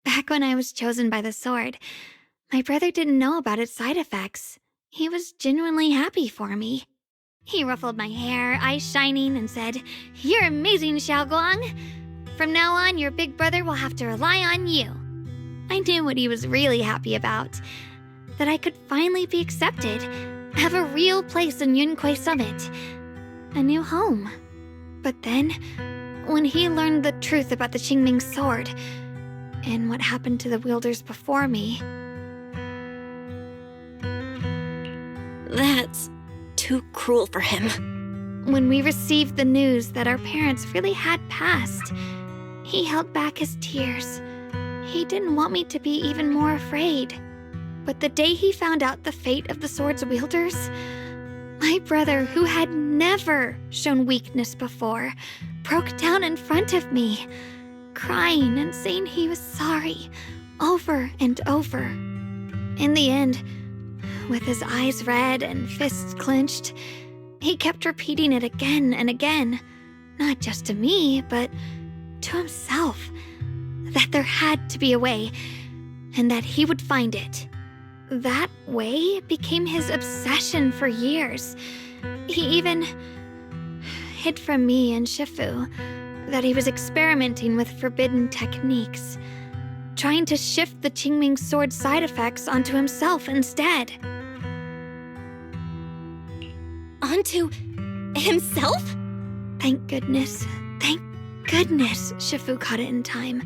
Back when I was chosen by the sword, my brother didn't know about its side effects. He was genuinely happy for me. He ruffled my hair, eyes shining, and said, "You're amazing, Xiaoguang. From now on, your big brother will have to rely on you." I knew what he was really happy about, that I could finally be accepted, have a real place in Yunquei Summit, a new home. But then, when he learned the truth about the Qingming sword, and what happened to the wielders before me... That's too cruel for him. When we received the news that our parents really had passed, he held back his tears. He didn't want me to be even more afraid. But the day he found out the fate of the sword's wielders, my brother, who had never shown weakness before, broke down in front of me, crying and saying he was sorry, over and over. In the end, with his eyes red and fists clenched, he kept repeating it again and again, not just to me, but to himself, that there had to be a way, and that he would find it. That way became his obsession for years. He even hid from me and Shifu that he was experimenting with forbidden techniques, trying to shift the Qingming sword's side effects onto himself instead. Onto himself? Thank goodness Shifu caught it in time.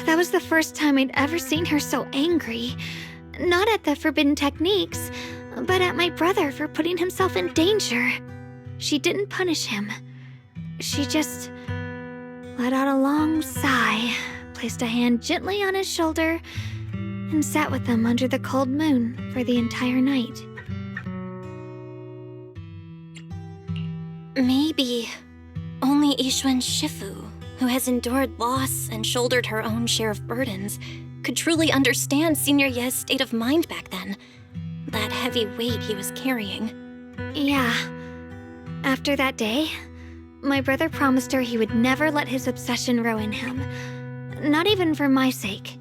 That was the first time I'd ever seen her so angry. Not at the forbidden techniques, but at my brother for putting himself in danger. She didn't punish him. She just let out a long sigh, placed a hand gently on his shoulder, and sat with him under the cold moon for the entire night. Maybe only Yixuan Shifu, who has endured loss and shouldered her own share of burdens, could truly understand Senior Ye's state of mind back then. That heavy weight he was carrying. Yeah. After that day, my brother promised her he would never let his obsession ruin him. Not even for my sake.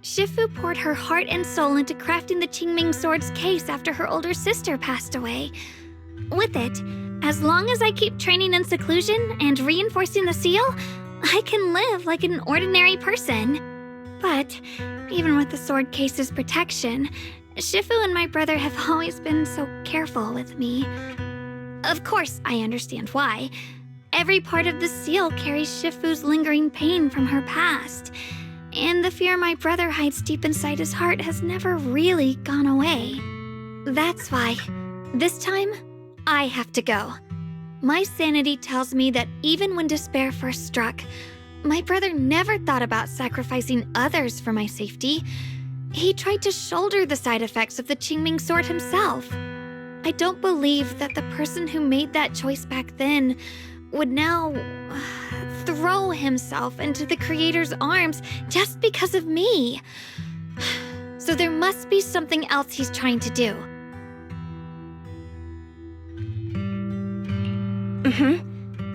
Shifu poured her heart and soul into crafting the Qingming sword's case after her older sister passed away. With it, as long as I keep training in seclusion and reinforcing the seal, I can live like an ordinary person. But even with the sword case's protection, Shifu and my brother have always been so careful with me. Of course, I understand why. Every part of the seal carries Shifu's lingering pain from her past, and the fear my brother hides deep inside his heart has never really gone away. That's why, this time, I have to go. My sanity tells me that even when despair first struck, my brother never thought about sacrificing others for my safety. He tried to shoulder the side effects of the Qingming sword himself. I don't believe that the person who made that choice back then would now throw himself into the Creator's arms just because of me. So there must be something else he's trying to do.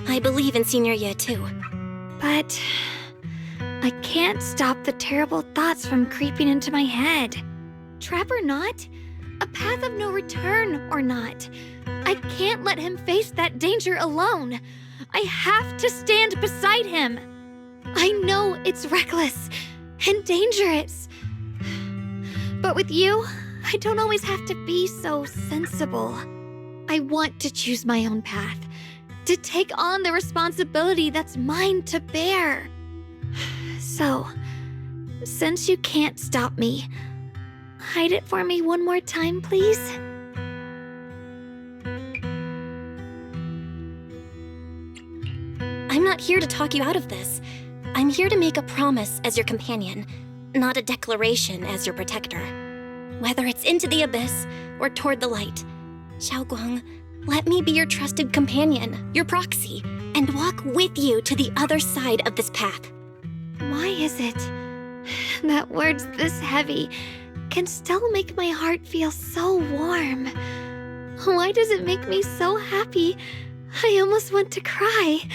I believe in Senior Ye too. But I can't stop the terrible thoughts from creeping into my head. Trap or not, a path of no return or not, I can't let him face that danger alone. I have to stand beside him. I know it's reckless and dangerous. But with you, I don't always have to be so sensible. I want to choose my own path, to take on the responsibility that's mine to bear. So, since you can't stop me, hide it for me one more time, please? I'm not here to talk you out of this. I'm here to make a promise as your companion, not a declaration as your protector. Whether it's into the abyss or toward the light, Xiaoguang, let me be your trusted companion, your proxy, and walk with you to the other side of this path. Why is it that words this heavy can still make my heart feel so warm? Why does it make me so happy I almost want to cry?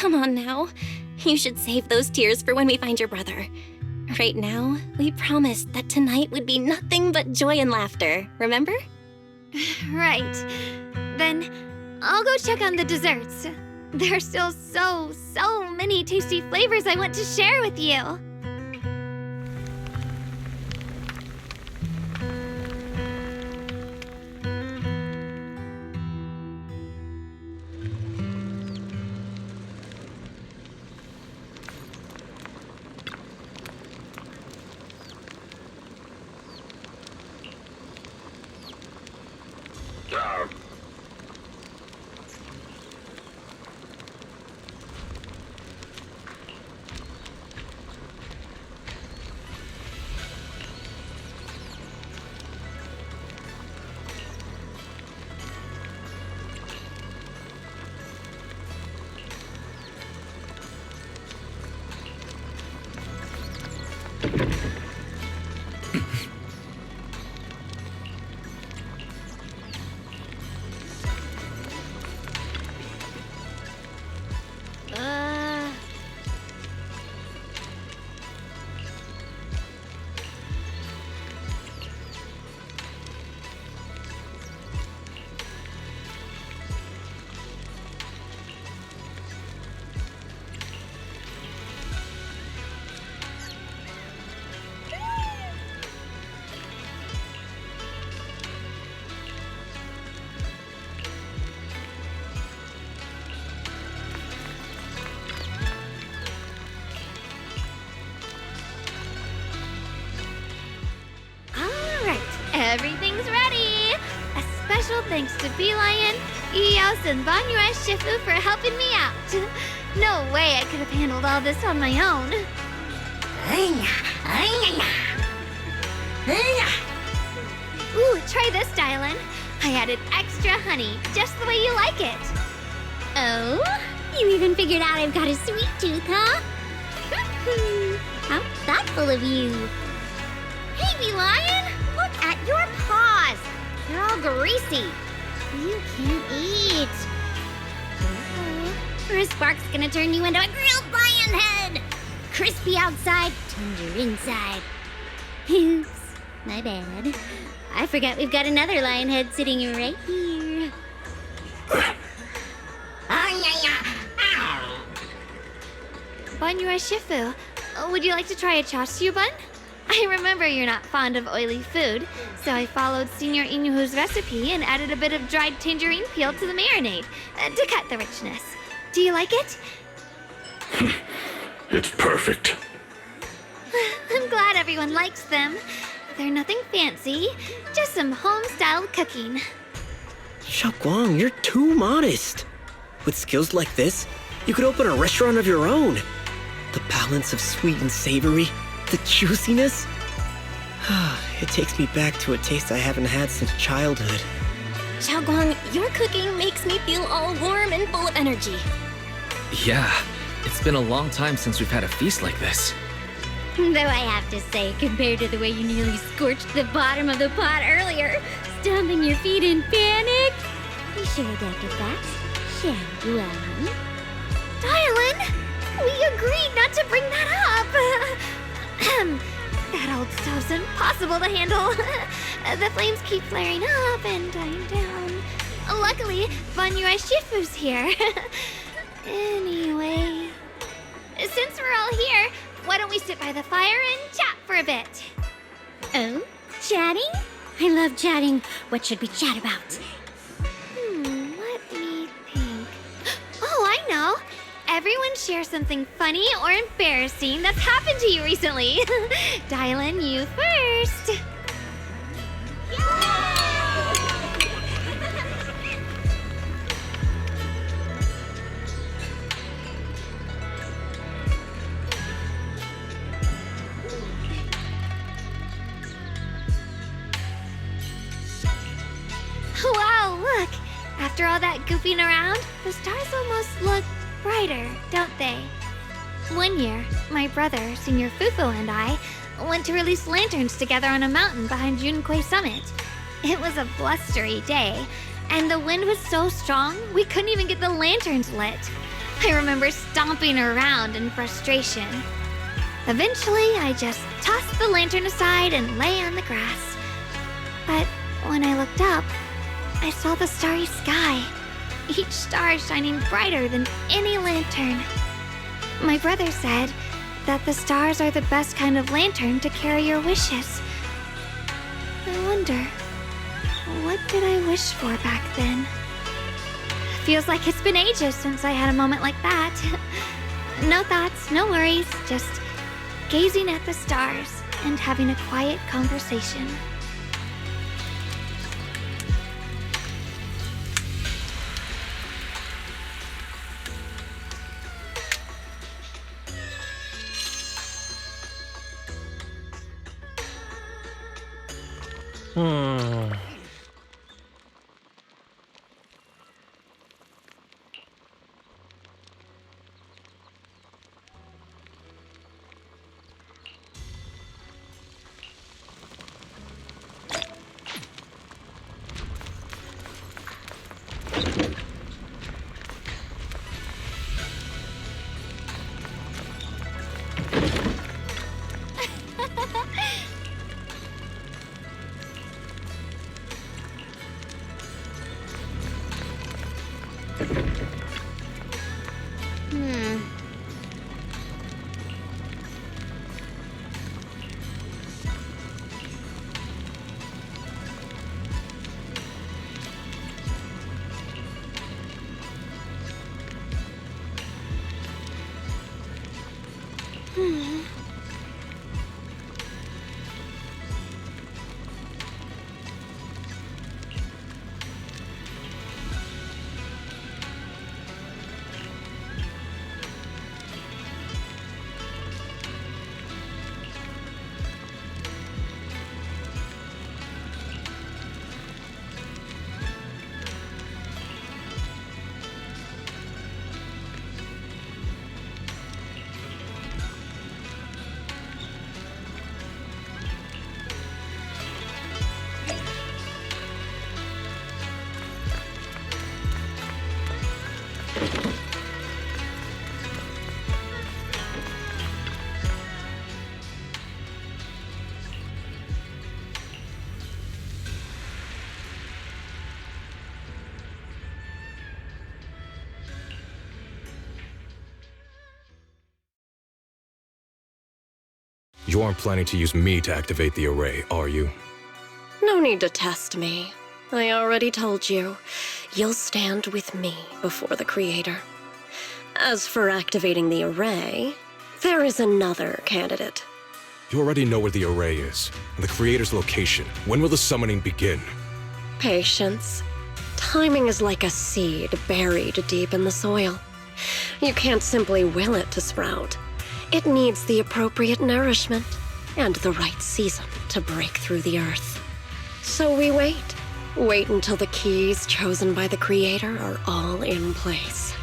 Come on now. You should save those tears for when we find your brother. Right now, we promised that tonight would be nothing but joy and laughter, remember? Right. Then I'll go check on the desserts. There are still so many tasty flavors I want to share with you. Everything's ready! A special thanks to Beelion, Eos, and Banyue Shifu for helping me out. No way I could have handled all this on my own. Ooh, try this, Dylan. I added extra honey, just the way you like it. Oh? You even figured out I've got a sweet tooth, huh? How thoughtful of you. Hey, Beelion! Look at your paws! They're all greasy. You can't eat. Or a spark's gonna turn you into a grilled lion head! Crispy outside, tender inside. Oops, my bad. I forgot we've got another lion head sitting right here. Banyue Shifu, would you like to try a chasu bun? I remember you're not fond of oily food, so I followed Senior Inuhu's recipe and added a bit of dried tangerine peel to the marinade to cut the richness. Do you like it? It's perfect. I'm glad everyone likes them. They're nothing fancy, just some home-style cooking. Xiaoguang, you're too modest. With skills like this, you could open a restaurant of your own. The balance of sweet and savory, the juiciness. It takes me back to a taste I haven't had since childhood. Xiaoguang, your cooking makes me feel all warm and full of energy. Yeah, it's been a long time since we've had a feast like this. Though I have to say, compared to the way you nearly scorched the bottom of the pot earlier, stomping your feet in panic, we sure adapted fast, Xiaoguang. Dylan, we agreed not to bring that up. That old stove's impossible to handle. The flames keep flaring up and dying down. Luckily, Banyue Shifu's here. Anyway, since we're all here, why don't we sit by the fire and chat for a bit? Oh, chatting? I love chatting. What should we chat about? Let me think. Oh, I know. Everyone share something funny or embarrassing that's happened to you recently. Dylan, you first. Wow, look! After all that goofing around, the stars almost look brighter, don't they? One year, my brother, Senior Fufu, and I went to release lanterns together on a mountain behind Yunquei Summit. It was a blustery day, and the wind was so strong we couldn't even get the lanterns lit. I remember stomping around in frustration. Eventually, I just tossed the lantern aside and lay on the grass. But when I looked up, I saw the starry sky, each star shining brighter than any lantern. My brother said that the stars are the best kind of lantern to carry your wishes. I wonder, what did I wish for back then? Feels like it's been ages since I had a moment like that. No thoughts, no worries, just gazing at the stars and having a quiet conversation. You aren't planning to use me to activate the array, are you? No need to test me. I already told you. You'll stand with me before the Creator. As for activating the array, there is another candidate. You already know where the array is, and the Creator's location. When will the summoning begin? Patience. Timing is like a seed buried deep in the soil. You can't simply will it to sprout. It needs the appropriate nourishment and the right season to break through the earth. So we wait. Wait until the keys chosen by the Creator are all in place.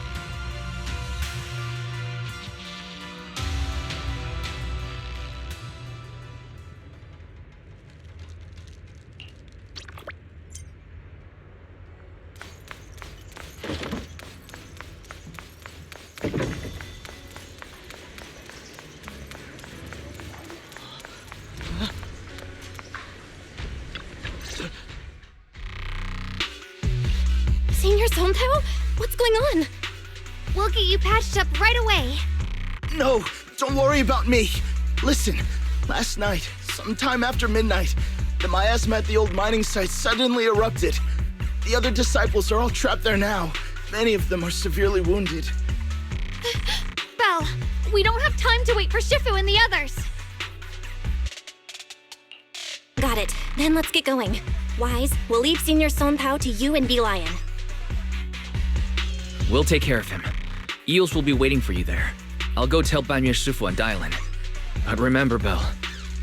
Senior Somtao? What's going on? We'll get you patched up right away. No, don't worry about me. Listen, last night, sometime after midnight, the miasma at the old mining site suddenly erupted. The other disciples are all trapped there now. Many of them are severely wounded. Belle, we don't have time to wait for Shifu and the others. Got it. Then let's get going. Wise, we'll leave Senior Somtao to you and B-Lion. We'll take care of him. Eels will be waiting for you there. I'll go tell Banyu Shifu and Dylan. But remember, Belle,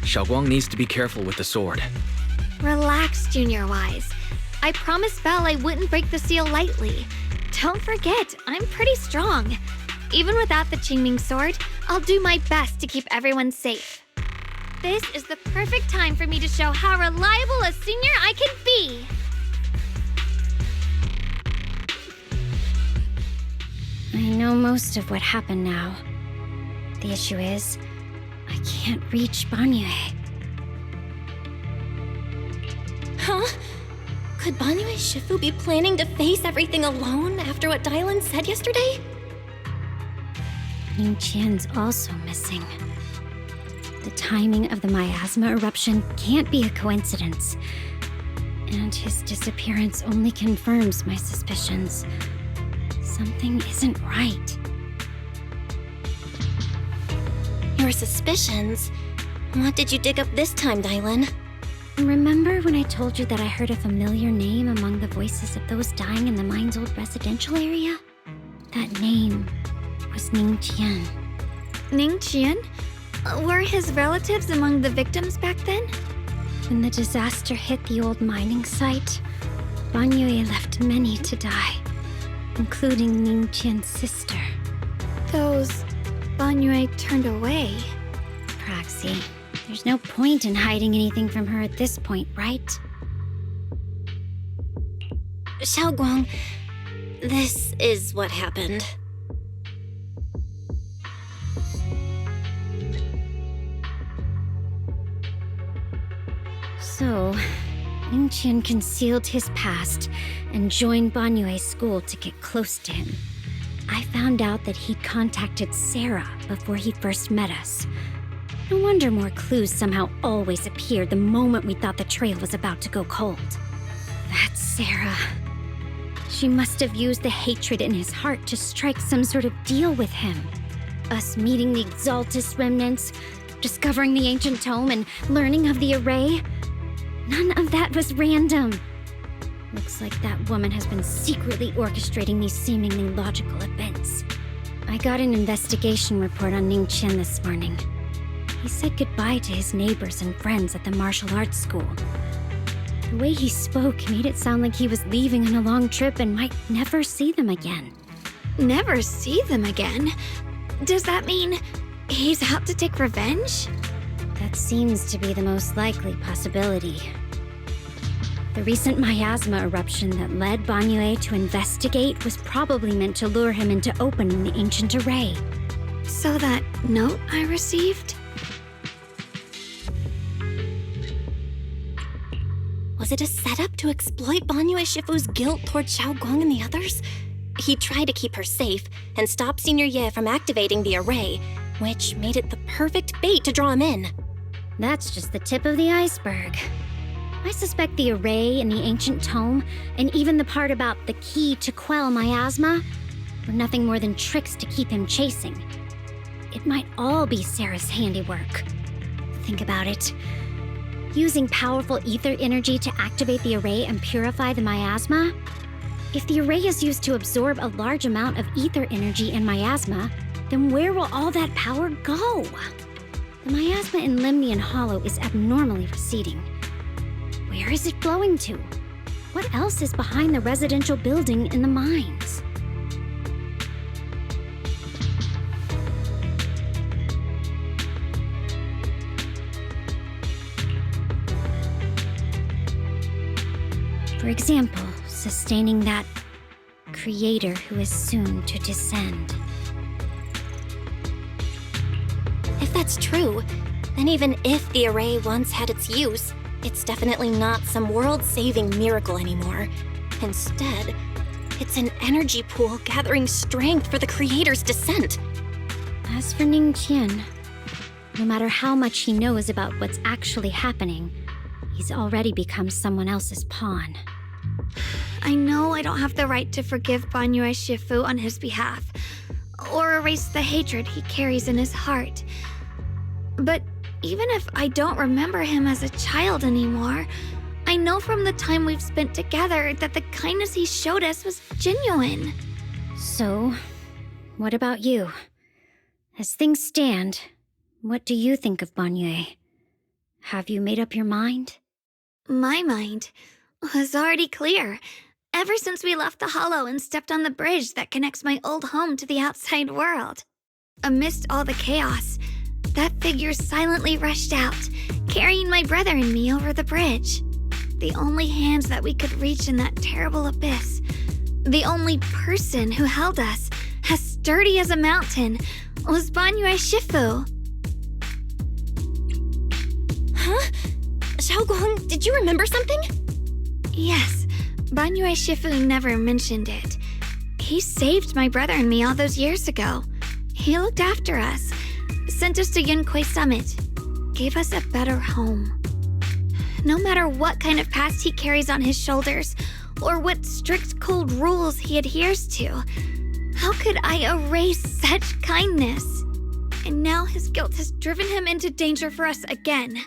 Xiaoguang needs to be careful with the sword. Relax, Junior Wise. I promised Belle I wouldn't break the seal lightly. Don't forget, I'm pretty strong. Even without the Qingming sword, I'll do my best to keep everyone safe. This is the perfect time for me to show how reliable a senior I can be. I know most most of what happened now. The issue is, I can't reach Banyue. Huh? Could Banyue Shifu be planning to face everything alone after what Dylan said yesterday? Ningqian's also missing. The timing of the miasma eruption can't be a coincidence. And his disappearance only confirms my suspicions. Something isn't right. Your suspicions? What did you dig up this time, Dylan? Remember when I told you that I heard a familiar name among the voices of those dying in the mine's old residential area? That name was Ningqian. Ningqian? Were his relatives among the victims back then? When the disaster hit the old mining site, Banyue left many to die, including Ningqian's sister. Those Banyue turned away. Proxy, there's no point in hiding anything from her at this point, right? Xiaoguang, this is what happened. So, Ningqian concealed his past and joined Banyue's school to get close to him. I found out that he'd contacted Sarah before he first met us. No wonder more clues somehow always appeared the moment we thought the trail was about to go cold. That's Sarah. She must have used the hatred in his heart to strike some sort of deal with him. Us meeting the Exaltus remnants, discovering the ancient tome, and learning of the array. None of that was random. Looks like that woman has been secretly orchestrating these seemingly logical events. I got an investigation report on Ningqian this morning. He said goodbye to his neighbors and friends at the martial arts school. The way he spoke made it sound like he was leaving on a long trip and might never see them again. Never see them again? Does that mean he's out to take revenge? That seems to be the most likely possibility. The recent miasma eruption that led Banyue to investigate was probably meant to lure him into opening the ancient array. So that note I received? Was it a setup to exploit Banyue Shifu's guilt toward Xiaoguang and the others? He tried to keep her safe and stop Senior Ye from activating the array, which made it the perfect bait to draw him in. That's just the tip of the iceberg. I suspect the array and the ancient tome, and even the part about the key to quell miasma, were nothing more than tricks to keep him chasing. It might all be Sarah's handiwork. Think about it. Using powerful ether energy to activate the array and purify the miasma? If the array is used to absorb a large amount of ether energy and miasma, then where will all that power go? The miasma in Limnian Hollow is abnormally receding. Where is it flowing to? What else is behind the residential building in the mines? For example, sustaining that creator who is soon to descend. If that's true, then even if the array once had its use, it's definitely not some world-saving miracle anymore. Instead, it's an energy pool gathering strength for the creator's descent. As for Ningqian, no matter how much he knows about what's actually happening, he's already become someone else's pawn. I know I don't have the right to forgive Banyue Shifu on his behalf, or erase the hatred he carries in his heart. But even if I don't remember him as a child anymore, I know from the time we've spent together that the kindness he showed us was genuine. So, what about you? As things stand, what do you think of Banyue? Have you made up your mind? My mind was already clear, ever since we left the Hollow and stepped on the bridge that connects my old home to the outside world. Amidst all the chaos, that figure silently rushed out, carrying my brother and me over the bridge. The only hands that we could reach in that terrible abyss, the only person who held us, has sturdy as a mountain, was Banyue Shifu. Huh? Xiaoguang, did you remember something? Yes, Banyue Shifu never mentioned it. He saved my brother and me all those years ago. He looked after us, sent us to Yunquay Summit, gave us a better home. No matter what kind of past he carries on his shoulders, or what strict cold rules he adheres to, how could I erase such kindness? And now his guilt has driven him into danger for us again.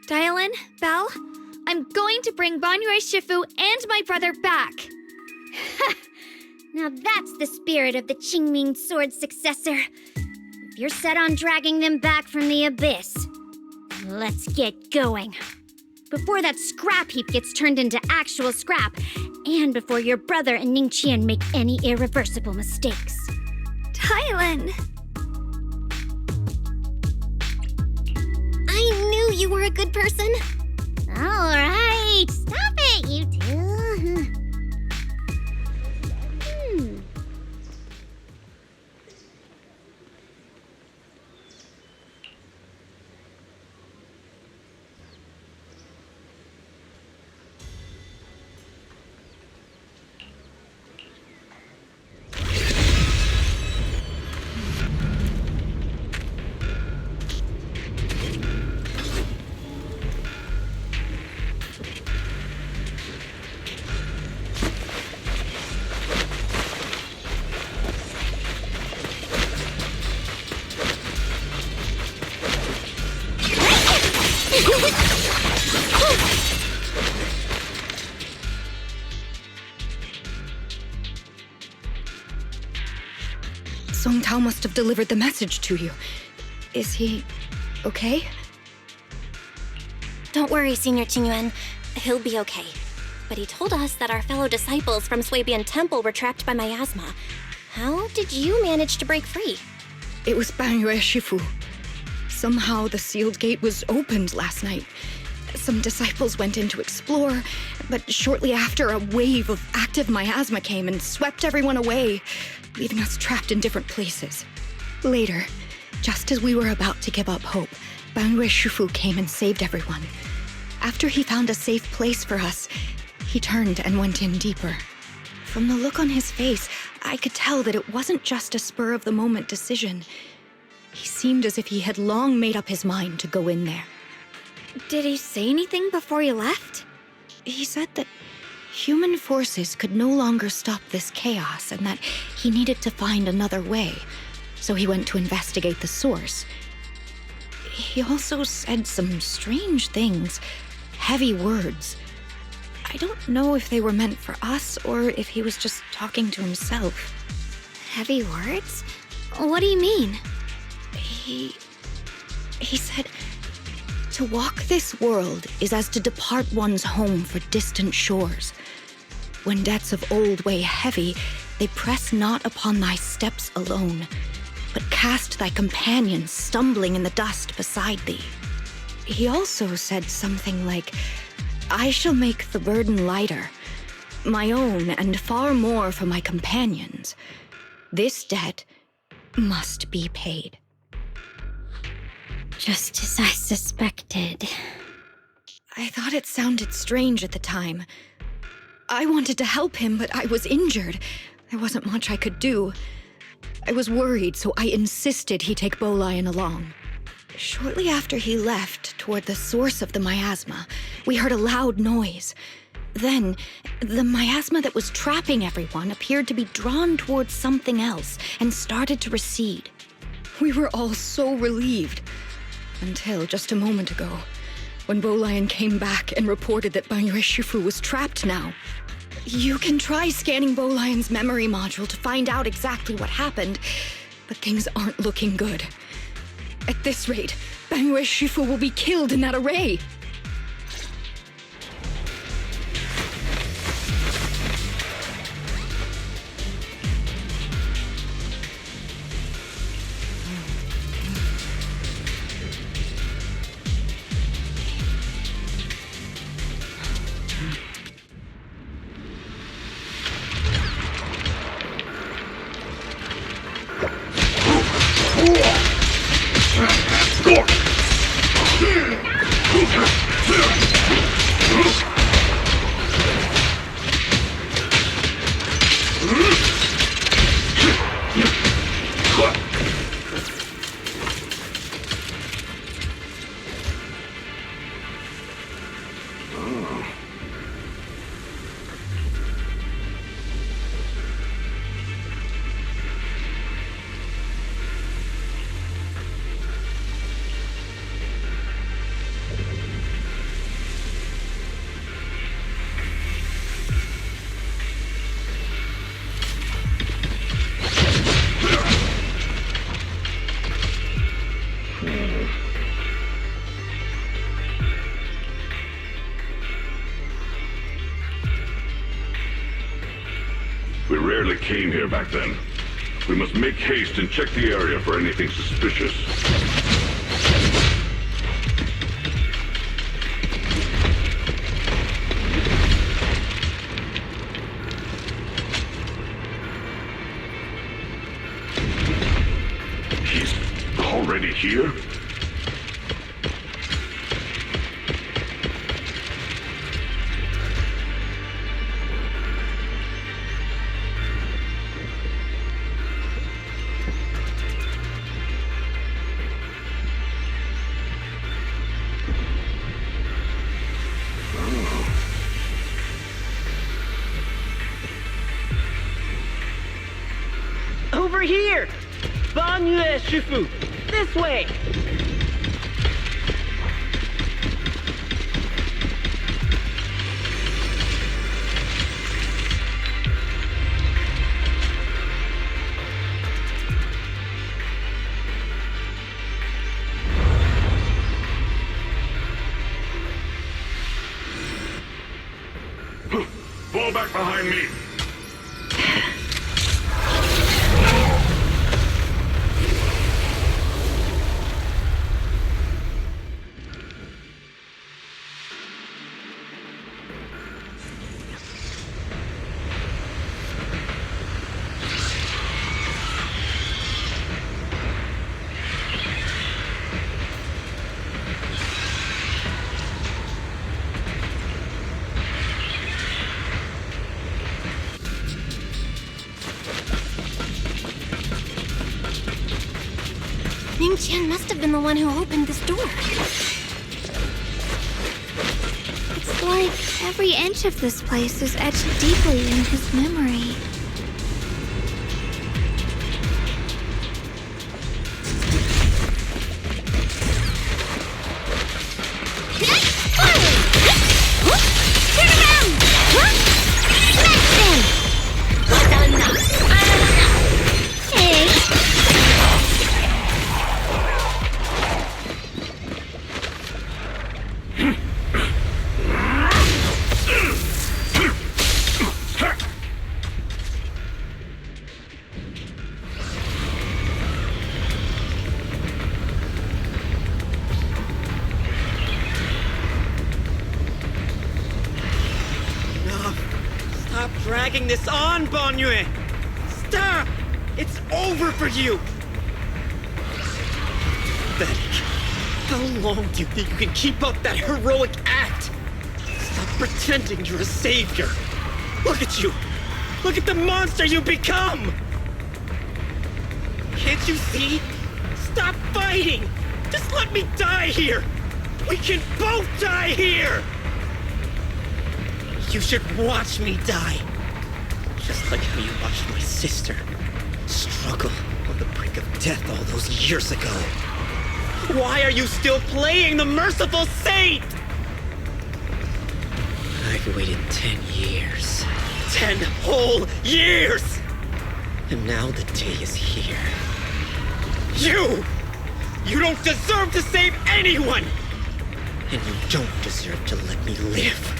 Dialin, Belle, I'm going to bring Banyue Shifu and my brother back. Now that's the spirit of the Qingming sword successor. If you're set on dragging them back from the abyss, let's get going. Before that scrap heap gets turned into actual scrap, and before your brother and Ningqian make any irreversible mistakes. Dialin! I knew you were a good person. All right, stop it, you two. Song Tao must have delivered the message to you. Is he okay? Don't worry, Senior Qingyuan. He'll be okay. But he told us that our fellow disciples from Swabian Temple were trapped by miasma. How did you manage to break free? It was Banyue Shifu. Somehow the sealed gate was opened last night. Some disciples went in to explore, but shortly after, a wave of active miasma came and swept everyone away, leaving us trapped in different places. Later, just as we were about to give up hope, Banyue Shifu came and saved everyone. After he found a safe place for us, he turned and went in deeper. From the look on his face, I could tell that it wasn't just a spur-of-the-moment decision. He seemed as if he had long made up his mind to go in there. Did he say anything before he left? He said that human forces could no longer stop this chaos and that he needed to find another way, so he went to investigate the source. He also said some strange things, heavy words. I don't know if they were meant for us or if he was just talking to himself. Heavy words? What do you mean? He said, to walk this world is as to depart one's home for distant shores. When debts of old weigh heavy, they press not upon thy steps alone, but cast thy companions stumbling in the dust beside thee. He also said something like, I shall make the burden lighter, my own and far more for my companions. This debt must be paid. Just as I suspected. I thought it sounded strange at the time. I wanted to help him, but I was injured. There wasn't much I could do. I was worried, so I insisted he take Bolian along. Shortly after he left, toward the source of the miasma, we heard a loud noise. Then, the miasma that was trapping everyone appeared to be drawn towards something else and started to recede. We were all so relieved. Until just a moment ago, when Bolian came back and reported that Banyue Shifu was trapped now. You can try scanning Bolian's memory module to find out exactly what happened, but things aren't looking good. At this rate, Banyue Shifu will be killed in that array. barely came here back then. We must make haste and check the area for anything suspicious. He's already here? Over here! Banyue Shifu! This way! Fall back behind me! Ning-chan must have been the one who opened this door. It's like every inch of this place is etched deeply in his memory. Stop dragging this on, Banyue! Stop! It's over for you! Pathetic. How long do you think you can keep up that heroic act? Stop pretending you're a savior! Look at you! Look at the monster you become! Can't you see? Stop fighting! Just let me die here! We can both die here! You should watch me die. Just like how you watched my sister struggle on the brink of death all those years ago. Why are you still playing the merciful saint? I've waited 10 years. 10 whole years! And now the day is here. You don't deserve to save anyone! And you don't deserve to let me live.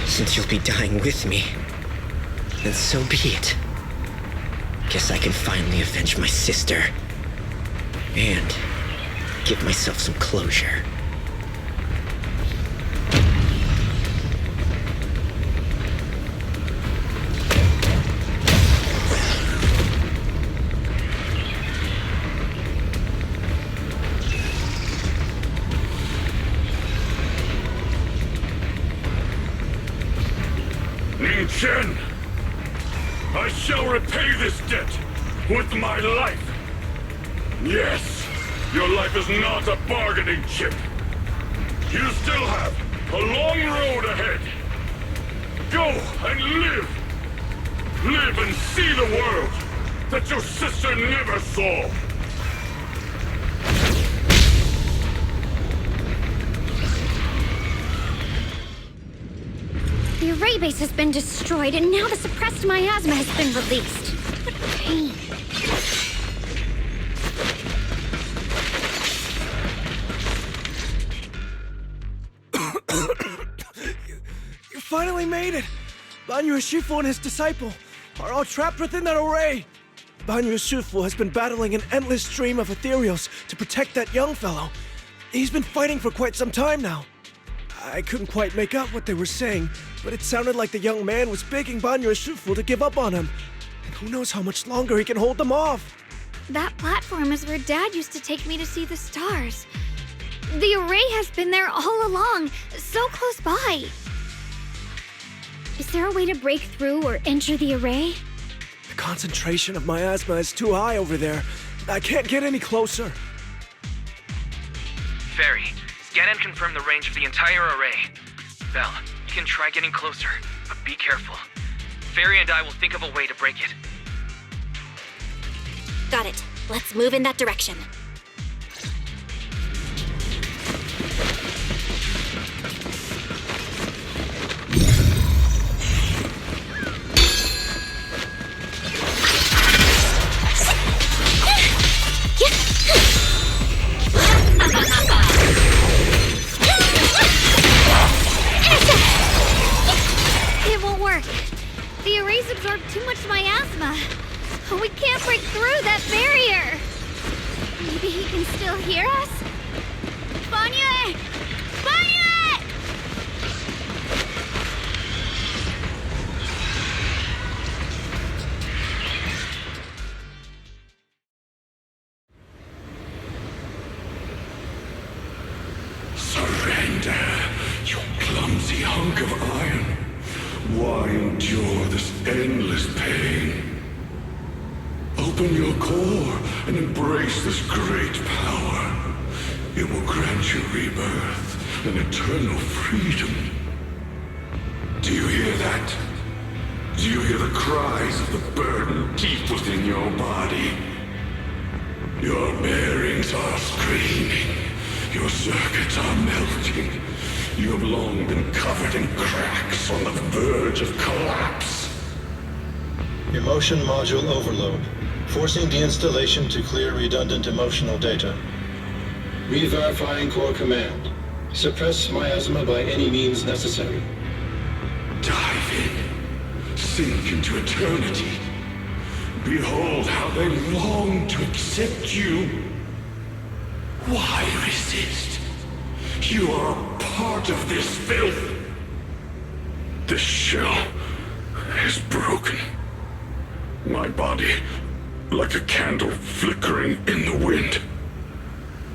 Since you'll be dying with me, then so be it. Guess I can finally avenge my sister. And give myself some closure. Ning-chen! I shall repay this debt with my life! Yes, your life is not a bargaining chip. You still have a long road ahead. Go and live! Live and see the world that your sister never saw! The array base has been destroyed, and now the suppressed miasma has been released. What pain. finally made it! Banyu Shifu and his disciple are all trapped within that array! Banyu Shifu has been battling an endless stream of ethereals to protect that young fellow. He's been fighting for quite some time now. I couldn't quite make out what they were saying, but it sounded like the young man was begging Banyu Shifu to give up on him. And who knows how much longer he can hold them off. That platform is where Dad used to take me to see the stars. The array has been there all along, so close by. Is there a way to break through or enter the array? The concentration of miasma is too high over there. I can't get any closer. Fairy, scan and confirm the range of the entire array. Belle, you can try getting closer, but be careful. Fairy and I will think of a way to break it. Got it. Let's move in that direction. It won't work. The arrays absorb too much miasma. We can't break through that barrier. Maybe he can still hear us? Banyu! Banyu! Surrender, you clumsy hunk of iron. Why endure this endless pain? Open your core and embrace this great power. It will grant you rebirth and eternal freedom. Do you hear that? Do you hear the cries of the burden deep within your body? Your bearings are screaming. Your circuits are melting. You have long been covered in cracks on the verge of collapse. Emotion module overload. Forcing deinstallation to clear redundant emotional data. Re-verifying core command. Suppress miasma by any means necessary. Dive in. Sink into eternity. Behold how they long to accept you. Why resist? You are a part of this filth. This shell is broken. My body, like a candle flickering in the wind.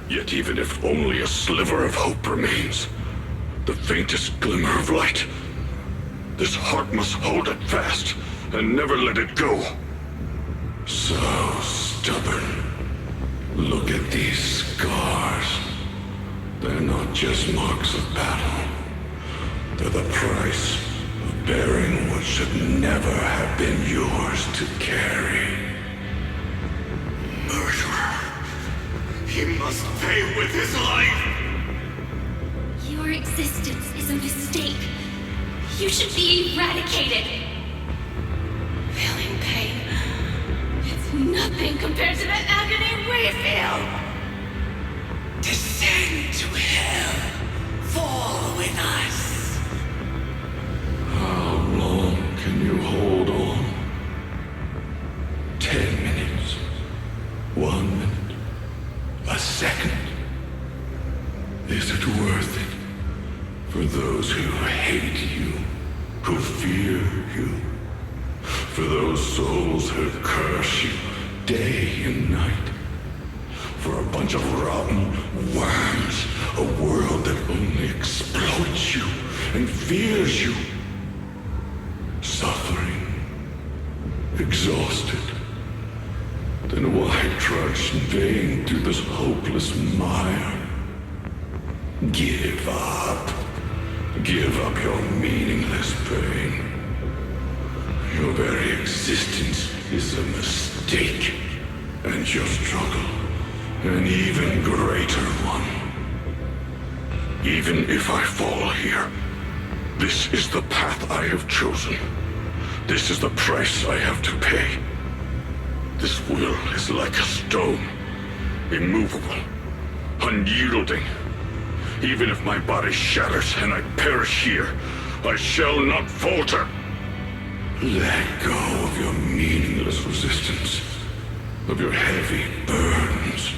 Yet even if only a sliver of hope remains, the faintest glimmer of light, this heart must hold it fast and never let it go. So stubborn. Look at these scars. They're not just marks of battle. They're the price of bearing what should never have been yours to carry. Murderer. He must pay with his life. Your existence is a mistake. You should be eradicated. Feeling pain. It's nothing compared to the agony we feel. Descend to hell. Fall with us. How long can you hold on? 10 minutes. 1 minute. A second. Is it worth it? For those who hate you, who fear you, for those souls who curse you day and night, for a bunch of rotten worms, a world that only exploits you and fears you, suffering, exhausted, then why trudge in vain through this hopeless mire? Give up. Give up your meaningless pain. Your very existence is a mistake, and your struggle, an even greater one. Even if I fall here, this is the path I have chosen. This is the price I have to pay. This will is like a stone, immovable, unyielding. Even if my body shatters and I perish here, I shall not falter. Let go of your meaningless resistance, of your heavy burdens.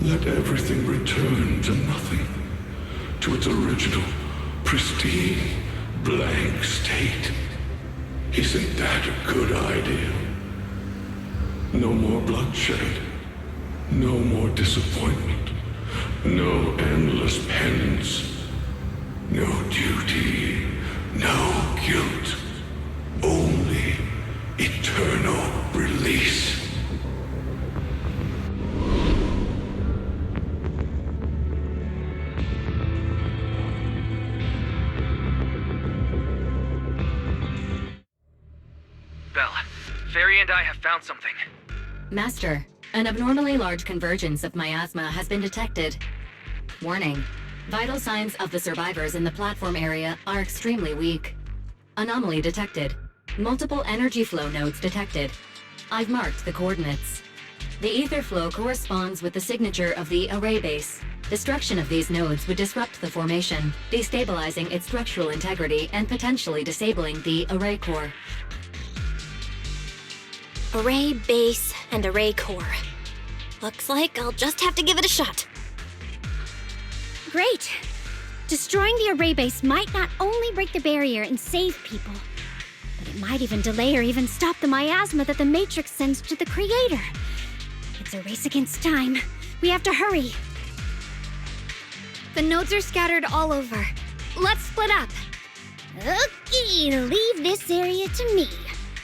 Let everything return to nothing, to its original, pristine, blank state. Isn't that a good idea? No more bloodshed, no more disappointment, no endless penance, no duty, no guilt, only eternal release. Belle, Fairy and I have found something. Master, an abnormally large convergence of miasma has been detected. Warning. Vital signs of the survivors in the platform area are extremely weak. Anomaly detected. Multiple energy flow nodes detected. I've marked the coordinates. The ether flow corresponds with the signature of the array base. Destruction of these nodes would disrupt the formation, destabilizing its structural integrity and potentially disabling the array core. Array base and array core. Looks like I'll just have to give it a shot. Great! Destroying the array base might not only break the barrier and save people, but it might even delay or even stop the miasma that the Matrix sends to the Creator. It's a race against time. We have to hurry. The nodes are scattered all over. Let's split up. Okay, leave this area to me.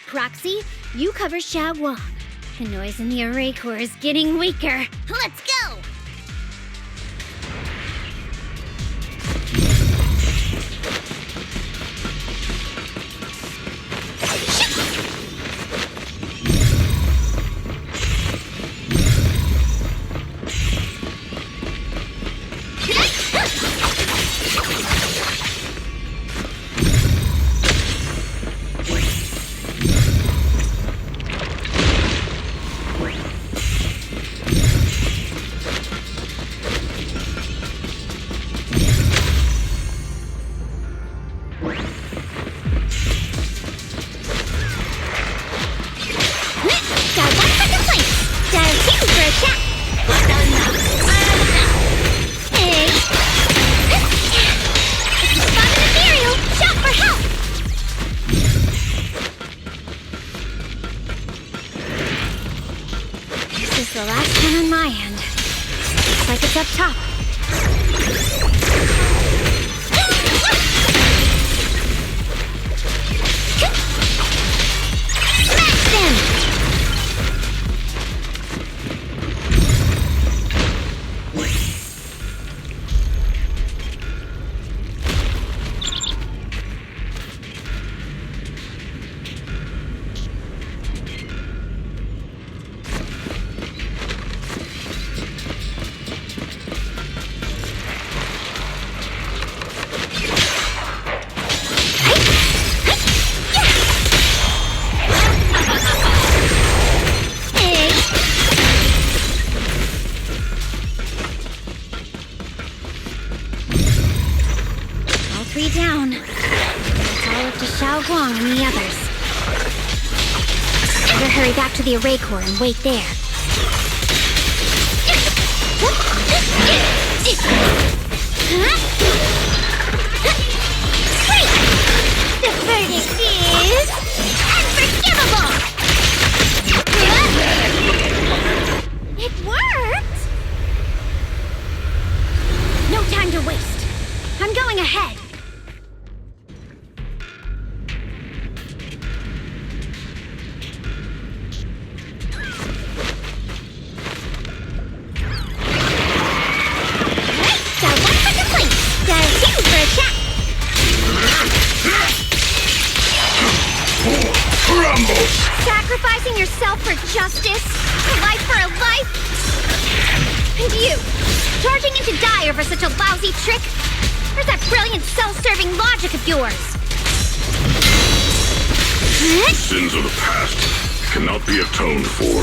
Proxy, you cover Xiaoguang. The noise in the array core is getting weaker. Let's go! The last one on my end. Looks like it's up top. Smash them! Three down. It's all up to Xiaoguang and the others. Better hurry back to the array core and wait there. Great! The verdict is unforgivable! It worked! No time to waste. I'm going ahead. Sacrificing yourself for justice? A life for a life? And you, charging in to die over such a lousy trick? Where's that brilliant self-serving logic of yours? Sins of the past cannot be atoned for.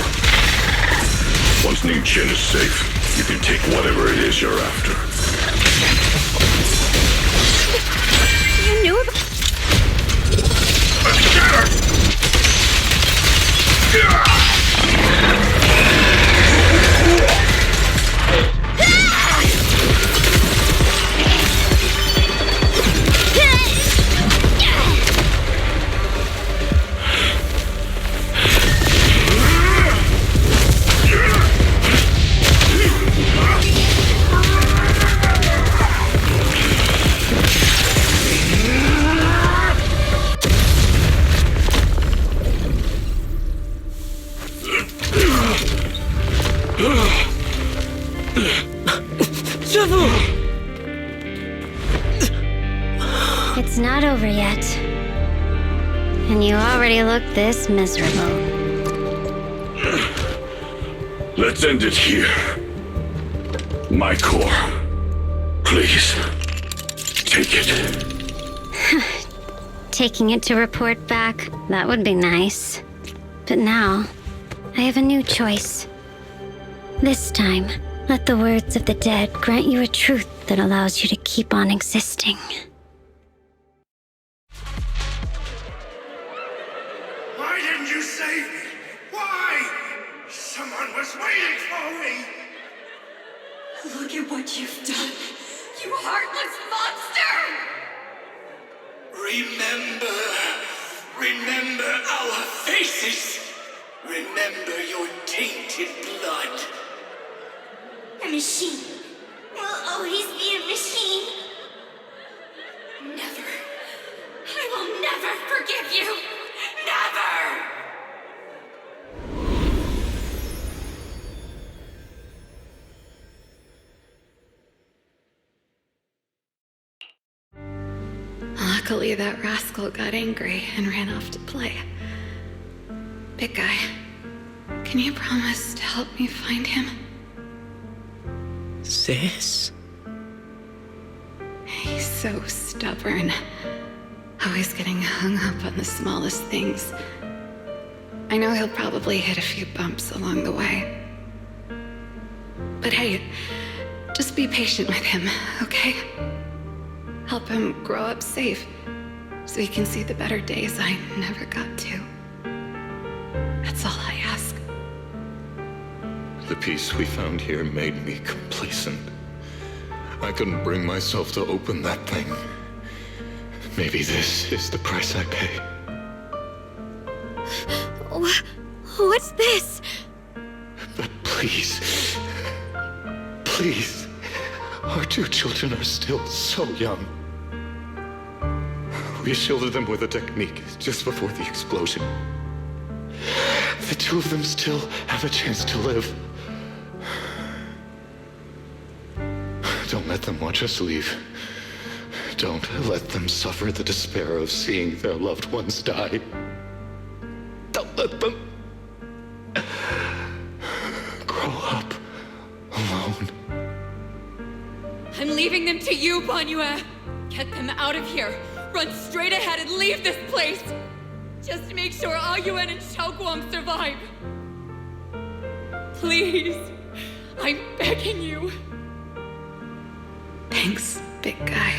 Once Ning-Chen is safe, you can take whatever it is you're after. You knew It's not over yet. And you already look this miserable. Let's end it here. My core. Please. Take it. Taking it to report back, that would be nice. But now, I have a new choice. This time, let the words of the dead grant you a truth that allows you to keep on existing. Why didn't you save me? Why? Someone was waiting for me! Look at what you've done, you heartless monster! Remember our faces! Remember your tainted blood! A machine will always be a machine. Never. I will never forgive you. Never! Luckily, that rascal got angry and ran off to play. Big guy, can you promise to help me find him? Sis? He's so stubborn. Always getting hung up on the smallest things. I know he'll probably hit a few bumps along the way. But hey, just be patient with him, okay? Help him grow up safe, so he can see the better days I never got to. That's all I ask. The peace we found here made me complacent. I couldn't bring myself to open that thing. Maybe this is the price I pay. What's this? But please, please, our two children are still so young. We shielded them with a technique just before the explosion. The two of them still have a chance to live. Don't let them watch us leave. Don't let them suffer the despair of seeing their loved ones die. Don't let them grow up alone. I'm leaving them to you, Banyue. Get them out of here. Run straight ahead and leave this place. Just to make sure Ayuen and Xiaoguang survive. Please. I'm begging you. Thanks, big guy.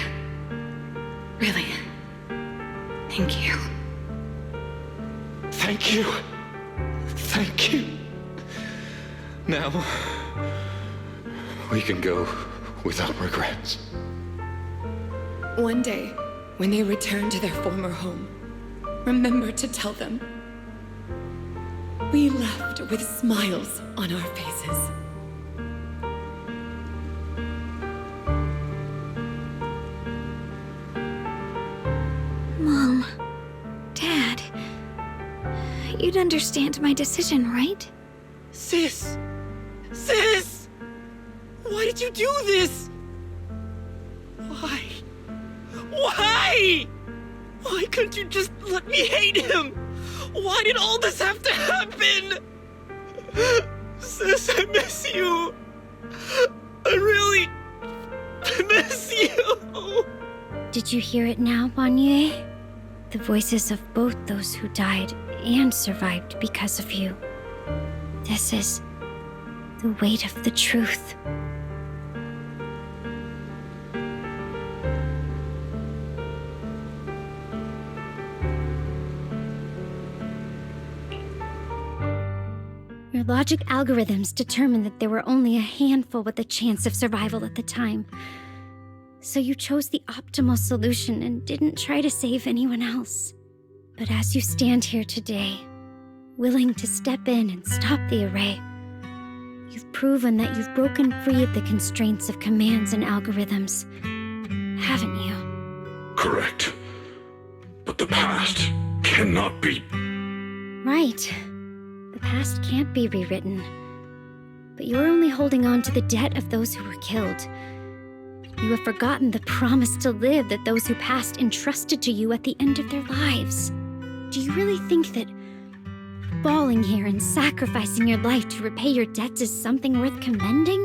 Really. Thank you. Thank you. Thank you. Now, we can go without regrets. One day, when they return to their former home, remember to tell them we left with smiles on our faces. Mom, Dad, you'd understand my decision, right? Sis! Sis! Why did you do this? Why? Why? Why couldn't you just let me hate him? Why did all this have to happen? Sis, I miss you. I really miss you. Did you hear it now, Banyue? The voices of both those who died and survived because of you. This is the weight of the truth. Your logic algorithms determined that there were only a handful with a chance of survival at the time. So you chose the optimal solution and didn't try to save anyone else. But as you stand here today, willing to step in and stop the array, you've proven that you've broken free of the constraints of commands and algorithms, haven't you? Correct. But the past cannot be... Right. The past can't be rewritten. But you're only holding on to the debt of those who were killed. You have forgotten the promise to live that those who passed entrusted to you at the end of their lives. Do you really think that falling here and sacrificing your life to repay your debts is something worth commending?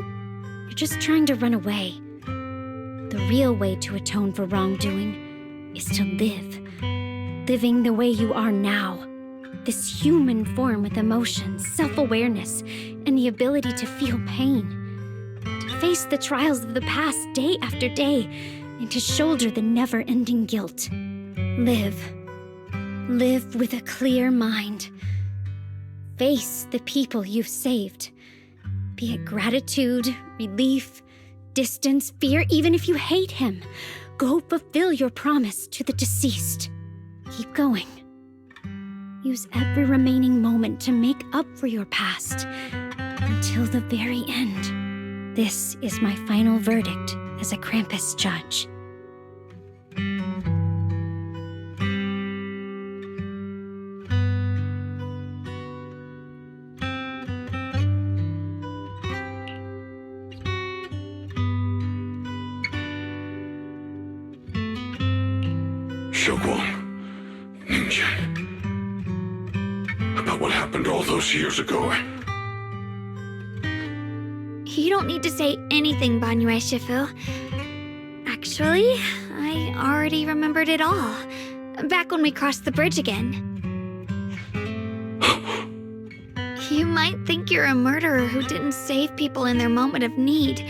You're just trying to run away. The real way to atone for wrongdoing is to live. Living the way you are now. This human form with emotions, self-awareness, and the ability to feel pain. To face the trials of the past day after day, and to shoulder the never-ending guilt. Live. Live with a clear mind. Face the people you've saved. Be it gratitude, relief, distance, fear, even if you hate him. Go fulfill your promise to the deceased. Keep going. Use every remaining moment to make up for your past. Until the very end. This is my final verdict as a Krampus judge. What happened all those years ago? You don't need to say anything, Banyue Shifu. Actually, I already remembered it all. Back when we crossed the bridge again. You might think you're a murderer who didn't save people in their moment of need.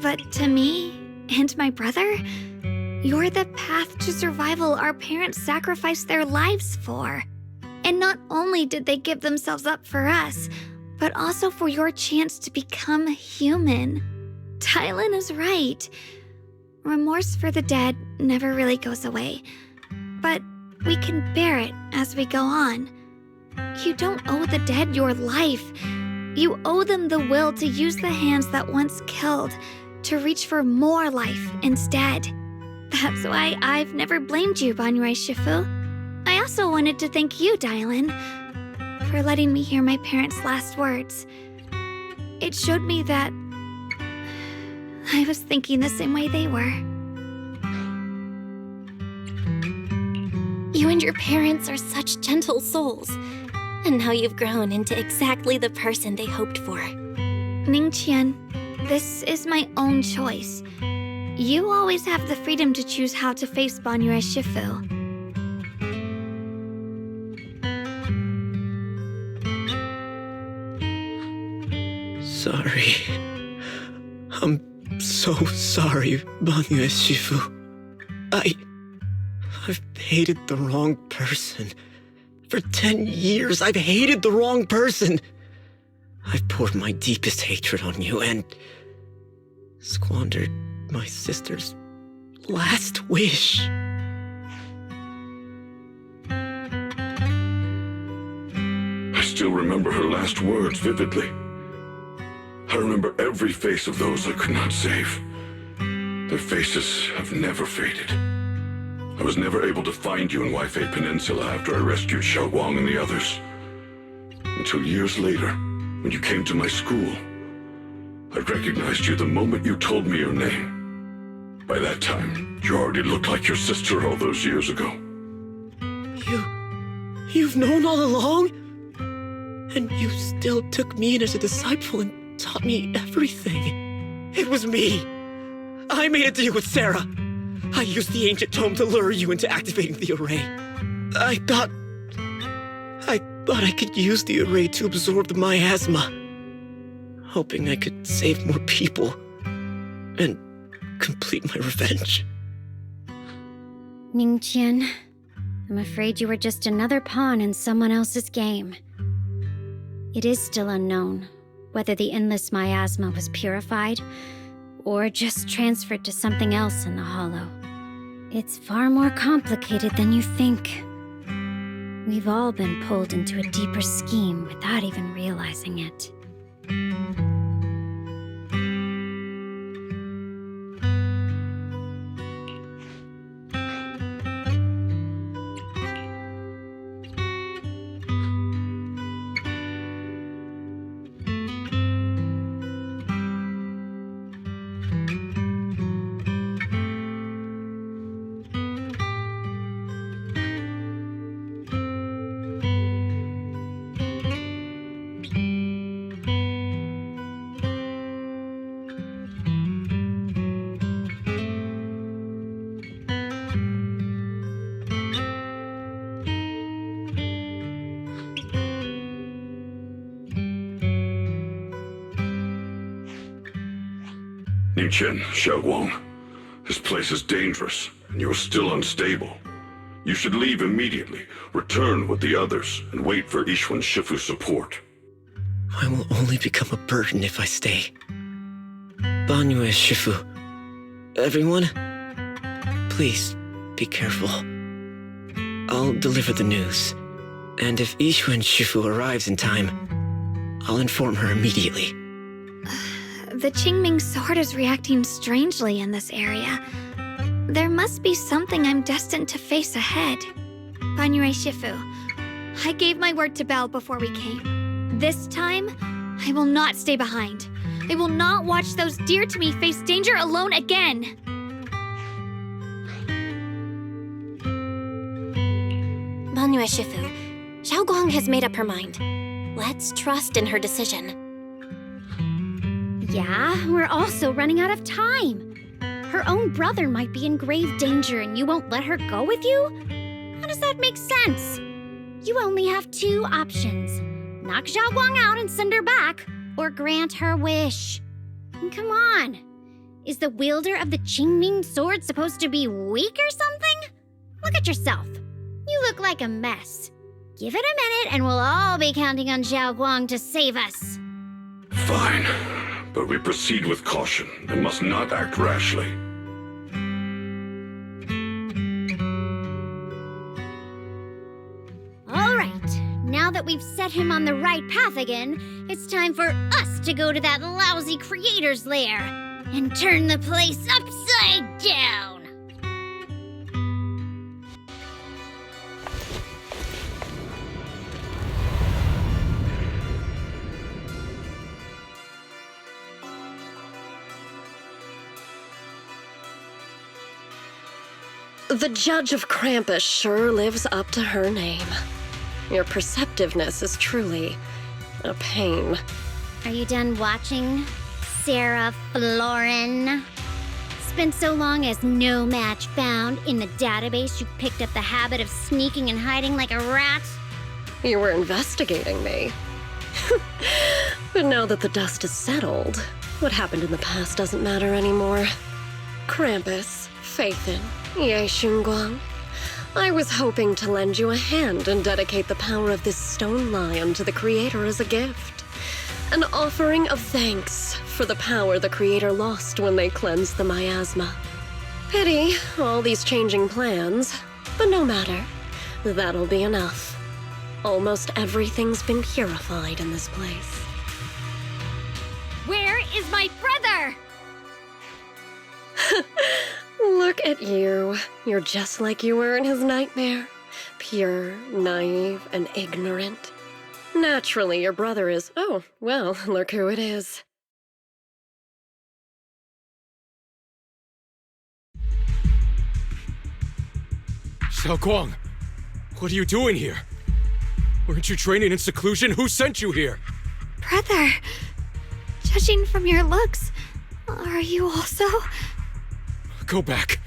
But to me, and my brother, you're the path to survival our parents sacrificed their lives for. And not only did they give themselves up for us, but also for your chance to become human. Tylan is right. Remorse for the dead never really goes away. But we can bear it as we go on. You don't owe the dead your life. You owe them the will to use the hands that once killed to reach for more life instead. That's why I've never blamed you, Banyue Shifu. I also wanted to thank you, Dylan, for letting me hear my parents' last words. It showed me that I was thinking the same way they were. You and your parents are such gentle souls. And now you've grown into exactly the person they hoped for. Ningqian, this is my own choice. You always have the freedom to choose how to face Banyue Shifu. Sorry. I'm so sorry, Banyue Shifu. I've hated the wrong person. For 10 years, I've hated the wrong person. I've poured my deepest hatred on you and squandered my sister's last wish. I still remember her last words vividly. I remember every face of those I could not save. Their faces have never faded. I was never able to find you in Waifei Peninsula after I rescued Xiaowang and the others. Until years later, when you came to my school, I recognized you the moment you told me your name. By that time, you already looked like your sister all those years ago. You've known all along? And you still took me in as a disciple and taught me everything. It was me. I made a deal with Sarah. I used the ancient tome to lure you into activating the array. I thought I could use the array to absorb the miasma, hoping I could save more people and complete my revenge. Ningqian, I'm afraid you were just another pawn in someone else's game. It is still unknown whether the endless miasma was purified or just transferred to something else in the hollow. It's far more complicated than you think. We've all been pulled into a deeper scheme without even realizing it. Chen, Xiaoguang, this place is dangerous, and you're still unstable. You should leave immediately, return with the others, and wait for Yixuan Shifu's support. I will only become a burden if I stay. Banyue Shifu, everyone, please be careful. I'll deliver the news, and if Yixuan Shifu arrives in time, I'll inform her immediately. The Qingming sword is reacting strangely in this area. There must be something I'm destined to face ahead. Banyue Shifu, I gave my word to Belle before we came. This time, I will not stay behind. I will not watch those dear to me face danger alone again. Banyue Shifu, Xiaoguang has made up her mind. Let's trust in her decision. Yeah, we're also running out of time. Her own brother might be in grave danger and you won't let her go with you? How does that make sense? You only have two options. Knock Xiaoguang out and send her back, or grant her wish. Come on. Is the wielder of the Qingming sword supposed to be weak or something? Look at yourself. You look like a mess. Give it a minute and we'll all be counting on Xiaoguang to save us. Fine, but we proceed with caution and must not act rashly. All right, now that we've set him on the right path again, it's time for us to go to that lousy creator's lair and turn the place upside down. The Judge of Krampus sure lives up to her name. Your perceptiveness is truly a pain. Are you done watching, Sarah Florin? Spent so long as no match found in the database, you picked up the habit of sneaking and hiding like a rat? You were investigating me. But now that the dust is settled, what happened in the past doesn't matter anymore. Krampus, Faithin, Ye Xunguang, I was hoping to lend you a hand and dedicate the power of this stone lion to the Creator as a gift. An offering of thanks for the power the Creator lost when they cleansed the miasma. Pity, all these changing plans, but no matter. That'll be enough. Almost everything's been purified in this place. Where is my brother? Look at you. You're just like you were in his nightmare. Pure, naive, and ignorant. Naturally, your brother is... Oh, well, look who it is. Xiaoguang, what are you doing here? Weren't you training in seclusion? Who sent you here? Brother, judging from your looks, are you also... Go back.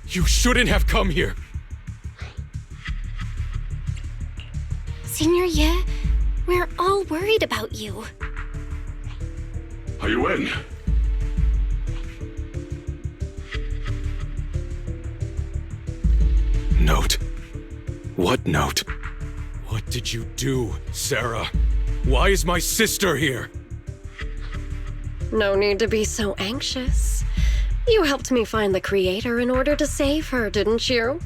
You shouldn't have come here. Senior Ye, we're all worried about you. Are you in? Note. What note? What did you do, Sarah? Why is my sister here? No need to be so anxious. You helped me find the creator in order to save her, didn't you?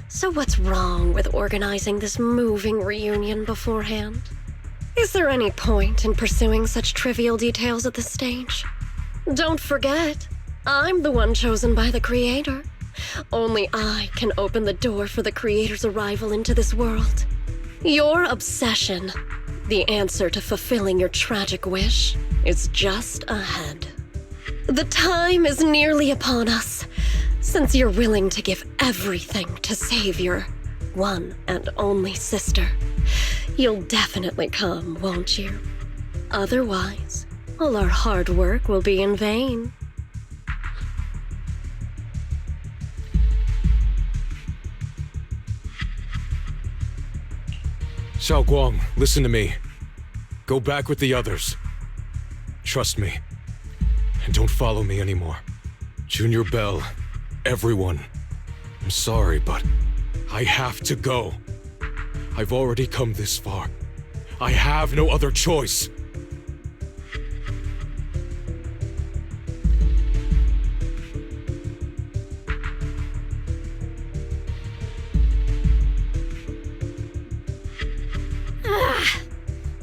So what's wrong with organizing this moving reunion beforehand? Is there any point in pursuing such trivial details at this stage? Don't forget, I'm the one chosen by the creator. Only I can open the door for the creator's arrival into this world. Your obsession, the answer to fulfilling your tragic wish, is just ahead. The time is nearly upon us, since you're willing to give everything to save your one and only sister. You'll definitely come, won't you? Otherwise, all our hard work will be in vain. Xiaoguang, listen to me. Go back with the others. Trust me. And don't follow me anymore. Junior Bell, everyone. I'm sorry, but I have to go. I've already come this far. I have no other choice.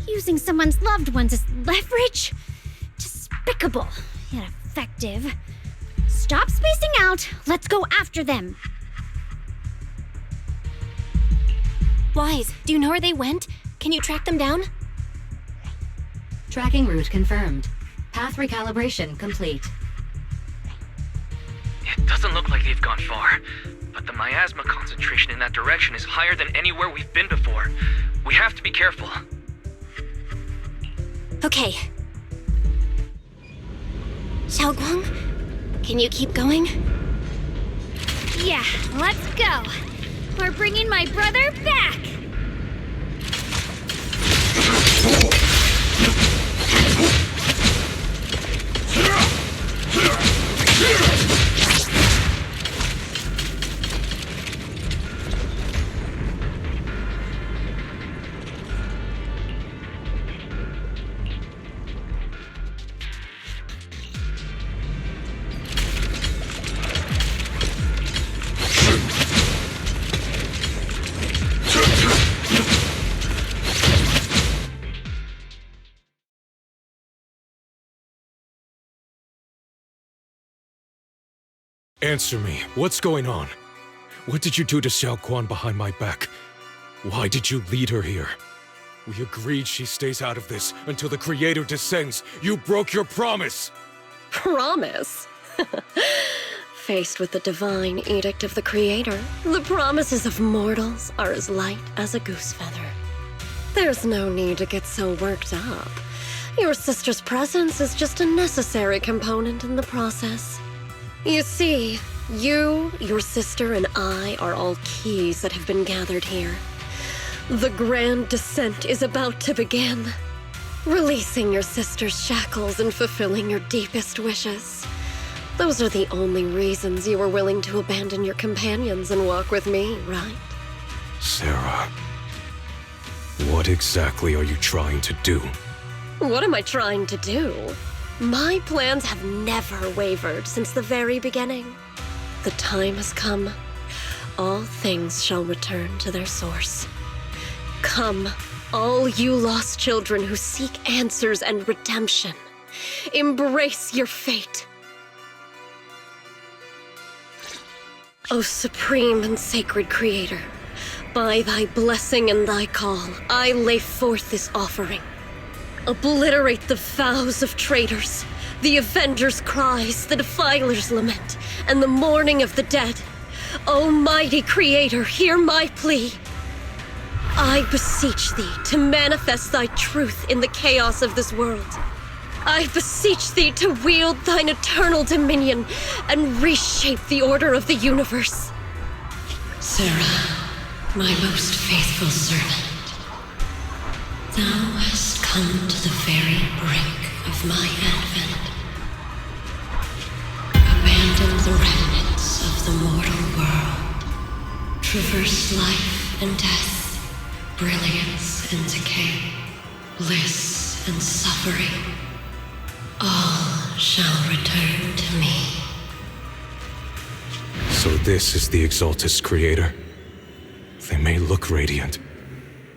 Using someone's loved ones as leverage? Despicable, yet effective. Stop spacing out. Let's go after them. Wise, do you know where they went? Can you track them down? Tracking route confirmed. Path recalibration complete. It doesn't look like they've gone far, but the miasma concentration in that direction is higher than anywhere we've been before. We have to be careful. Okay. Xiaoguang, can you keep going? Yeah, let's go. We're bringing my brother back. Answer me. What's going on? What did you do to Xiaoguang behind my back? Why did you lead her here? We agreed she stays out of this until the creator descends. You broke your promise! Promise? Faced with the divine edict of the creator, the promises of mortals are as light as a goose feather. There's no need to get so worked up. Your sister's presence is just a necessary component in the process. You see, you, your sister, and I are all keys that have been gathered here. The grand descent is about to begin. Releasing your sister's shackles and fulfilling your deepest wishes. Those are the only reasons you were willing to abandon your companions and walk with me, right? Sarah, what exactly are you trying to do? What am I trying to do? My plans have never wavered since the very beginning. The time has come. All things shall return to their source. Come, all you lost children who seek answers and redemption. Embrace your fate. O supreme and sacred creator, by thy blessing and thy call, I lay forth this offering. Obliterate the vows of traitors, the avengers' cries, the defilers' lament, and the mourning of the dead. O mighty creator, hear my plea. I beseech thee to manifest thy truth in the chaos of this world. I beseech thee to wield thine eternal dominion and reshape the order of the universe. Sarah, my most faithful servant, thou hast come to the very brink of my advent. Abandon the remnants of the mortal world. Traverse life and death, brilliance and decay. bliss and suffering, all shall return to me. So this is the Exaltus creator. They may look radiant,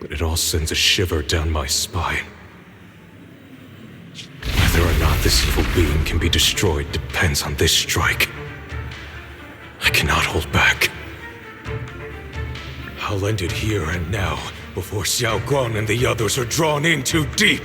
but it all sends a shiver down my spine. Whether or not this evil being can be destroyed depends on this strike. I cannot hold back. I'll end it here and now, before Xiao Guan and the others are drawn in too deep.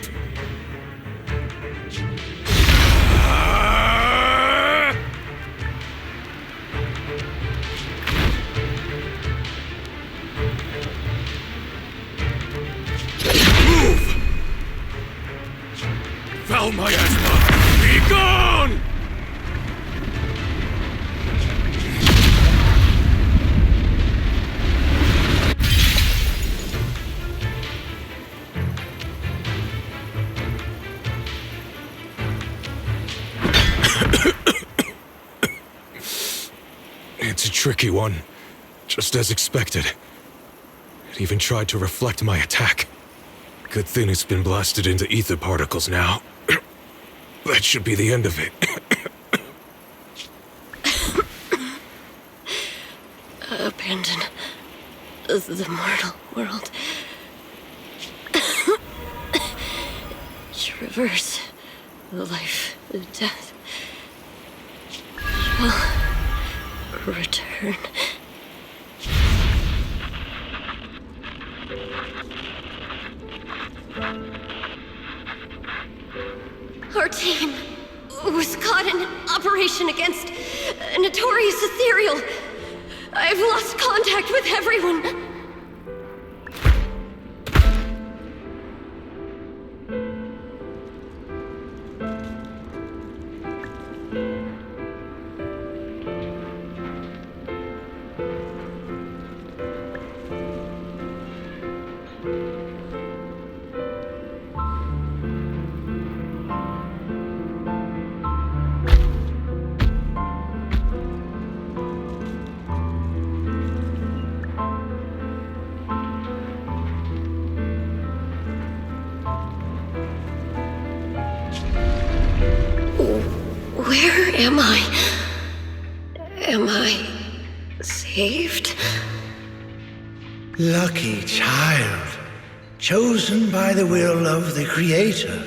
Move! Foul miasma, be gone! It's a tricky one, just as expected. It even tried to reflect my attack. Good thing it's been blasted into ether particles now. That should be the end of it. Abandon the mortal world. Traverse life, death. Shall return. Our team was caught in an operation against a notorious ethereal. I've lost contact with everyone. Where am I? Am I saved? Lucky child, chosen by the will of the Creator,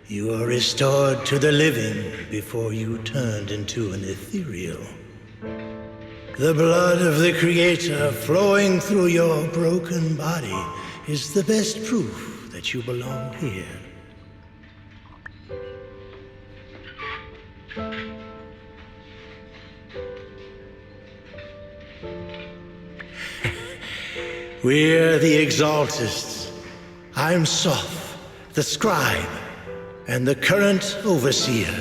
you are restored to the living before you turned into an ethereal. The blood of the Creator flowing through your broken body is the best proof that you belong here. We're the Exaltists. I'm Soph, the scribe, and the current overseer.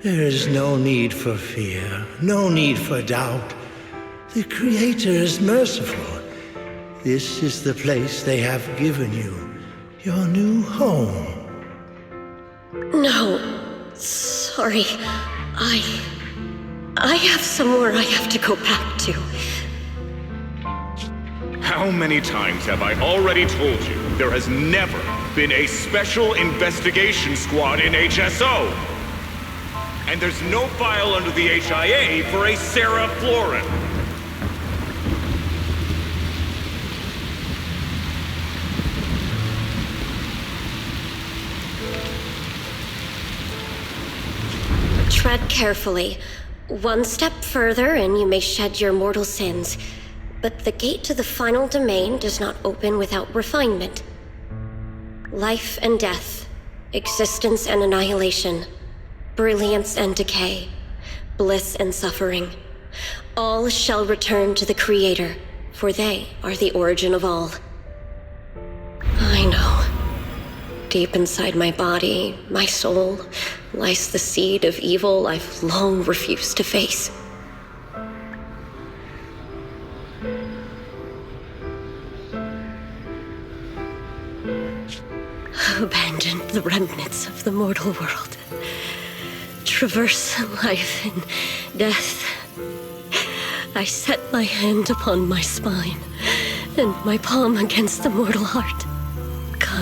There is no need for fear, no need for doubt. The Creator is merciful. This is the place they have given you, your new home. No, sorry. I have somewhere I have to go back to. How many times have I already told you there has never been a special investigation squad in HSO? And there's no file under the HIA for a Sarah Florin. Tread carefully. One step further and you may shed your mortal sins. But the gate to the final domain does not open without refinement. Life and death, existence and annihilation, brilliance and decay, bliss and suffering. All shall return to the Creator, for they are the origin of all. I know. Deep inside my body, my soul, lies the seed of evil I've long refused to face. Abandon the remnants of the mortal world. Traverse life and death. I set my hand upon my spine, and my palm against the mortal heart.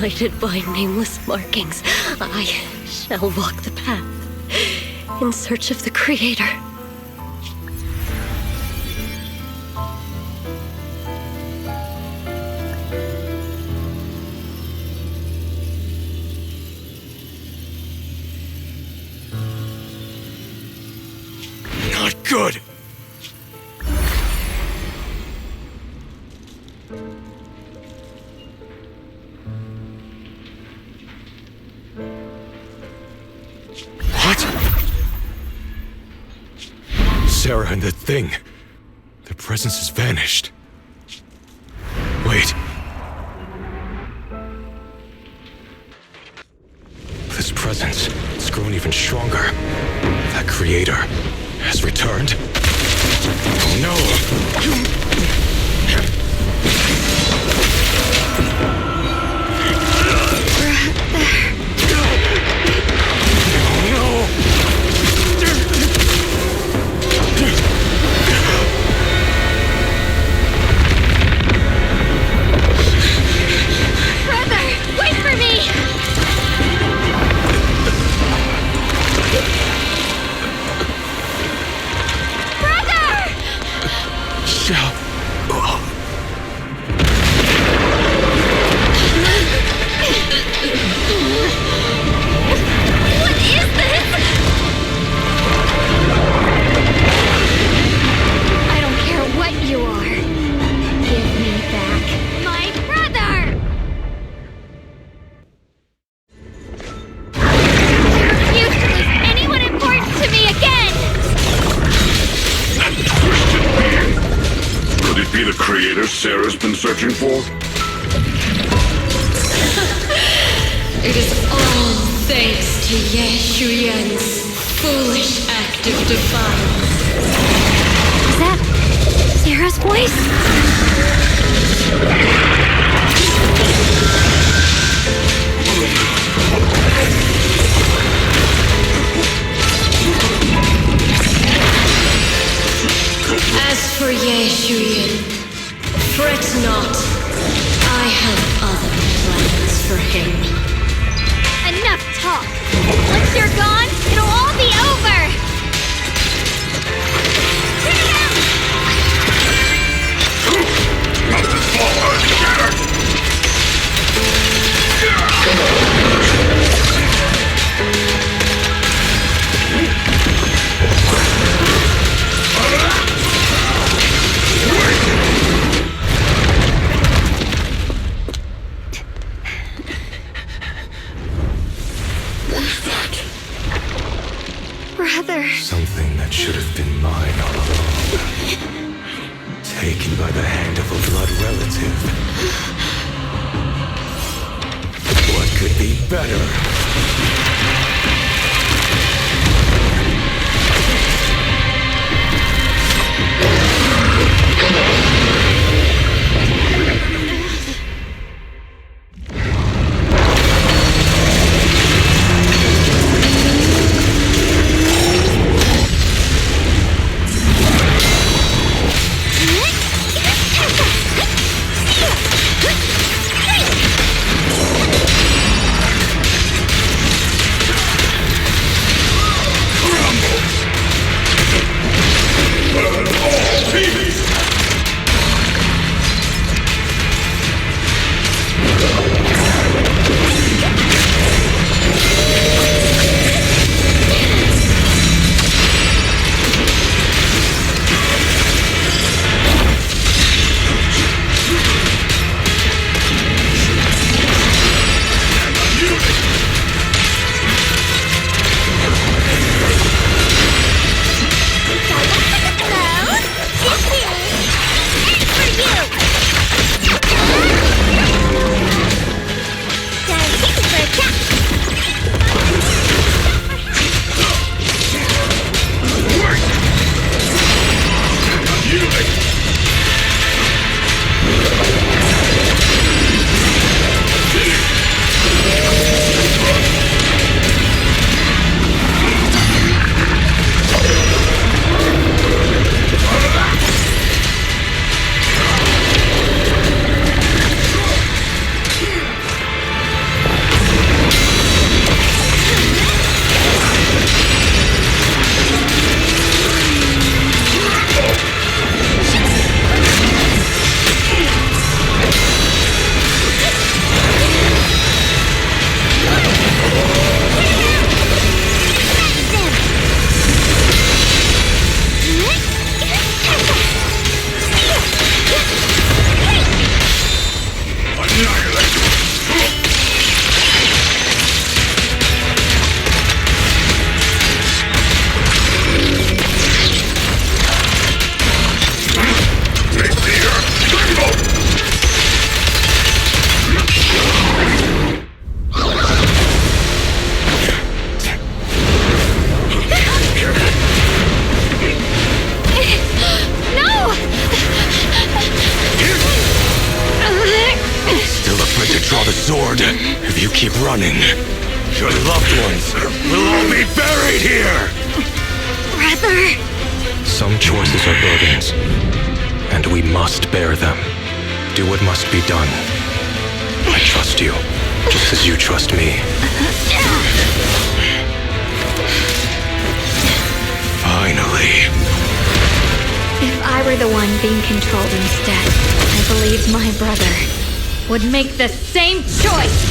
Guided by nameless markings, I shall walk the path in search of the Creator. Not good! Sarah and the thing. Their presence has vanished. Wait. This presence, it's grown even stronger. That creator has returned. Oh no! Sarah's been searching for? It is all thanks to Yeshuyan's foolish act of defiance. Is that Sarah's voice? As for Yeshuyan, fret not. I have other plans for him. Enough talk. Once you're gone, it'll all be over. Something that should have been mine all along. Taken by the hand of a blood relative. What could be better? running, your loved ones will all be buried here! Brother! Some choices are burdens, and we must bear them. Do what must be done. I trust you, just as you trust me. Finally. If I were the one being controlled instead, I believe my brother would make the same choice!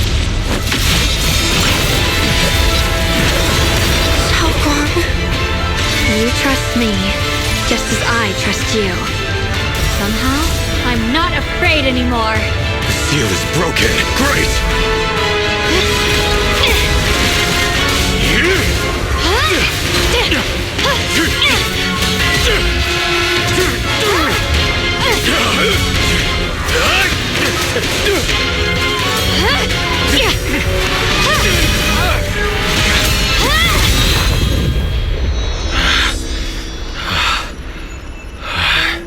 Xiaoguang, you trust me, just as I trust you. Somehow, I'm not afraid anymore. The seal is broken. Great!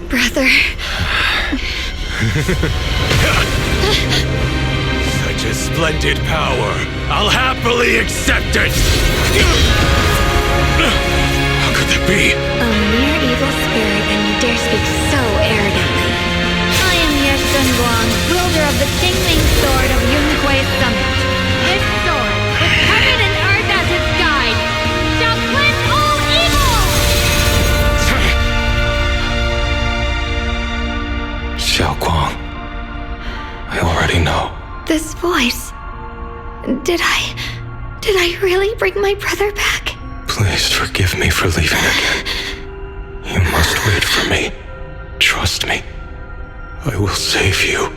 Brother. Such a splendid power. I'll happily accept it. How could that be? A mere evil spirit, and you dare speak so arrogantly. I am Ye Shenguang, wielder of the Qingming Sword of Yunkui's Summit. This sword, with heaven and earth as its guide, shall cleanse all evil! Xiaoguang, I already know. This voice... Did I really bring my brother back? Please forgive me for leaving again. You must wait for me. Trust me. I will save you.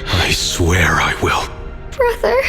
I swear I will. Brother...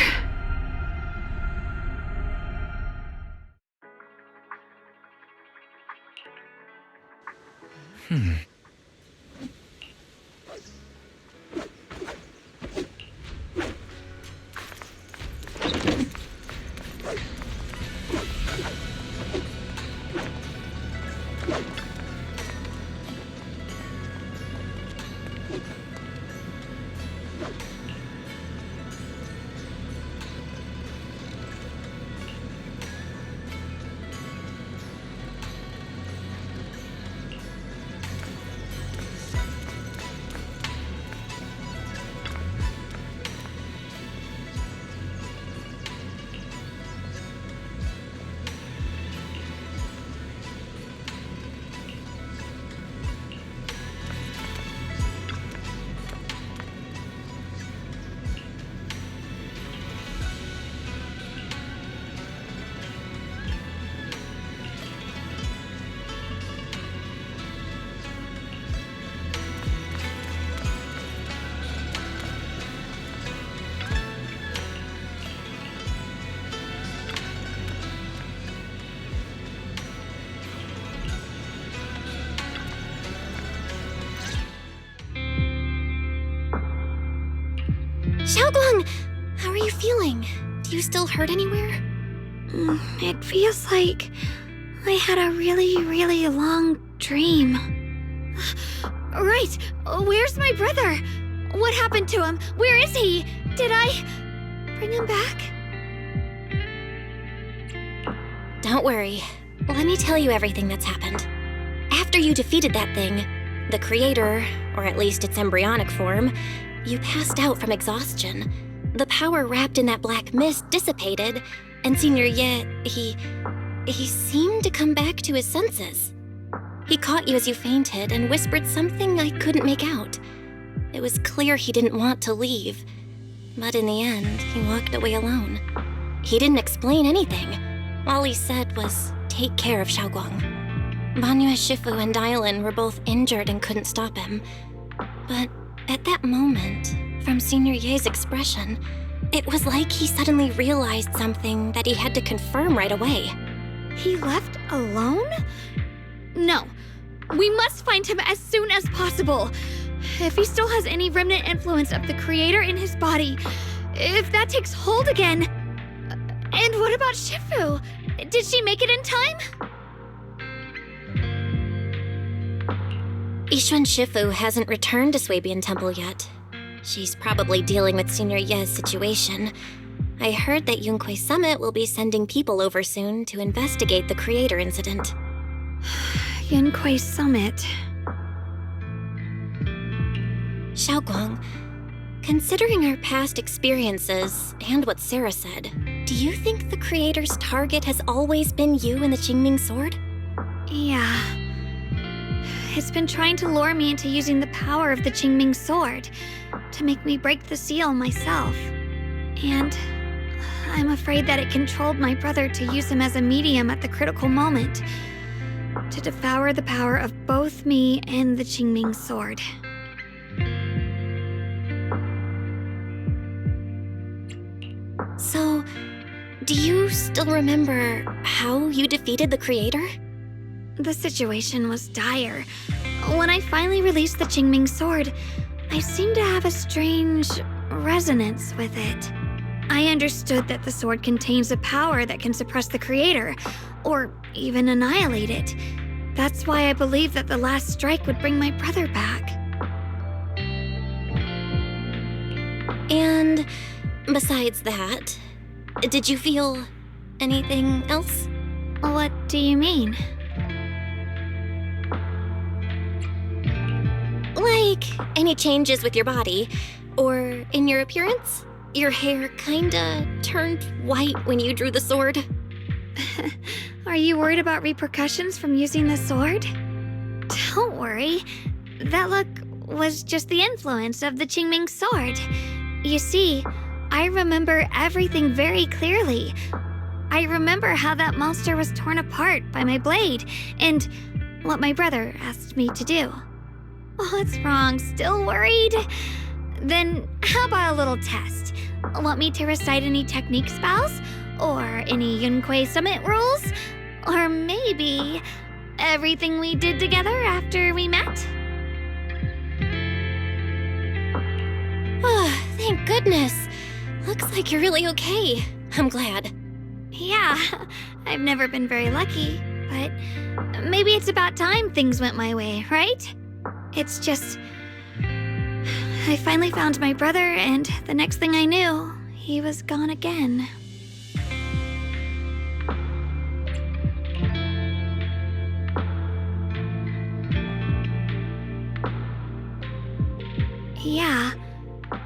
Xiaoguang, how are you feeling? Do you still hurt anywhere? It feels like I had a really long dream. Right! Where's my brother? What happened to him? Where is he? Did I bring him back? Don't worry. Let me tell you everything that's happened. After you defeated that thing, the creator, or at least its embryonic form, you passed out from exhaustion. The power wrapped in that black mist dissipated, and Senior Ye, he seemed to come back to his senses. He caught you as you fainted and whispered something I couldn't make out. It was clear he didn't want to leave, but in the end, he walked away alone. He didn't explain anything. All he said was, take care of Xiaoguang. Banyue Shifu and Dylan were both injured and couldn't stop him. But at that moment, from Senior Ye's expression, it was like he suddenly realized something that he had to confirm right away. He left alone? No. We must find him as soon as possible. If he still has any remnant influence of the creator in his body, if that takes hold again. And what about Shifu? Did she make it in time? Yixuan Shifu hasn't returned to Swabian Temple yet. She's probably dealing with Senior Ye's situation. I heard that Yunquay Summit will be sending people over soon to investigate the creator incident. Yunquay Summit. Xiaoguang, considering our past experiences and what Sarah said, do you think the creator's target has always been you and the Qingming sword? Yeah. It's been trying to lure me into using the power of the Qingming sword to make me break the seal myself. And I'm afraid that it controlled my brother to use him as a medium at the critical moment, to devour the power of both me and the Qingming sword. So, do you still remember how you defeated the creator? The situation was dire. When I finally released the Qingming sword, I seemed to have a strange resonance with it. I understood that the sword contains a power that can suppress the creator, or even annihilate it. That's why I believed that the last strike would bring my brother back. And besides that, did you feel anything else? What do you mean? Like, any changes with your body, or in your appearance? Your hair kinda turned white when you drew the sword. Are you worried about repercussions from using the sword? Don't worry. That look was just the influence of the Qingming sword. You see, I remember everything very clearly. I remember how that monster was torn apart by my blade, and what my brother asked me to do. What's wrong? Still worried? Then how about a little test? Want me to recite any technique spells? Or any Yunquay Summit rules? Or maybe everything we did together after we met? Oh, thank goodness. Looks like you're really okay. I'm glad. Yeah, I've never been very lucky, but maybe it's about time things went my way, right? It's just, I finally found my brother, and the next thing I knew, he was gone again. Yeah,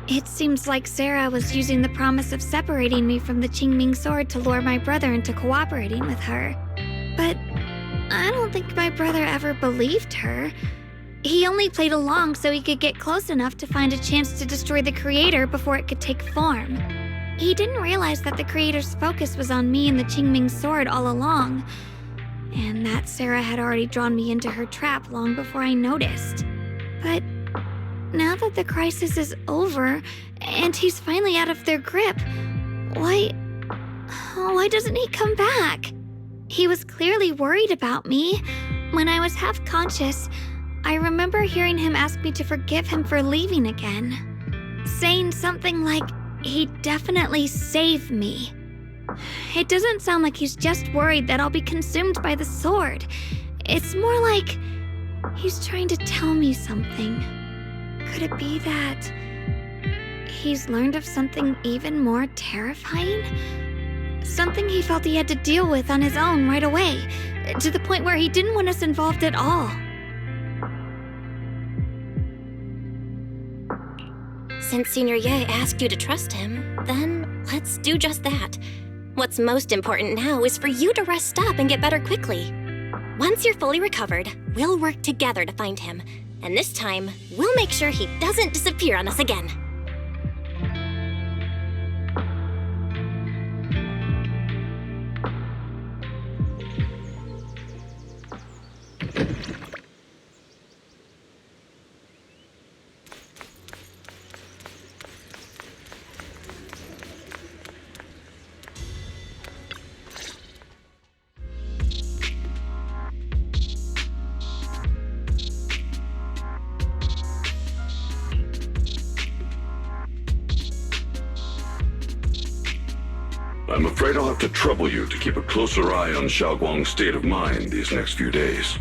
it seems like Sarah was using the promise of separating me from the Qingming sword to lure my brother into cooperating with her. But I don't think my brother ever believed her. He only played along so he could get close enough to find a chance to destroy the creator before it could take form. He didn't realize that the creator's focus was on me and the Qingming sword all along, and that Sarah had already drawn me into her trap long before I noticed. But now that the crisis is over and he's finally out of their grip, why doesn't he come back? He was clearly worried about me. When I was half conscious, I remember hearing him ask me to forgive him for leaving again, saying something like, he'd definitely save me. It doesn't sound like he's just worried that I'll be consumed by the sword. It's more like he's trying to tell me something. Could it be that he's learned of something even more terrifying? Something he felt he had to deal with on his own right away, to the point where he didn't want us involved at all. Since Senior Ye asked you to trust him, then let's do just that. What's most important now is for you to rest up and get better quickly. Once you're fully recovered, we'll work together to find him. And this time, we'll make sure he doesn't disappear on us again. I'm afraid I'll have to trouble you to keep a closer eye on Xiaoguang's state of mind these next few days.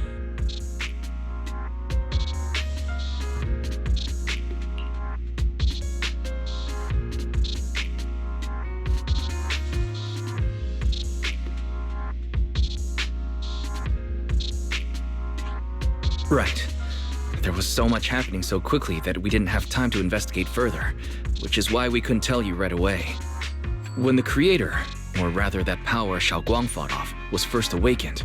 Right. There was so much happening so quickly that we didn't have time to investigate further, which is why we couldn't tell you right away. When the creator, or rather that power Xiaoguang fought off, was first awakened,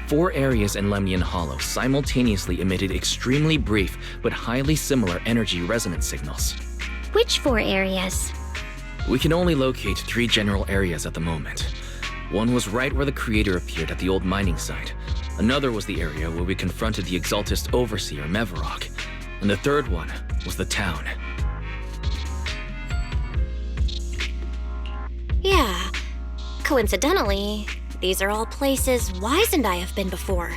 4 areas in Lemnian Hollow simultaneously emitted extremely brief but highly similar energy resonance signals. Which 4 areas? We can only locate 3 general areas at the moment. One was right where the creator appeared at the old mining site. Another was the area where we confronted the Exaltist Overseer, Mevarok. And the third one was the town. Yeah. Coincidentally, these are all places Wise and I have been before.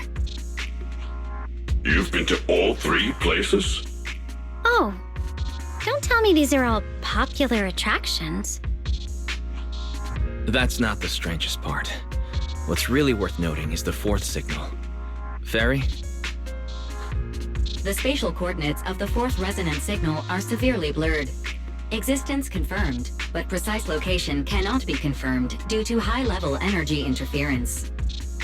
You've been to all 3 places? Oh, don't tell me these are all popular attractions. That's not the strangest part. What's really worth noting is the 4th signal. Fairy? The spatial coordinates of the 4th resonance signal are severely blurred. Existence confirmed, but precise location cannot be confirmed due to high-level energy interference.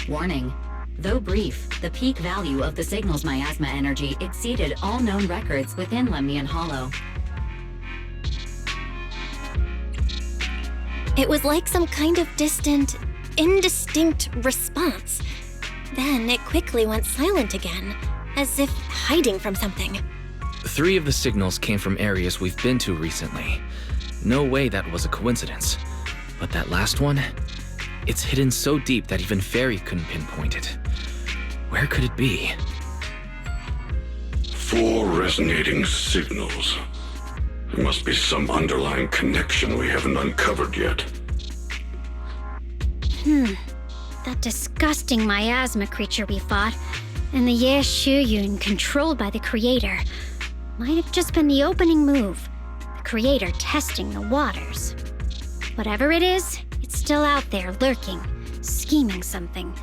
Warning: though brief, the peak value of the signal's miasma energy exceeded all known records within Lemnian Hollow. It was like some kind of distant, indistinct response. Then it quickly went silent again, as if hiding from something. 3 of the signals came from areas we've been to recently. No way that was a coincidence. But that last one? It's hidden so deep that even Fairy couldn't pinpoint it. Where could it be? 4 resonating signals. There must be some underlying connection we haven't uncovered yet. That disgusting miasma creature we fought, and the Ye Shuyun controlled by the creator, might have just been the opening move. The creator testing the waters. Whatever it is, it's still out there lurking, scheming something.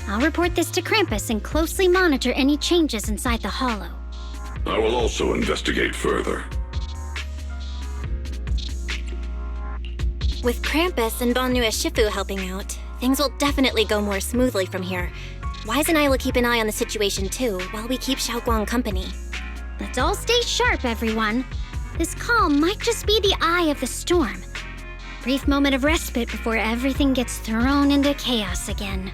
I'll report this to Krampus and closely monitor any changes inside the hollow. I will also investigate further. With Krampus and Banyu Shifu helping out, things will definitely go more smoothly from here. Wise and I will keep an eye on the situation too, while we keep Xiaoguang company. Let's all stay sharp, everyone. This calm might just be the eye of the storm. Brief moment of respite before everything gets thrown into chaos again.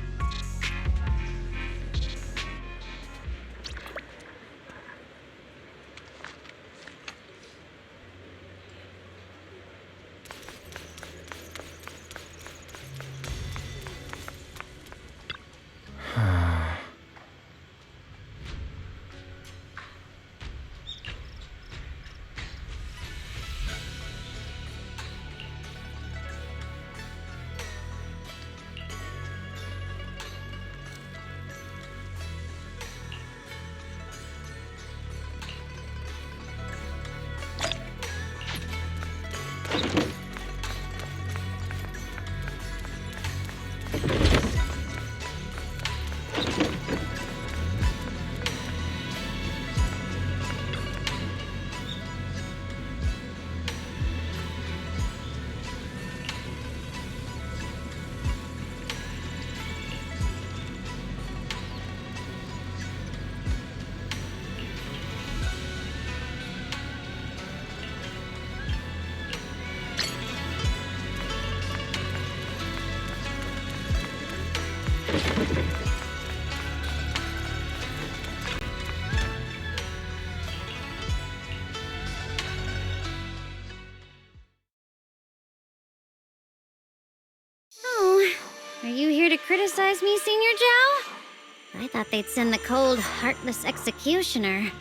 Are you here to criticize me, Senior Zhao? I thought they'd send the cold, heartless executioner.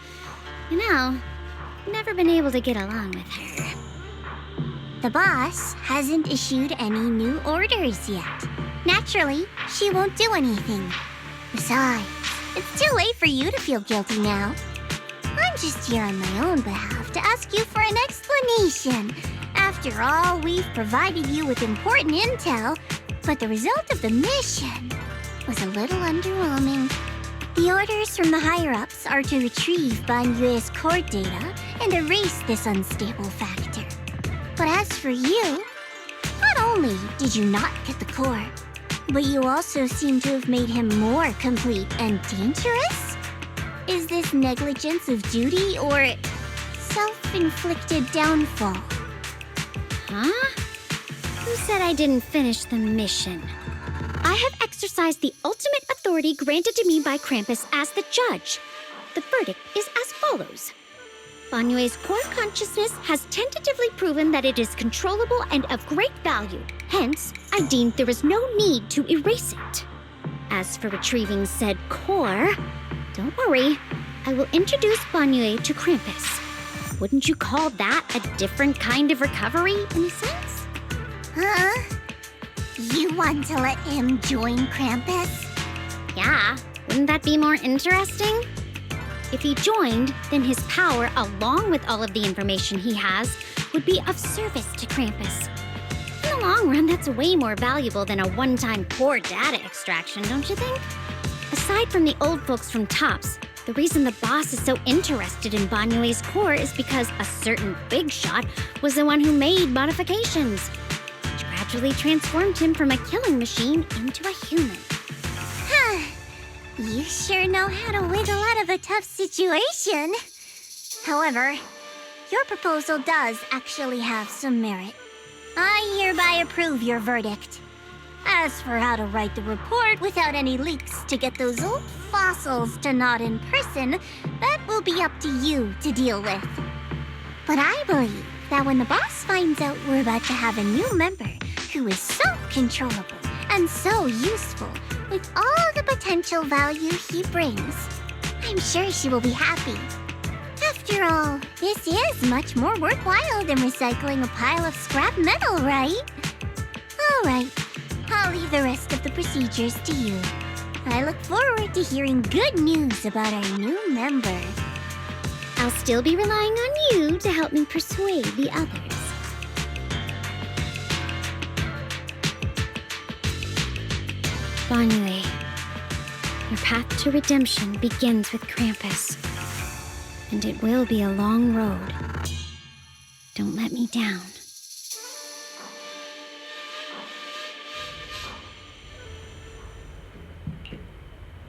You know, never been able to get along with her. The boss hasn't issued any new orders yet. Naturally, she won't do anything. Besides, it's too late for you to feel guilty now. I'm just here on my own behalf to ask you for an explanation. After all, we've provided you with important intel, but the result of the mission was a little underwhelming. The orders from the higher-ups are to retrieve Ban Yue's core data and erase this unstable factor. But as for you, not only did you not get the core, but you also seem to have made him more complete and dangerous? Is this negligence of duty or self-inflicted downfall? Huh? Who said I didn't finish the mission? I have exercised the ultimate authority granted to me by Krampus as the judge. The verdict is as follows. Banyue's core consciousness has tentatively proven that it is controllable and of great value. Hence, I deemed there is no need to erase it. As for retrieving said core, don't worry. I will introduce Banyue to Krampus. Wouldn't you call that a different kind of recovery, in a sense? Huh? You want to let him join Krampus? Yeah, wouldn't that be more interesting? If he joined, then his power, along with all of the information he has, would be of service to Krampus. In the long run, that's way more valuable than a one-time core data extraction, don't you think? Aside from the old folks from TOPS, the reason the boss is so interested in Banyue's core is because a certain big shot was the one who made modifications, which gradually transformed him from a killing machine into a human. Huh. You sure know how to wiggle out of a tough situation. However, your proposal does actually have some merit. I hereby approve your verdict. As for how to write the report without any leaks to get those old fossils to nod in person, that will be up to you to deal with. But I believe that when the boss finds out we're about to have a new member who is so controllable and so useful, with all the potential value he brings, I'm sure she will be happy. After all, this is much more worthwhile than recycling a pile of scrap metal, right? All right, I'll leave the rest of the procedures to you. I look forward to hearing good news about our new member. I'll still be relying on you to help me persuade the others. Banyue, your path to redemption begins with Krampus. And it will be a long road. Don't let me down.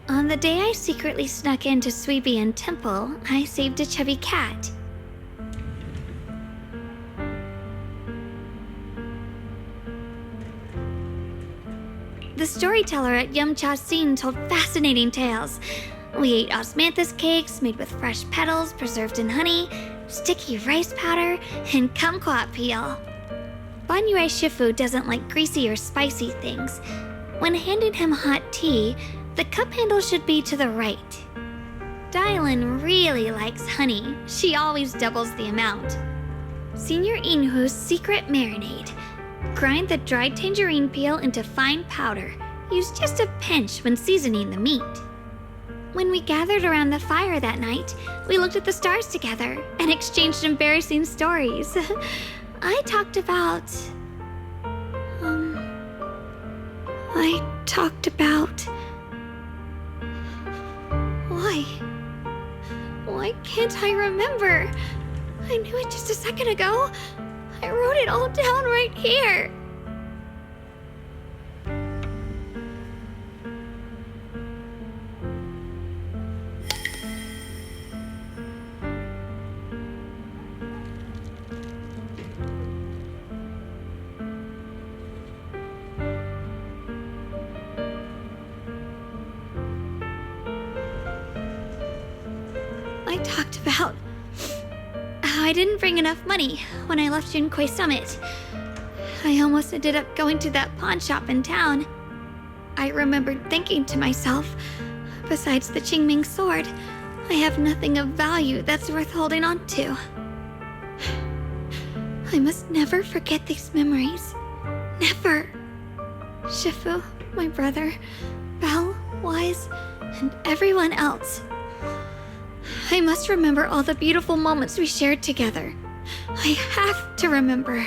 On the day I secretly snuck into Suibian Temple, I saved a chubby cat. The storyteller at Yumcha Scene told fascinating tales. We ate osmanthus cakes made with fresh petals preserved in honey, sticky rice powder, and kumquat peel. Banyue Shifu doesn't like greasy or spicy things. When handing him hot tea, the cup handle should be to the right. Dylan really likes honey. She always doubles the amount. Senior Inhu's secret marinade. Grind the dried tangerine peel into fine powder. Use just a pinch when seasoning the meat. When we gathered around the fire that night, we looked at the stars together and exchanged embarrassing stories. I talked about... Why can't I remember? I knew it just a second ago. I wrote it all down right here. I talked about how I didn't bring enough money when I left Junkoi Summit. I almost ended up going to that pawn shop in town. I remembered thinking to myself, besides the Qingming sword, I have nothing of value that's worth holding on to. I must never forget these memories. Never. Shifu, my brother, Belle, Wise, and everyone else. I must remember all the beautiful moments we shared together. I have to remember.